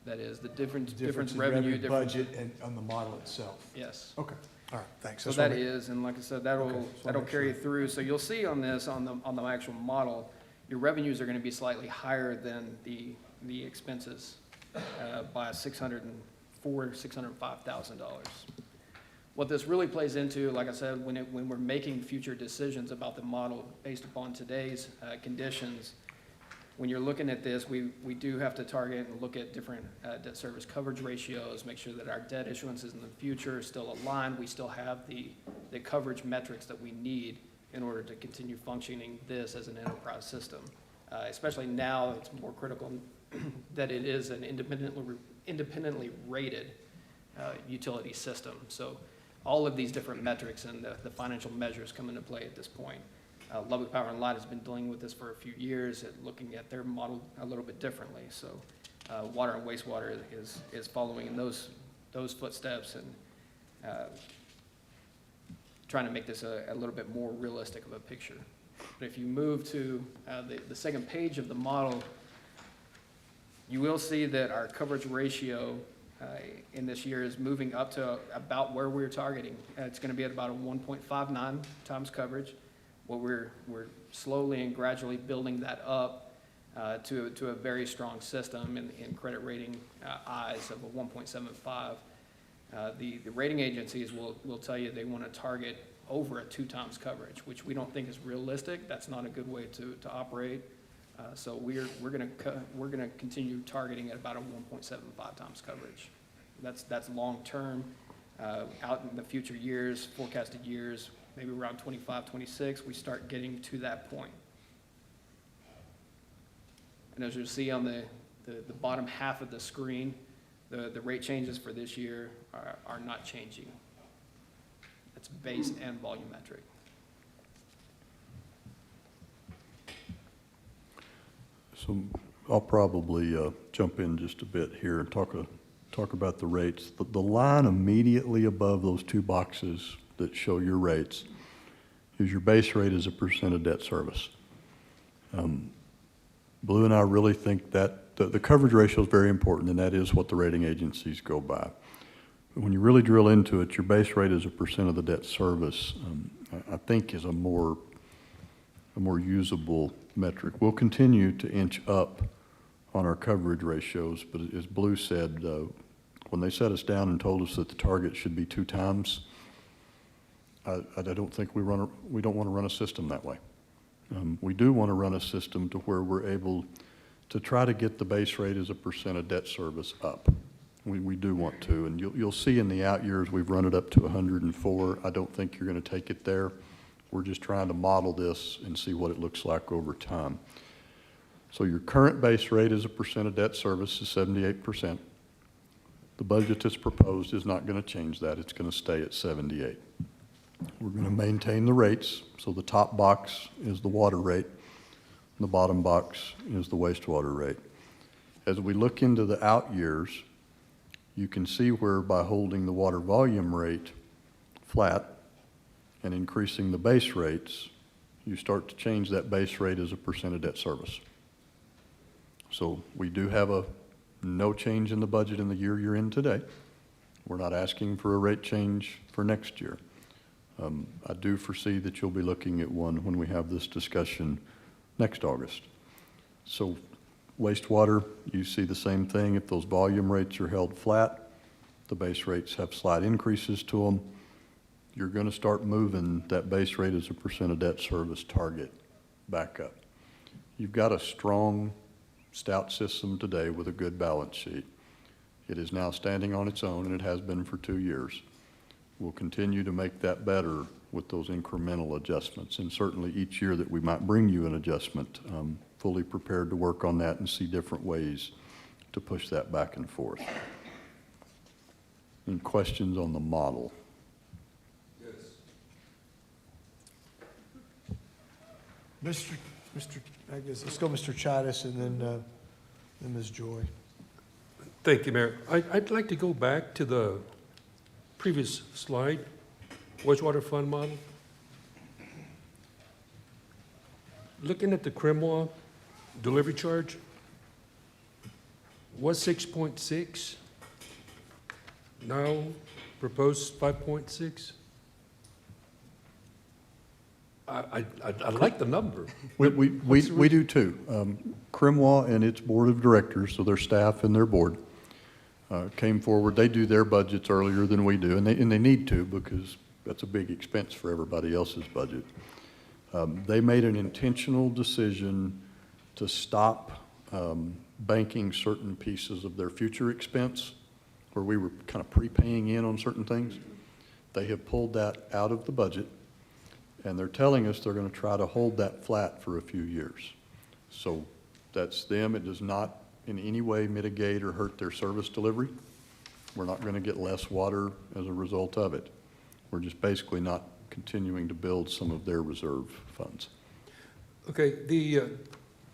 That is, the difference in revenue, budget and on the model itself. Yes. Okay. All right, thanks. So That's that what I- is, and like I said, Okay, that'll, just wanna that'll make carry sure. through. So you'll see on this, on the actual model, your revenues are gonna be slightly higher than the expenses, by $605,000. What this really plays into, like I said, when we're making future decisions about the model based upon today's, conditions, when you're looking at this, we do have to target and look at different debt service coverage ratios, make sure that our debt issuances in the future are still aligned. We still have the coverage metrics that we need in order to continue functioning this as an enterprise system. Especially now, it's more critical that it is an independently rated utility system. So all of these different metrics and the financial measures come into play at this point. Lubbock Power and Light has been dealing with this for a few years, looking at their model a little bit differently. So water and wastewater is following in those footsteps and trying to make this a little bit more realistic of a picture. But if you move to the second page of the model, you will see that our coverage ratio in this year is moving up to about where we're targeting. It's going to be at about a 1.59 times coverage. What we're slowly and gradually building that up to a very strong system in credit rating eyes of a 1.75. The rating agencies will tell you they want to target over a 2 times coverage, which we don't think is realistic. That's not a good way to operate. So we're going to continue targeting at about a 1.75 times coverage. That's long term. Out in the future years, forecasted years, maybe around 25, 26, we start getting to that point. And as you'll see on the bottom half of the screen, the rate changes for this year are not changing. It's base and volumetric. So I'll probably jump in just a bit here and talk about the rates. The line immediately above those 2 boxes that show your rates is your base rate as a percent of debt service. Blue and I really think that the coverage ratio is very important, and that is what the rating agencies go by. But when you really drill into it, your base rate as a percent of the debt service, I think is a more usable metric. We'll continue to inch up on our coverage ratios, but as Blue said, when they set us down and told us that the target should be 2 times, I don't think we don't want to run a system that way. We do want to run a system to where we're able to try to get the base rate as a percent of debt service up. We do want to, and you'll see in the out years, we've run it up to 104. I don't think you're going to take it there. We're just trying to model this and see what it looks like over time. So your current base rate as a percent of debt service is 78%. The budget that's proposed is not going to change that. It's going to stay at 78. We're going to maintain the rates. So the top box is the water rate. And the bottom box is the wastewater rate. As we look into the out years, you can see where by holding the water volume rate flat and increasing the base rates, you start to change that base rate as a percent of debt service. So we do have no change in the budget in the year you're in today. We're not asking for a rate change for next year. I do foresee that you'll be looking at one when we have this discussion next August. So wastewater, you see the same thing. If those volume rates are held flat, the base rates have slight increases to them. You're going to start moving that base rate as a percent of debt service target back up. You've got a strong, stout system today with a good balance sheet. It is now standing on its own, and it has been for 2 years. We'll continue to make that better with those incremental adjustments, and certainly each year that we might bring you an adjustment, fully prepared to work on that and see different ways to push that back and forth. Any questions on the model? Mr., I guess, let's go Mr. Chavez and then Ms. Joy. Thank you, Mayor. I'd like to go back to the previous slide, wastewater fund model. Looking at the Cremwa delivery charge, was 6.6, now proposed 5.6. I like the number. We do too. Crimwa and its board of directors, so their staff and their board, came forward. They do their budgets earlier than we do, and they need to because that's a big expense for everybody else's budget. They made an intentional decision to stop banking certain pieces of their future expense, where we were kind of prepaying in on certain things. They have pulled that out of the budget, and they're telling us they're going to try to hold that flat for a few years. So that's them. It does not in any way mitigate or hurt their service delivery. We're not going to get less water as a result of it. We're just basically not continuing to build some of their reserve funds. Okay, the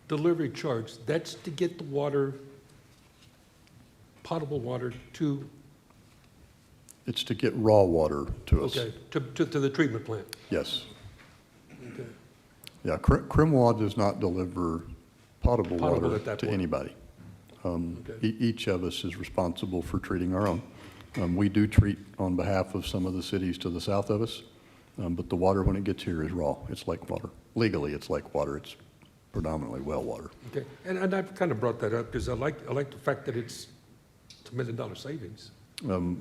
delivery charge, that's to get the water, potable water to, It's to get raw water to us. okay, to the treatment plant. Yes. Okay. Yeah, Crimwa does not deliver potable Potable water at that to point. anybody. Okay. Each of us is responsible for treating our own. We do treat on behalf of some of the cities to the south of us, but the water when it gets here is raw. It's lake water. Legally, it's lake water. It's predominantly well water. Okay, and I've kind of brought that up because I like the fact that it's $1 million savings.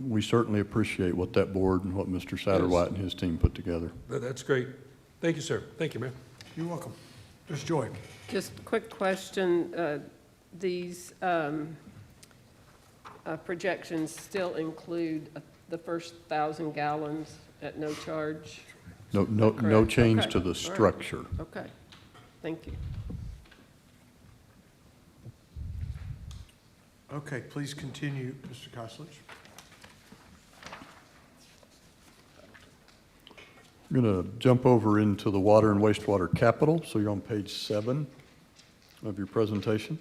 We certainly appreciate what that board and what Mr. Satterwhite and his team put together. That's great. Thank you, sir. Thank you, Mayor. You're welcome. Ms. Joy? Just a quick question. These projections still include the first 1,000 gallons at no charge? No Correct. change Okay. to the All right. structure. Okay, thank you. Okay, please continue, Mr. Koslich. I'm going to jump over into the water and wastewater capital. So you're on page 7 of your presentation.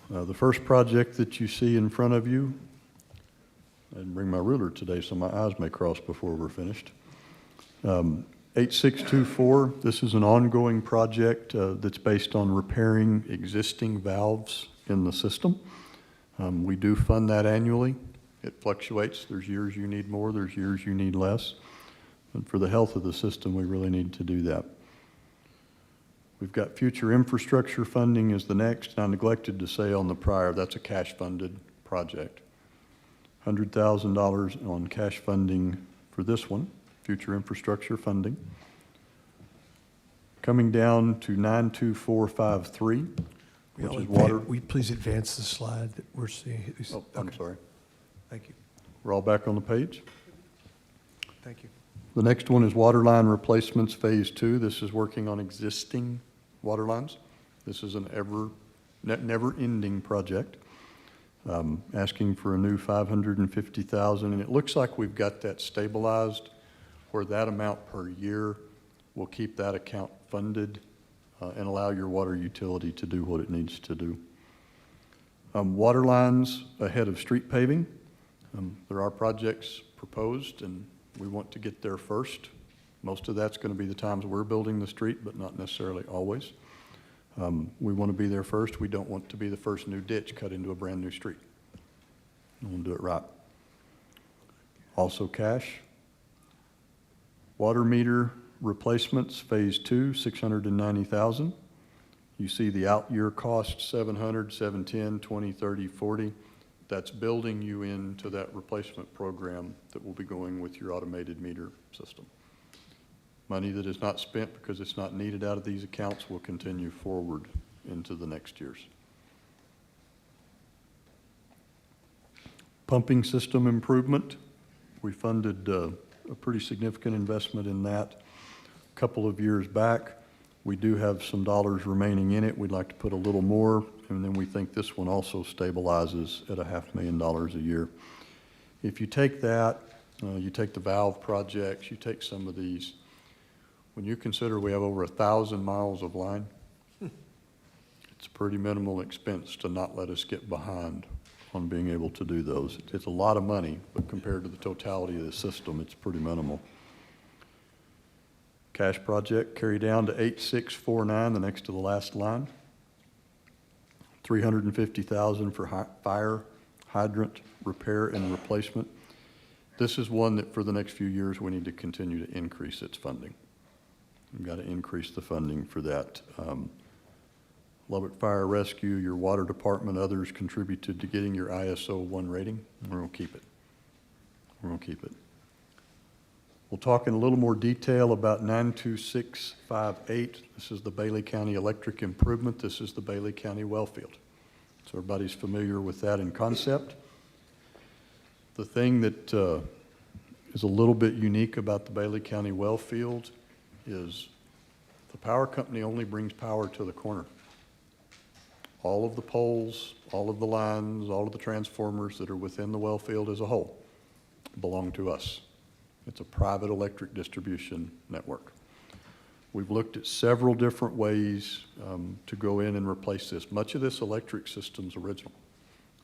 The first project that you see in front of you, I didn't bring my ruler today, so my eyes may cross before we're finished. 8624, this is an ongoing project that's based on repairing existing valves in the system. We do fund that annually. It fluctuates. There's years you need more, there's years you need less. But for the health of the system, we really need to do that. We've got future infrastructure funding is the next. I neglected to say on the prior, that's a cash-funded project. $100,000 on cash funding for this one, future infrastructure funding. Coming down to 92453, which is water. Will you please advance the slide that we're seeing? Oh, I'm Okay, sorry. thank you, We're all back on the page. thank you. The next one is water line replacements, phase 2. This is working on existing water lines. This is an never-ending project. Asking for a new $550,000, and it looks like we've got that stabilized, where that amount per year will keep that account funded and allow your water utility to do what it needs to do. Water lines ahead of street paving. There are projects proposed, and we want to get there first. Most of that's going to be the times we're building the street, but not necessarily always. We want to be there first. We don't want to be the first new ditch cut into a brand-new street. We want to do it right. Also cash. Water meter replacements, phase 2, $690,000. You see the out-year cost, $700, $710, $20, $30, $40. That's building you into that replacement program that will be going with your automated meter system. Money that is not spent because it's not needed out of these accounts will continue forward into the next years. Pumping system improvement. We funded a pretty significant investment in that a couple of years back. We do have some dollars remaining in it. We'd like to put a little more, and then we think this one also stabilizes at $500,000 a year. If you take that, you take the valve projects, you take some of these, when you consider we have over 1,000 miles of line, it's a pretty minimal expense to not let us get behind on being able to do those. It's a lot of money, but compared to the totality of the system, it's pretty minimal. Cash project, carry down to 8649, the next to the last line. $350,000 for fire hydrant repair and replacement. This is one that for the next few years, we need to continue to increase its funding. We've got to increase the funding for that. Lubbock Fire Rescue, your water department, others contributed to getting your ISO 1 rating. We're going to keep it. We're going to keep it. We'll talk in a little more detail about 92658. This is the Bailey County Electric Improvement. This is the Bailey County well field. So everybody's familiar with that in concept. The thing that is a little bit unique about the Bailey County well field is the power company only brings power to the corner. All of the poles, all of the lines, all of the transformers that are within the well field as a whole belong to us. It's a private electric distribution network. We've looked at several different ways to go in and replace this. Much of this electric system's original.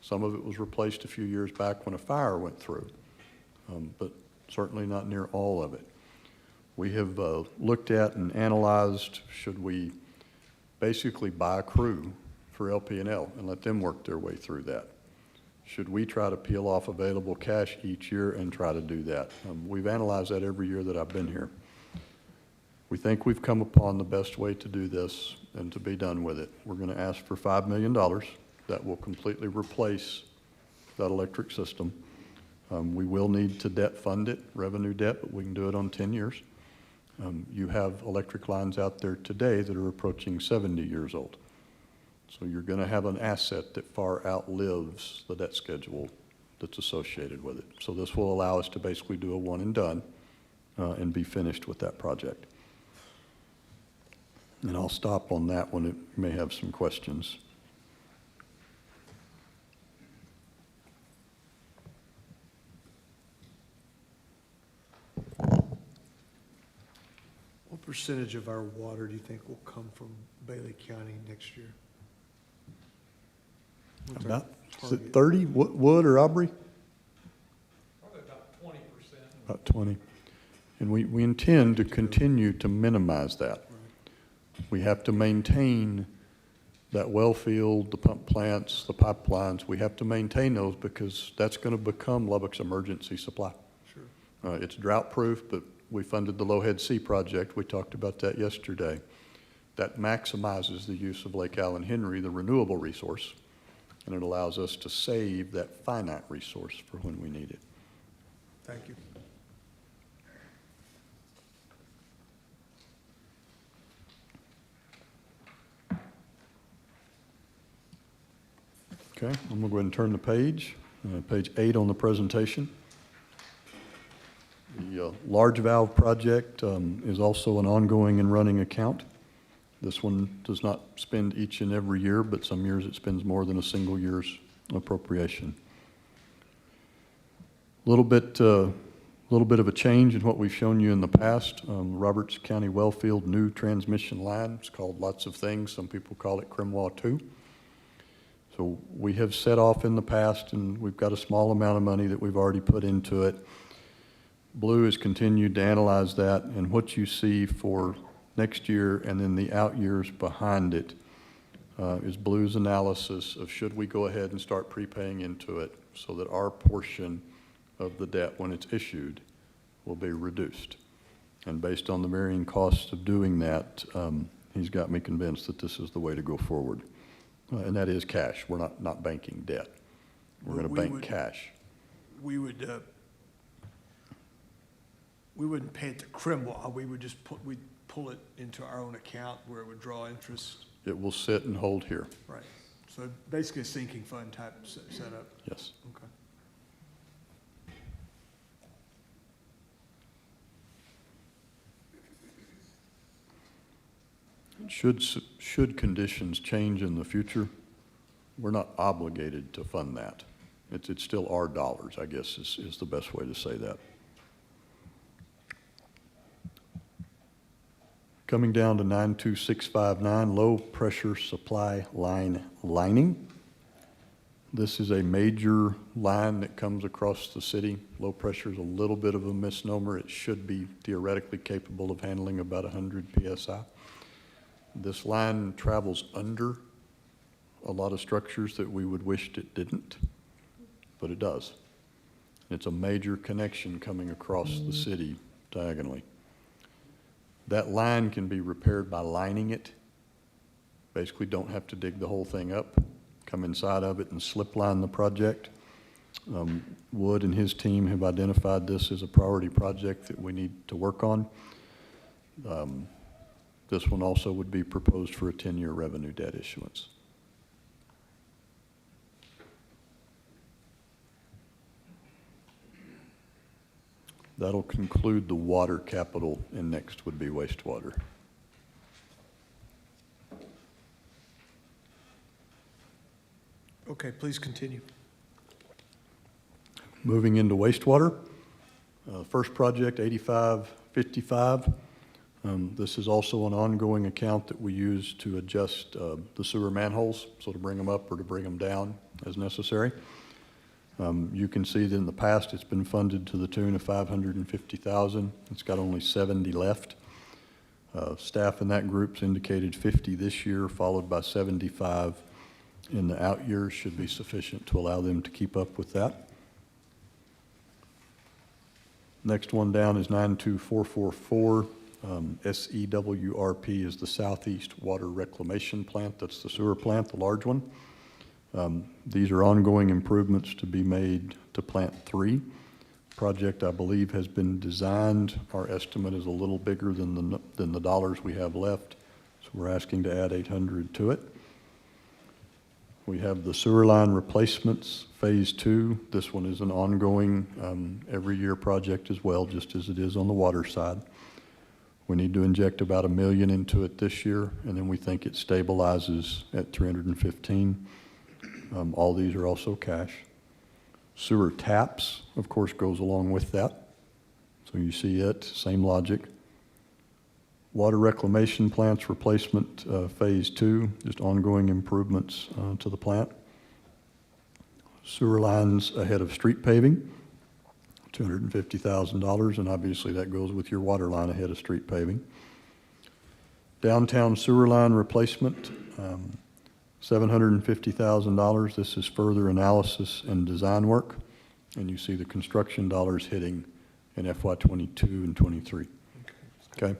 Some of it was replaced a few years back when a fire went through, but certainly not near all of it. We have looked at and analyzed, should we basically buy a crew for LP&L and let them work their way through that? Should we try to peel off available cash each year and try to do that? We've analyzed that every year that I've been here. We think we've come upon the best way to do this and to be done with it. We're going to ask for $5 million. That will completely replace that electric system. We will need to debt fund it, revenue debt, but we can do it on 10 years. You have electric lines out there today that are approaching 70 years old. So you're going to have an asset that far outlives the debt schedule that's associated with it. So this will allow us to basically do a one and done and be finished with that project. And I'll stop on that one. It may have some questions. What percentage of our water do you think will come from Bailey County next year? What's our About, is target? it 30, Wood or Aubrey? Probably about 20%. About 20. And we intend to continue to minimize that. We have to maintain that well field, the pump plants, the pipelines. We have to maintain those because that's going to become Lubbock's emergency supply. Sure. It's drought proof, but we funded the Lowhead C project. We talked about that yesterday. That maximizes the use of Lake Allen Henry, the renewable resource, and it allows us to save that finite resource for when we need it. Thank you. Okay, I'm going to go ahead and turn the page, page 8 on the presentation. The large valve project is also an ongoing and running account. This one does not spend each and every year, but some years it spends more than a single year's appropriation. A little bit of a change in what we've shown you in the past. Roberts County Wellfield new transmission line. It's called lots of things. Some people call it Crimwa 2. So we have set off in the past, and we've got a small amount of money that we've already put into it. Blue has continued to analyze that, and what you see for next year and then the out years behind it is Blue's analysis of should we go ahead and start prepaying into it so that our portion of the debt when it's issued will be reduced. And based on the varying costs of doing that, he's got me convinced that this is the way to go forward. And that is cash. We're not banking debt. We're going to bank cash. We wouldn't pay it to Crimwa. We would just we'd pull it into our own account where it would draw interest. It will sit and hold here. Right. So basically a sinking fund type setup. Yes. Okay. Should conditions change in the future, we're not obligated to fund that. It's still our dollars, I guess, is the best way to say that. Coming down to 92659, low pressure supply line lining. This is a major line that comes across the city. Low pressure is a little bit of a misnomer. It should be theoretically capable of handling about 100 PSI. This line travels under a lot of structures that we would wish it didn't, but it does. It's a major connection coming across the city diagonally. That line can be repaired by lining it. Basically, don't have to dig the whole thing up, come inside of it and slip line the project. Wood and his team have identified this as a priority project that we need to work on. This one also would be proposed for a 10-year revenue debt issuance. That'll conclude the water capital, and next would be wastewater. Okay, please continue. Moving into wastewater, first project, 8555. This is also an ongoing account that we use to adjust the sewer manholes, so to bring them up or to bring them down as necessary. You can see that in the past, it's been funded to the tune of $550,000. It's got only 70 left. Staff in that group's indicated 50 this year, followed by 75 in the out years should be sufficient to allow them to keep up with that. Next one down is 92444. SEWRP is the Southeast Water Reclamation Plant. That's the sewer plant, the large one. These are ongoing improvements to be made to Plant 3. Project, I believe, has been designed. Our estimate is a little bigger than the dollars we have left, so we're asking to add 800 to it. We have the sewer line replacements, Phase 2. This one is an ongoing, every year project as well, just as it is on the water side. We need to inject about $1 million into it this year, and then we think it stabilizes at 315. All these are also cash. Sewer taps, of course, goes along with that. So you see it, same logic. Water reclamation plants replacement, Phase 2, just ongoing improvements to the plant. Sewer lines ahead of street paving, $250,000, and obviously that goes with your water line ahead of street paving. Downtown sewer line replacement, $750,000. This is further analysis and design work, and you see the construction dollars hitting in FY '22 and '23. Okay.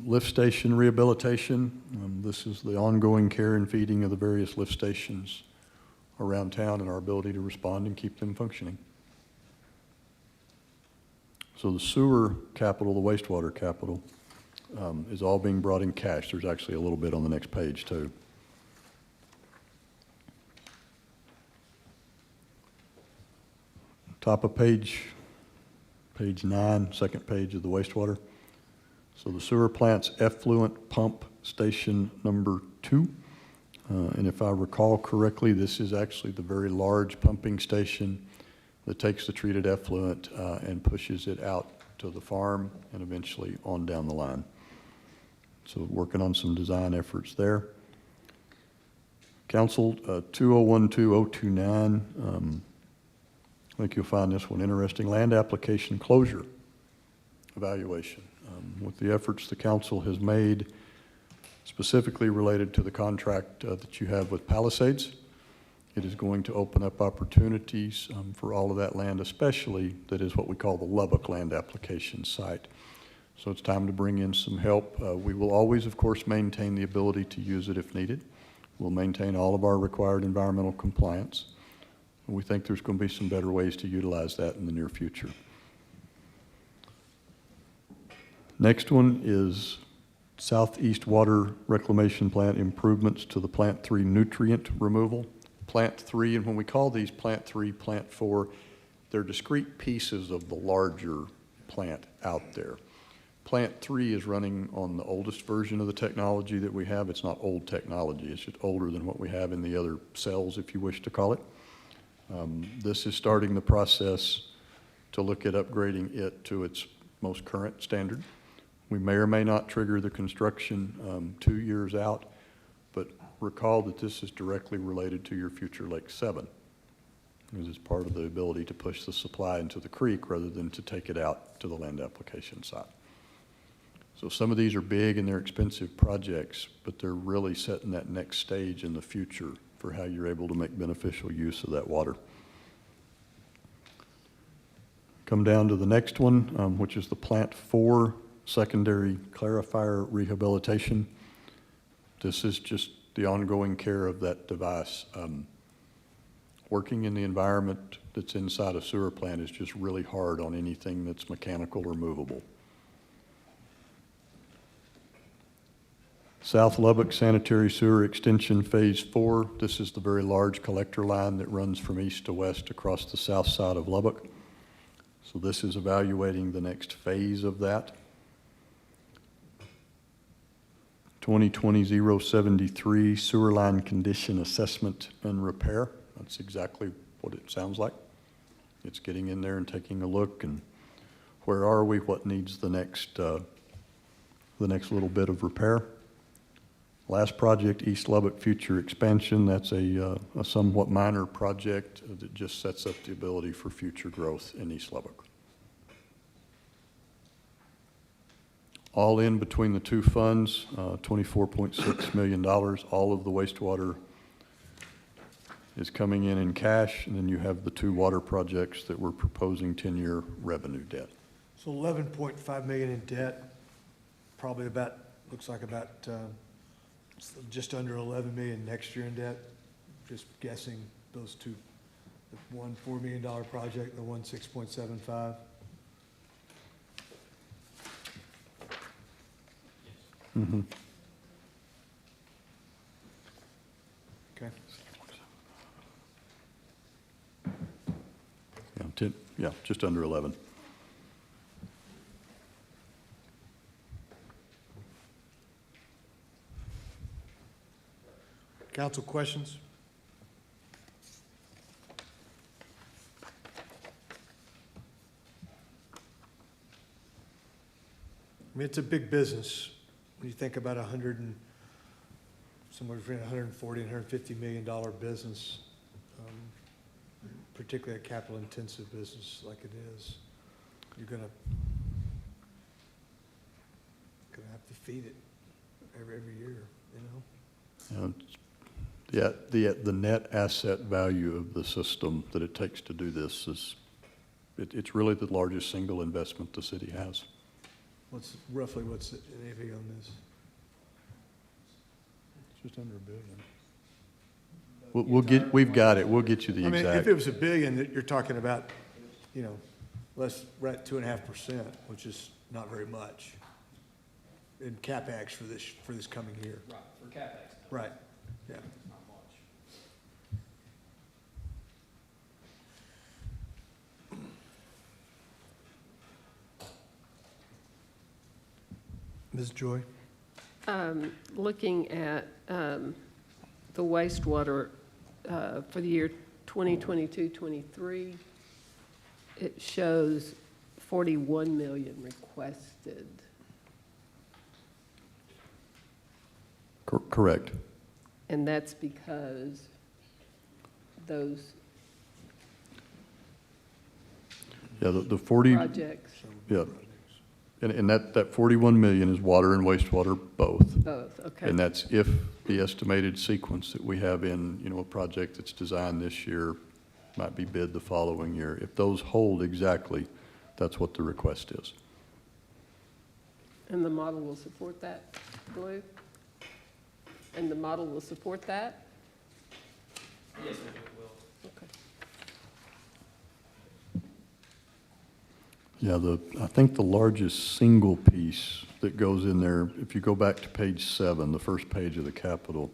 Lift station rehabilitation. This is the ongoing care and feeding of the various lift stations around town and our ability to respond and keep them functioning. So the sewer capital, the wastewater capital, is all being brought in cash. There's actually a little bit on the next page too. Top of page 9, second page of the wastewater. So the sewer plant's effluent pump station number 2. And if I recall correctly, this is actually the very large pumping station that takes the treated effluent and pushes it out to the farm and eventually on down the line. So working on some design efforts there. Council 2012029, I think you'll find this one interesting. Land application closure evaluation. With the efforts the council has made specifically related to the contract that you have with Palisades, it is going to open up opportunities for all of that land, especially that is what we call the Lubbock land application site. So it's time to bring in some help. We will always, of course, maintain the ability to use it if needed. We'll maintain all of our required environmental compliance. And we think there's going to be some better ways to utilize that in the near future. Next one is Southeast Water Reclamation Plant improvements to the Plant 3 nutrient removal. Plant 3, and when we call these Plant 3, Plant 4, they're discrete pieces of the larger plant out there. Plant 3 is running on the oldest version of the technology that we have. It's not old technology, it's just older than what we have in the other cells, if you wish to call it. This is starting the process to look at upgrading it to its most current standard. We may or may not trigger the construction 2 years out, but recall that this is directly related to your future Lake 7. This is part of the ability to push the supply into the creek rather than to take it out to the land application site. So some of these are big and they're expensive projects, but they're really setting that next stage in the future for how you're able to make beneficial use of that water. Come down to the next one, which is the Plant 4 Secondary Clarifier Rehabilitation. This is just the ongoing care of that device. Working in the environment that's inside a sewer plant is just really hard on anything that's mechanical or movable. South Lubbock Sanitary Sewer Extension Phase 4. This is the very large collector line that runs from east to west across the south side of Lubbock. So this is evaluating the next phase of that. 2020-073 Sewer Line Condition Assessment and Repair. That's exactly what it sounds like. It's getting in there and taking a look and where are we, what needs the next little bit of repair. Last project, East Lubbock Future Expansion. That's a somewhat minor project that just sets up the ability for future growth in East Lubbock. All in between the two funds, $24.6 million. All of the wastewater is coming in cash, and then you have the two water projects that we're proposing 10-year revenue debt. So 11.5 million in debt, probably about, looks like about just under 11 million next year in debt. Just guessing those two, the one $4 million project, the one 6.75. Mm-hmm. Okay. Yeah, just under 11. Council questions? I mean, it's a big business. When you think about somewhere between 140 and 150 million dollar business, particularly a capital intensive business like it is, you're gonna have to feed it every year, you know? Yeah, the net asset value of the system that it takes to do this is, it's really the largest single investment the city has. What's the NAV on this? It's just under $1 billion. We've got it. We'll get you the I mean, exact. if it was $1 billion, that you're talking about, you know, we're at 2.5%, which is not very much in CapEx for this coming year. Right, for CapEx. Right, yeah. Not much. Ms. Joy? Looking at the wastewater for the year 2022-23, it shows 41 million requested. Correct. And that's because those Yeah, the 40. projects, Yeah. And that 41 million is water and wastewater both. both, okay. And that's if the estimated sequence that we have in, a project that's designed this year might be bid the following year. If those hold exactly, that's what the request is. And the model will support that, Blue? And the model will support that? Yes, it will. Okay. Yeah, I think the largest single piece that goes in there, if you go back to page 7, the first page of the capital,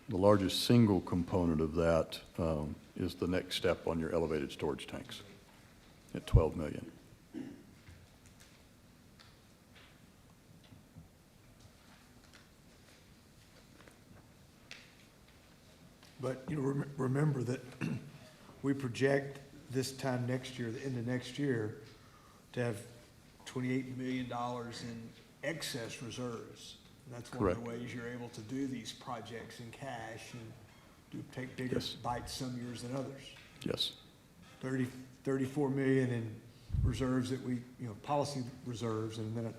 the largest single component of that is the next step on your elevated storage tanks at 12 million. But, remember that we project this time next year, the end of next year, to have $28 million in excess reserves. And that's one of the Correct. ways you're able to do these projects in cash and take bigger Yes. bites some years than others. Yes. 34 million in reserves that we, policy reserves, and then,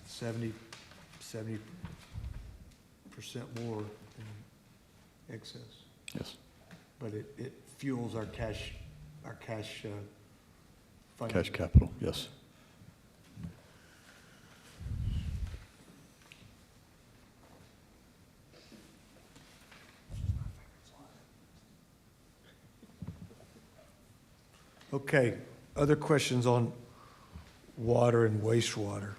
70% more in excess. Yes. But it fuels our cash funding. Cash capital, yes. Okay, other questions on water and wastewater?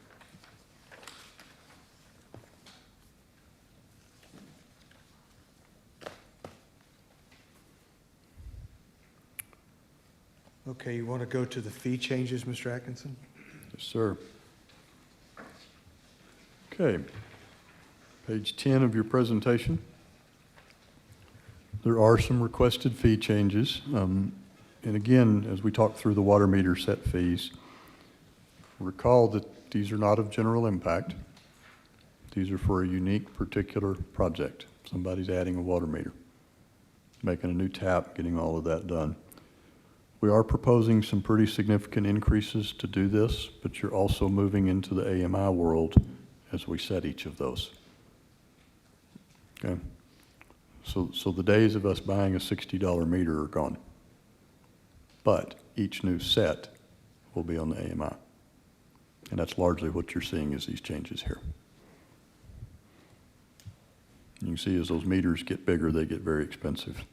Okay, you want to go to the fee changes, Mr. Atkinson? Yes, sir. Okay, page 10 of your presentation. There are some requested fee changes. And again, as we talk through the water meter set fees, recall that these are not of general impact. These are for a unique particular project. Somebody's adding a water meter, making a new tap, getting all of that done. We are proposing some pretty significant increases to do this, but you're also moving into the AMI world as we set each of those. Okay? So the days of us buying a $60 meter are gone. But each new set will be on the AMI. And that's largely what you're seeing is these changes here. You can see as those meters get bigger, they get very expensive.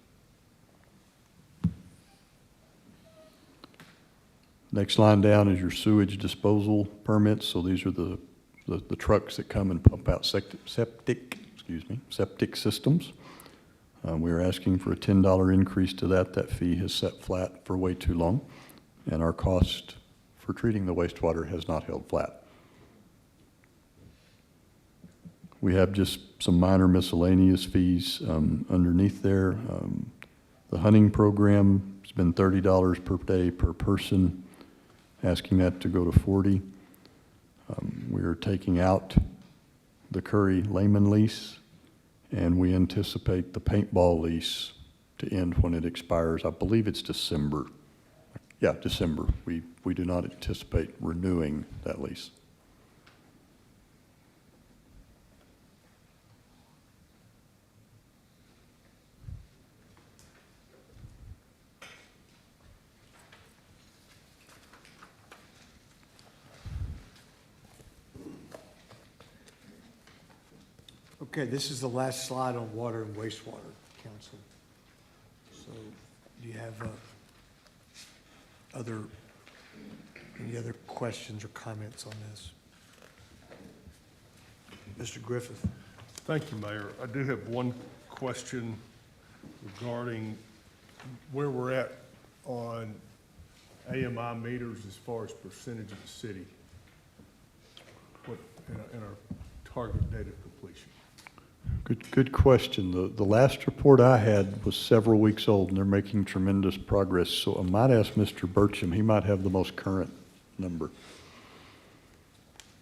Next line down is your sewage disposal permits. So these are the trucks that come and pump out septic systems. We are asking for a $10 increase to that. That fee has set flat for way too long, and our cost for treating the wastewater has not held flat. We have just some minor miscellaneous fees underneath there. The hunting program has been $30 per day per person, asking that to go to $40. We are taking out the Curry Lehman lease, and we anticipate the paintball lease to end when it expires. I believe it's December. Yeah, December. We do not anticipate renewing that lease. Okay, this is the last slide on water and wastewater, council. So do you have any other questions or comments on this? Mr. Griffith? Thank you, Mayor. I do have one question regarding where we're at on AMI meters as far as percentage of the city. What, in our target date of completion? Good question. The last report I had was several weeks old, and they're making tremendous progress. So I might ask Mr. Burcham. He might have the most current number.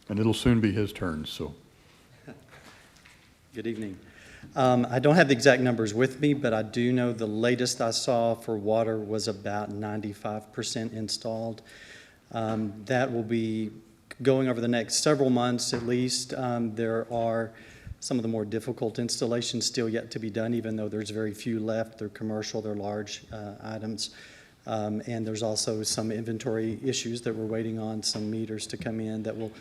And it'll soon be his turn, so. Good evening. I don't have the exact numbers with me, but I do know the latest I saw for water was about 95% installed. That will be going over the next several months at least. There are some of the more difficult installations still yet to be done, even though there's very few left. They're commercial, they're large items. And there's also some inventory issues that we're waiting on some meters to come in that will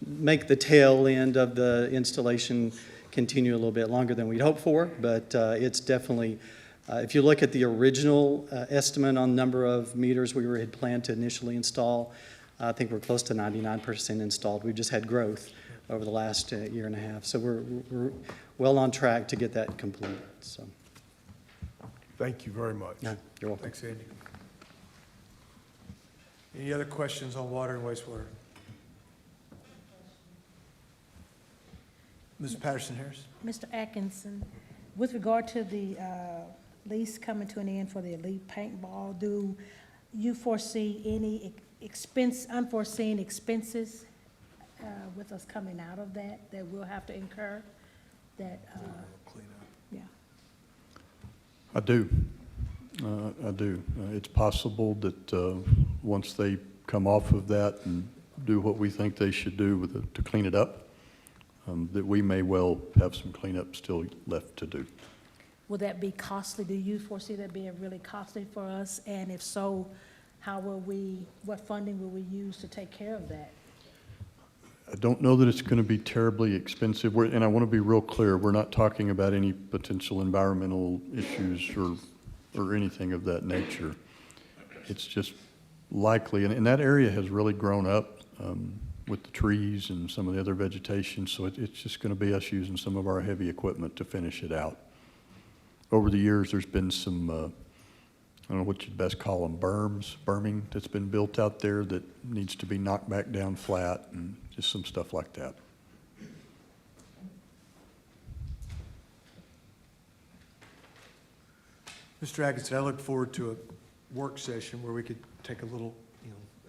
make the tail end of the installation continue a little bit longer than we'd hoped for. But it's definitely, if you look at the original estimate on number of meters we had planned to initially install, I think we're close to 99% installed. We've just had growth over the last year and a half. So we're well on track to get that complete. So, Thank you very much. yeah, you're welcome. Thanks, Andy. Any other questions on water and wastewater? Ms. Patterson-Harris? Mr. Atkinson, with regard to the lease coming to an end for the Elite Paintball, do you foresee any unforeseen expenses with us coming out of that we'll have to incur? Yeah. I do. I do. It's possible that once they come off of that and do what we think they should do with it to clean it up, that we may well have some cleanup still left to do. will that be costly? Do you foresee that being really costly for us? And if so, what funding will we use to take care of that? I don't know that it's going to be terribly expensive, and I want to be real clear, we're not talking about any potential environmental issues or anything of that nature. It's just likely, and that area has really grown up with the trees and some of the other vegetation, so it's just going to be us using some of our heavy equipment to finish it out. Over the years, there's been some, I don't know what you'd best call them, berming that's been built out there that needs to be knocked back down flat, and just some stuff like that. Mr. Atkinson, I look forward to a work session where we could take a little,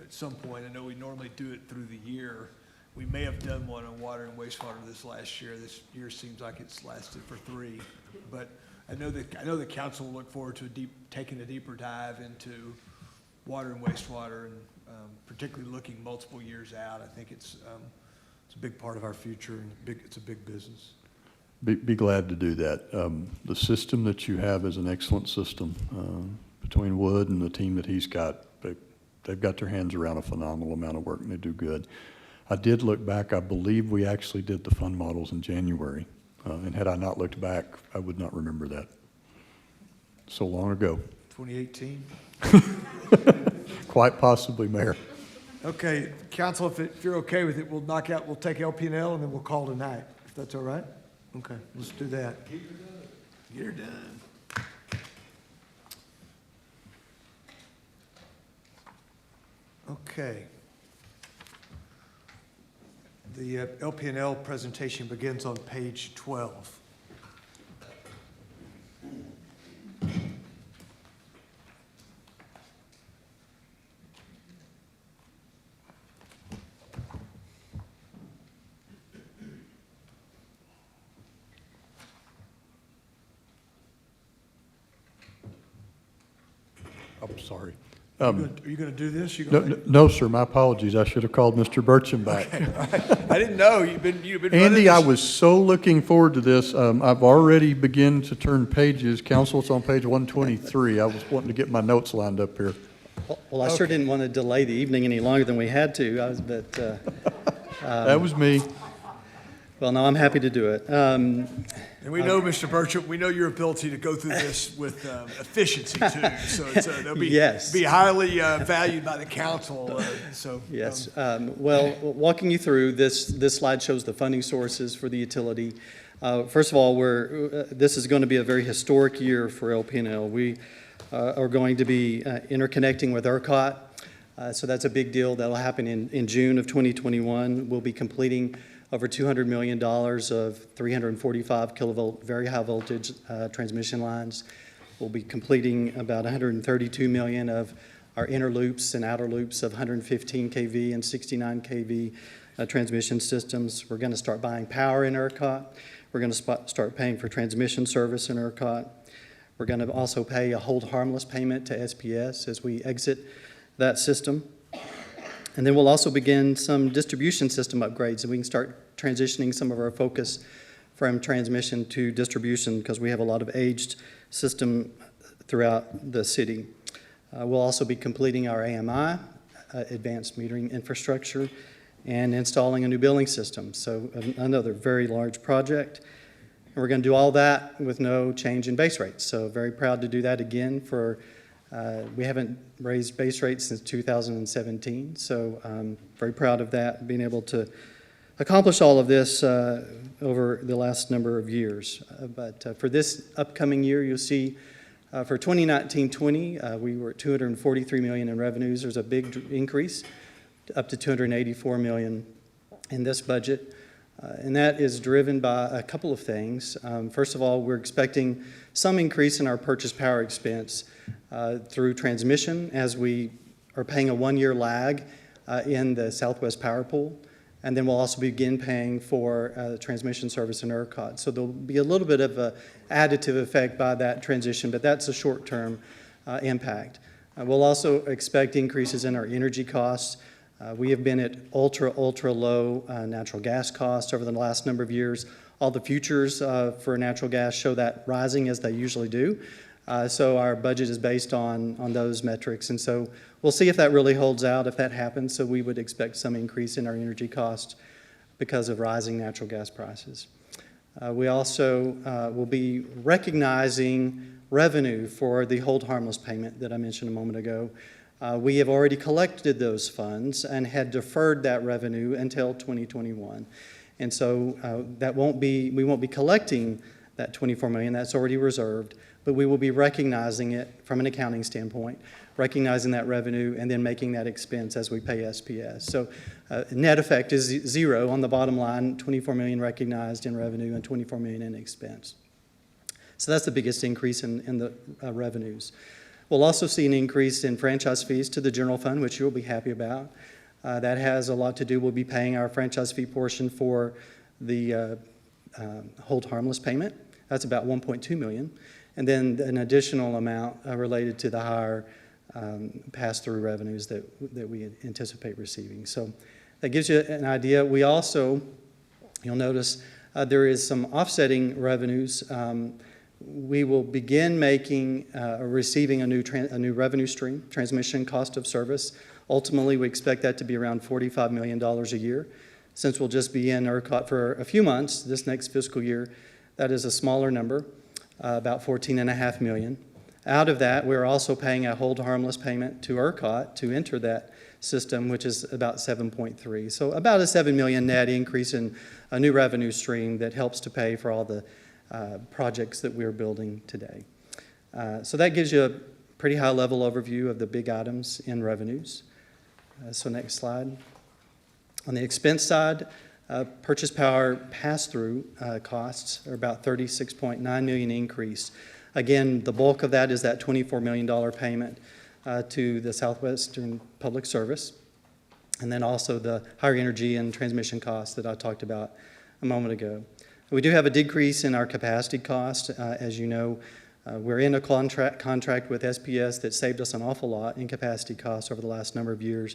at some point, I know we normally do it through the year. We may have done one on water and wastewater this last year. This year seems like it's lasted for 3. But I know the council will look forward to taking a deeper dive into water and wastewater, and particularly looking multiple years out. I think it's a big part of our future, and it's a big business. Be glad to do that. The system that you have is an excellent system. Between Wood and the team that he's got, they've got their hands around a phenomenal amount of work, and they do good. I did look back. I believe we actually did the fund models in January. And had I not looked back, I would not remember that. So long ago. 2018? Quite possibly, Mayor. Okay, council, if you're okay with it, we'll take LP&L and then we'll call tonight, if that's all right? Okay, let's do that. Get her done. Okay. The LP&L presentation begins on page 12. I'm sorry. Are you going to do this? No, sir, my apologies. I should have called Mr. Burcham back. Okay, all right. I didn't know. You've been Andy, running I this- was so looking forward to this. I've already begun to turn pages. Council, it's on page 123. I was wanting to get my notes lined up here. Well, I sure didn't want to delay the evening any longer than we had to. That was me. Well, no, I'm happy to do it. And we know, Mr. Burcham, we know your ability to go through this with efficiency too. So they'll be Yes. be highly valued by the council. Yes. Well, walking you through, this slide shows the funding sources for the utility. First of all, this is going to be a very historic year for LP&L. We are going to be interconnecting with ERCOT. So that's a big deal. That'll happen in June of 2021. We'll be completing over $200 million of 345 kilovolt, very high voltage transmission lines. We'll be completing about 132 million of our inner loops and outer loops of 115 kV and 69 kV transmission systems. We're going to start buying power in ERCOT. We're going to start paying for transmission service in ERCOT. We're going to also pay a hold harmless payment to SPS as we exit that system. And then we'll also begin some distribution system upgrades, and we can start transitioning some of our focus from transmission to distribution because we have a lot of aged system throughout the city. We'll also be completing our AMI, advanced metering infrastructure, and installing a new billing system. So another very large project. And we're going to do all that with no change in base rates. So very proud to do that again for we haven't raised base rates since 2017, so I'm very proud of that, being able to accomplish all of this over the last number of years. But for this upcoming year, you'll see for 2019-20, we were at $243 million in revenues. There's a big increase up to $284 million in this budget. And that is driven by a couple of things. First of all, we're expecting some increase in our purchase power expense through transmission as we are paying a 1-year lag in the Southwest Power Pool. And then we'll also begin paying for transmission service in ERCOT. So there'll be a little bit of an additive effect by that transition, but that's a short-term impact. We'll also expect increases in our energy costs. We have been at ultra low natural gas costs over the last number of years. All the futures for natural gas show that rising as they usually do. So our budget is based on those metrics. And so we'll see if that really holds out, if that happens. So we would expect some increase in our energy costs because of rising natural gas prices. We also will be recognizing revenue for the hold harmless payment that I mentioned a moment ago. We have already collected those funds and had deferred that revenue until 2021. And so we won't be collecting that $24 million, that's already reserved, but we will be recognizing it from an accounting standpoint, recognizing that revenue and then making that expense as we pay SPS. So net effect is zero on the bottom line, $24 million recognized in revenue and $24 million in expense. So that's the biggest increase in the revenues. We'll also see an increase in franchise fees to the general fund, which you'll be happy about. That has a lot to do, we'll be paying our franchise fee portion for the hold harmless payment. That's about $1.2 million. And then an additional amount related to the higher pass-through revenues that we anticipate receiving. So that gives you an idea. We also, you'll notice, there is some offsetting revenues. We will begin making or receiving a new revenue stream, transmission cost of service. Ultimately, we expect that to be around $45 million a year. Since we'll just be in ERCOT for a few months this next fiscal year, that is a smaller number, about $14.5 million. Out of that, we're also paying a hold harmless payment to ERCOT to enter that system, which is about 7.3. So about a $7 million net increase in a new revenue stream that helps to pay for all the projects that we're building today. So that gives you a pretty high level overview of the big items in revenues. So next slide. On the expense side, purchase power pass-through costs are about $36.9 million increase. Again, the bulk of that is that $24 million payment to the Southwestern Public Service, and then also the higher energy and transmission costs that I talked about a moment ago. We do have a decrease in our capacity cost. As you know, we're in a contract with SPS that saved us an awful lot in capacity costs over the last number of years.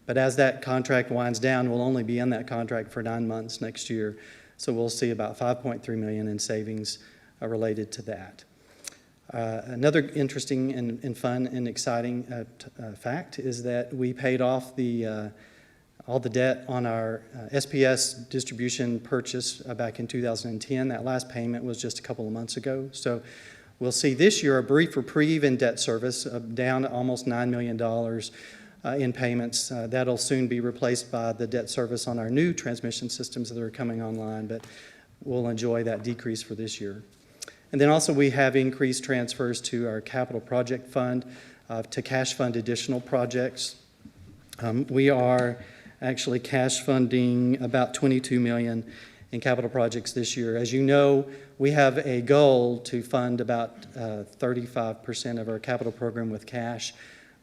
But as that contract winds down, we'll only be in that contract for 9 months next year. So we'll see about $5.3 million in savings related to that. Another interesting and fun and exciting fact is that we paid off all the debt on our SPS distribution purchase back in 2010. That last payment was just a couple of months ago. So we'll see this year a brief reprieve in debt service, down to almost $9 million in payments. That'll soon be replaced by the debt service on our new transmission systems that are coming online, but we'll enjoy that decrease for this year. And then also we have increased transfers to our capital project fund to cash fund additional projects. We are actually cash funding about $22 million in capital projects this year. As you know, we have a goal to fund about 35% of our capital program with cash.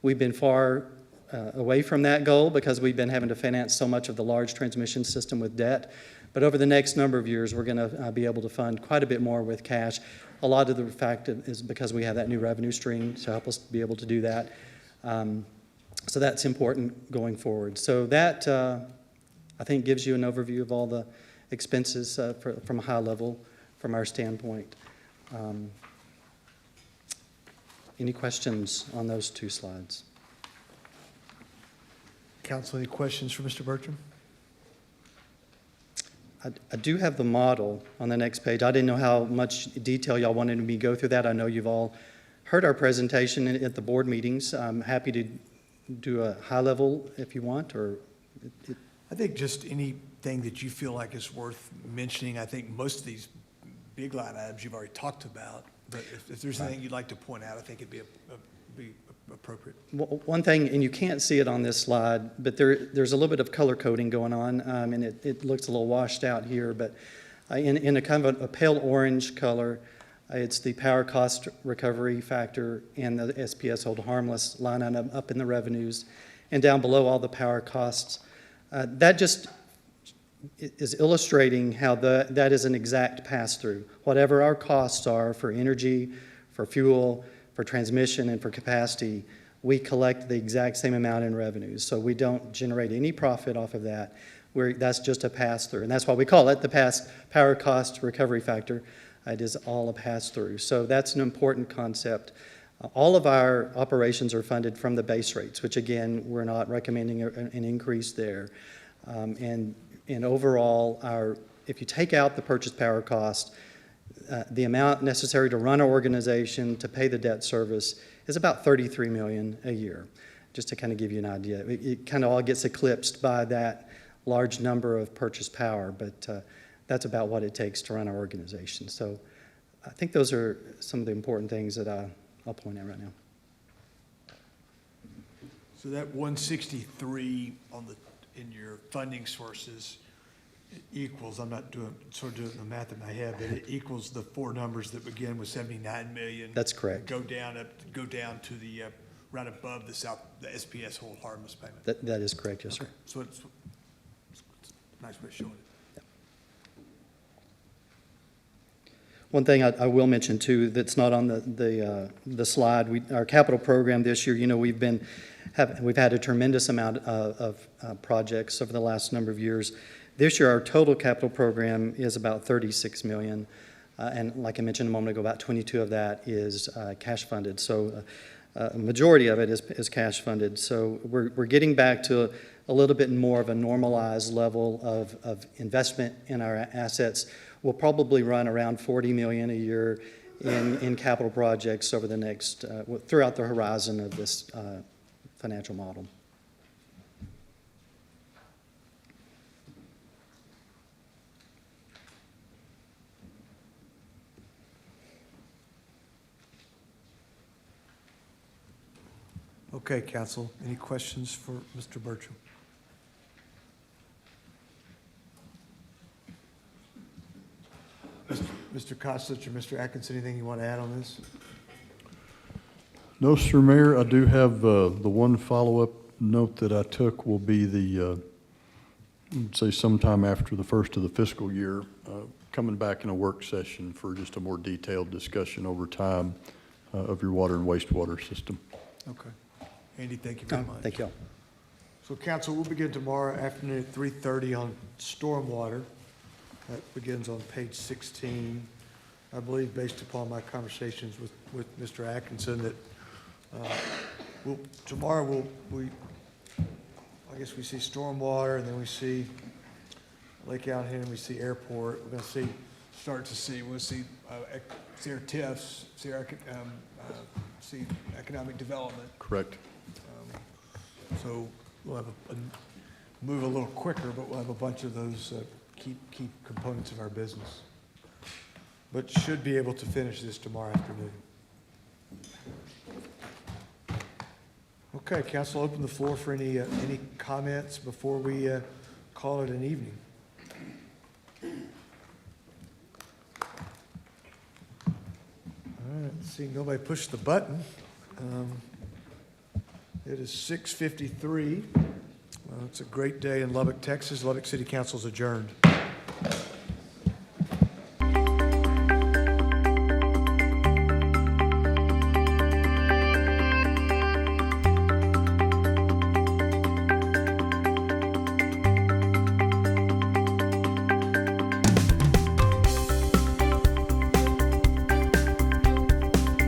We've been far away from that goal because we've been having to finance so much of the large transmission system with debt. But over the next number of years, we're going to be able to fund quite a bit more with cash. A lot of the fact is because we have that new revenue stream to help us be able to do that. So that's important going forward. So that, I think, gives you an overview of all the expenses from a high level from our standpoint. Any questions on those two slides? Council, any questions for Mr. Bertram? I do have the model on the next page. I didn't know how much detail y'all wanted me to go through that. I know you've all heard our presentation at the board meetings. I'm happy to do a high level if you want, or I think just anything that you feel like is worth mentioning. I think most of these big line items you've already talked about, but if there's anything you'd like to point out, I think it'd be appropriate. One thing, and you can't see it on this slide, but there's a little bit of color coding going on, and it looks a little washed out here, but in a kind of a pale orange color, it's the power cost recovery factor and the SPS hold harmless line item up in the revenues, and down below all the power costs. That just is illustrating how that is an exact pass-through. Whatever our costs are for energy, for fuel, for transmission, and for capacity, we collect the exact same amount in revenues. So we don't generate any profit off of that. That's just a pass-through. And that's why we call it the power cost recovery factor. It is all a pass-through. So that's an important concept. All of our operations are funded from the base rates, which again, we're not recommending an increase there. And overall, if you take out the purchase power cost, the amount necessary to run our organization, to pay the debt service, is about $33 million a year, just to kind of give you an idea. It kind of all gets eclipsed by that large number of purchase power, but that's about what it takes to run our organization. So I think those are some of the important things that I'll point out right now. So that 163 in your funding sources equals, I'm not doing the math in my head, but it equals the four numbers that begin with 79 million. That's correct. Go down to the, right above the SPS whole harmless payment. That is correct, yes, sir. Okay. So it's a nice way of showing it. One thing I will mention too, that's not on the slide, our capital program this year, we've had a tremendous amount of projects over the last number of years. This year, our total capital program is about $36 million. And like I mentioned a moment ago, about 22 of that is cash funded. So a majority of it is cash funded. So we're getting back to a little bit more of a normalized level of investment in our assets. We'll probably run around $40 million a year in capital projects over the next, throughout the horizon of this financial model. Okay, council, any questions for Mr. Bertram? Mr. Kosich or Mr. Atkinson, anything you want to add on this? No, sir, Mayor. I do have the one follow-up note that I took will be say sometime after the first of the fiscal year, coming back in a work session for just a more detailed discussion over time of your water and wastewater system. Okay. Andy, thank you very much. Thank you all. So council, we'll begin tomorrow afternoon at 3:30 on stormwater. That begins on page 16. I believe, based upon my conversations with Mr. Atkinson, that tomorrow I guess we see stormwater, and then we see Lake Out here, and we see airport. We're going to we'll see our TIFs, see economic development. Correct. So we'll have move a little quicker, but we'll have a bunch of those key components of our business. But should be able to finish this tomorrow afternoon. Okay, council, open the floor for any comments before we call it an evening. All right, seeing nobody push the button. It is 6:53. It's a great day in Lubbock, Texas. Lubbock City Council is adjourned.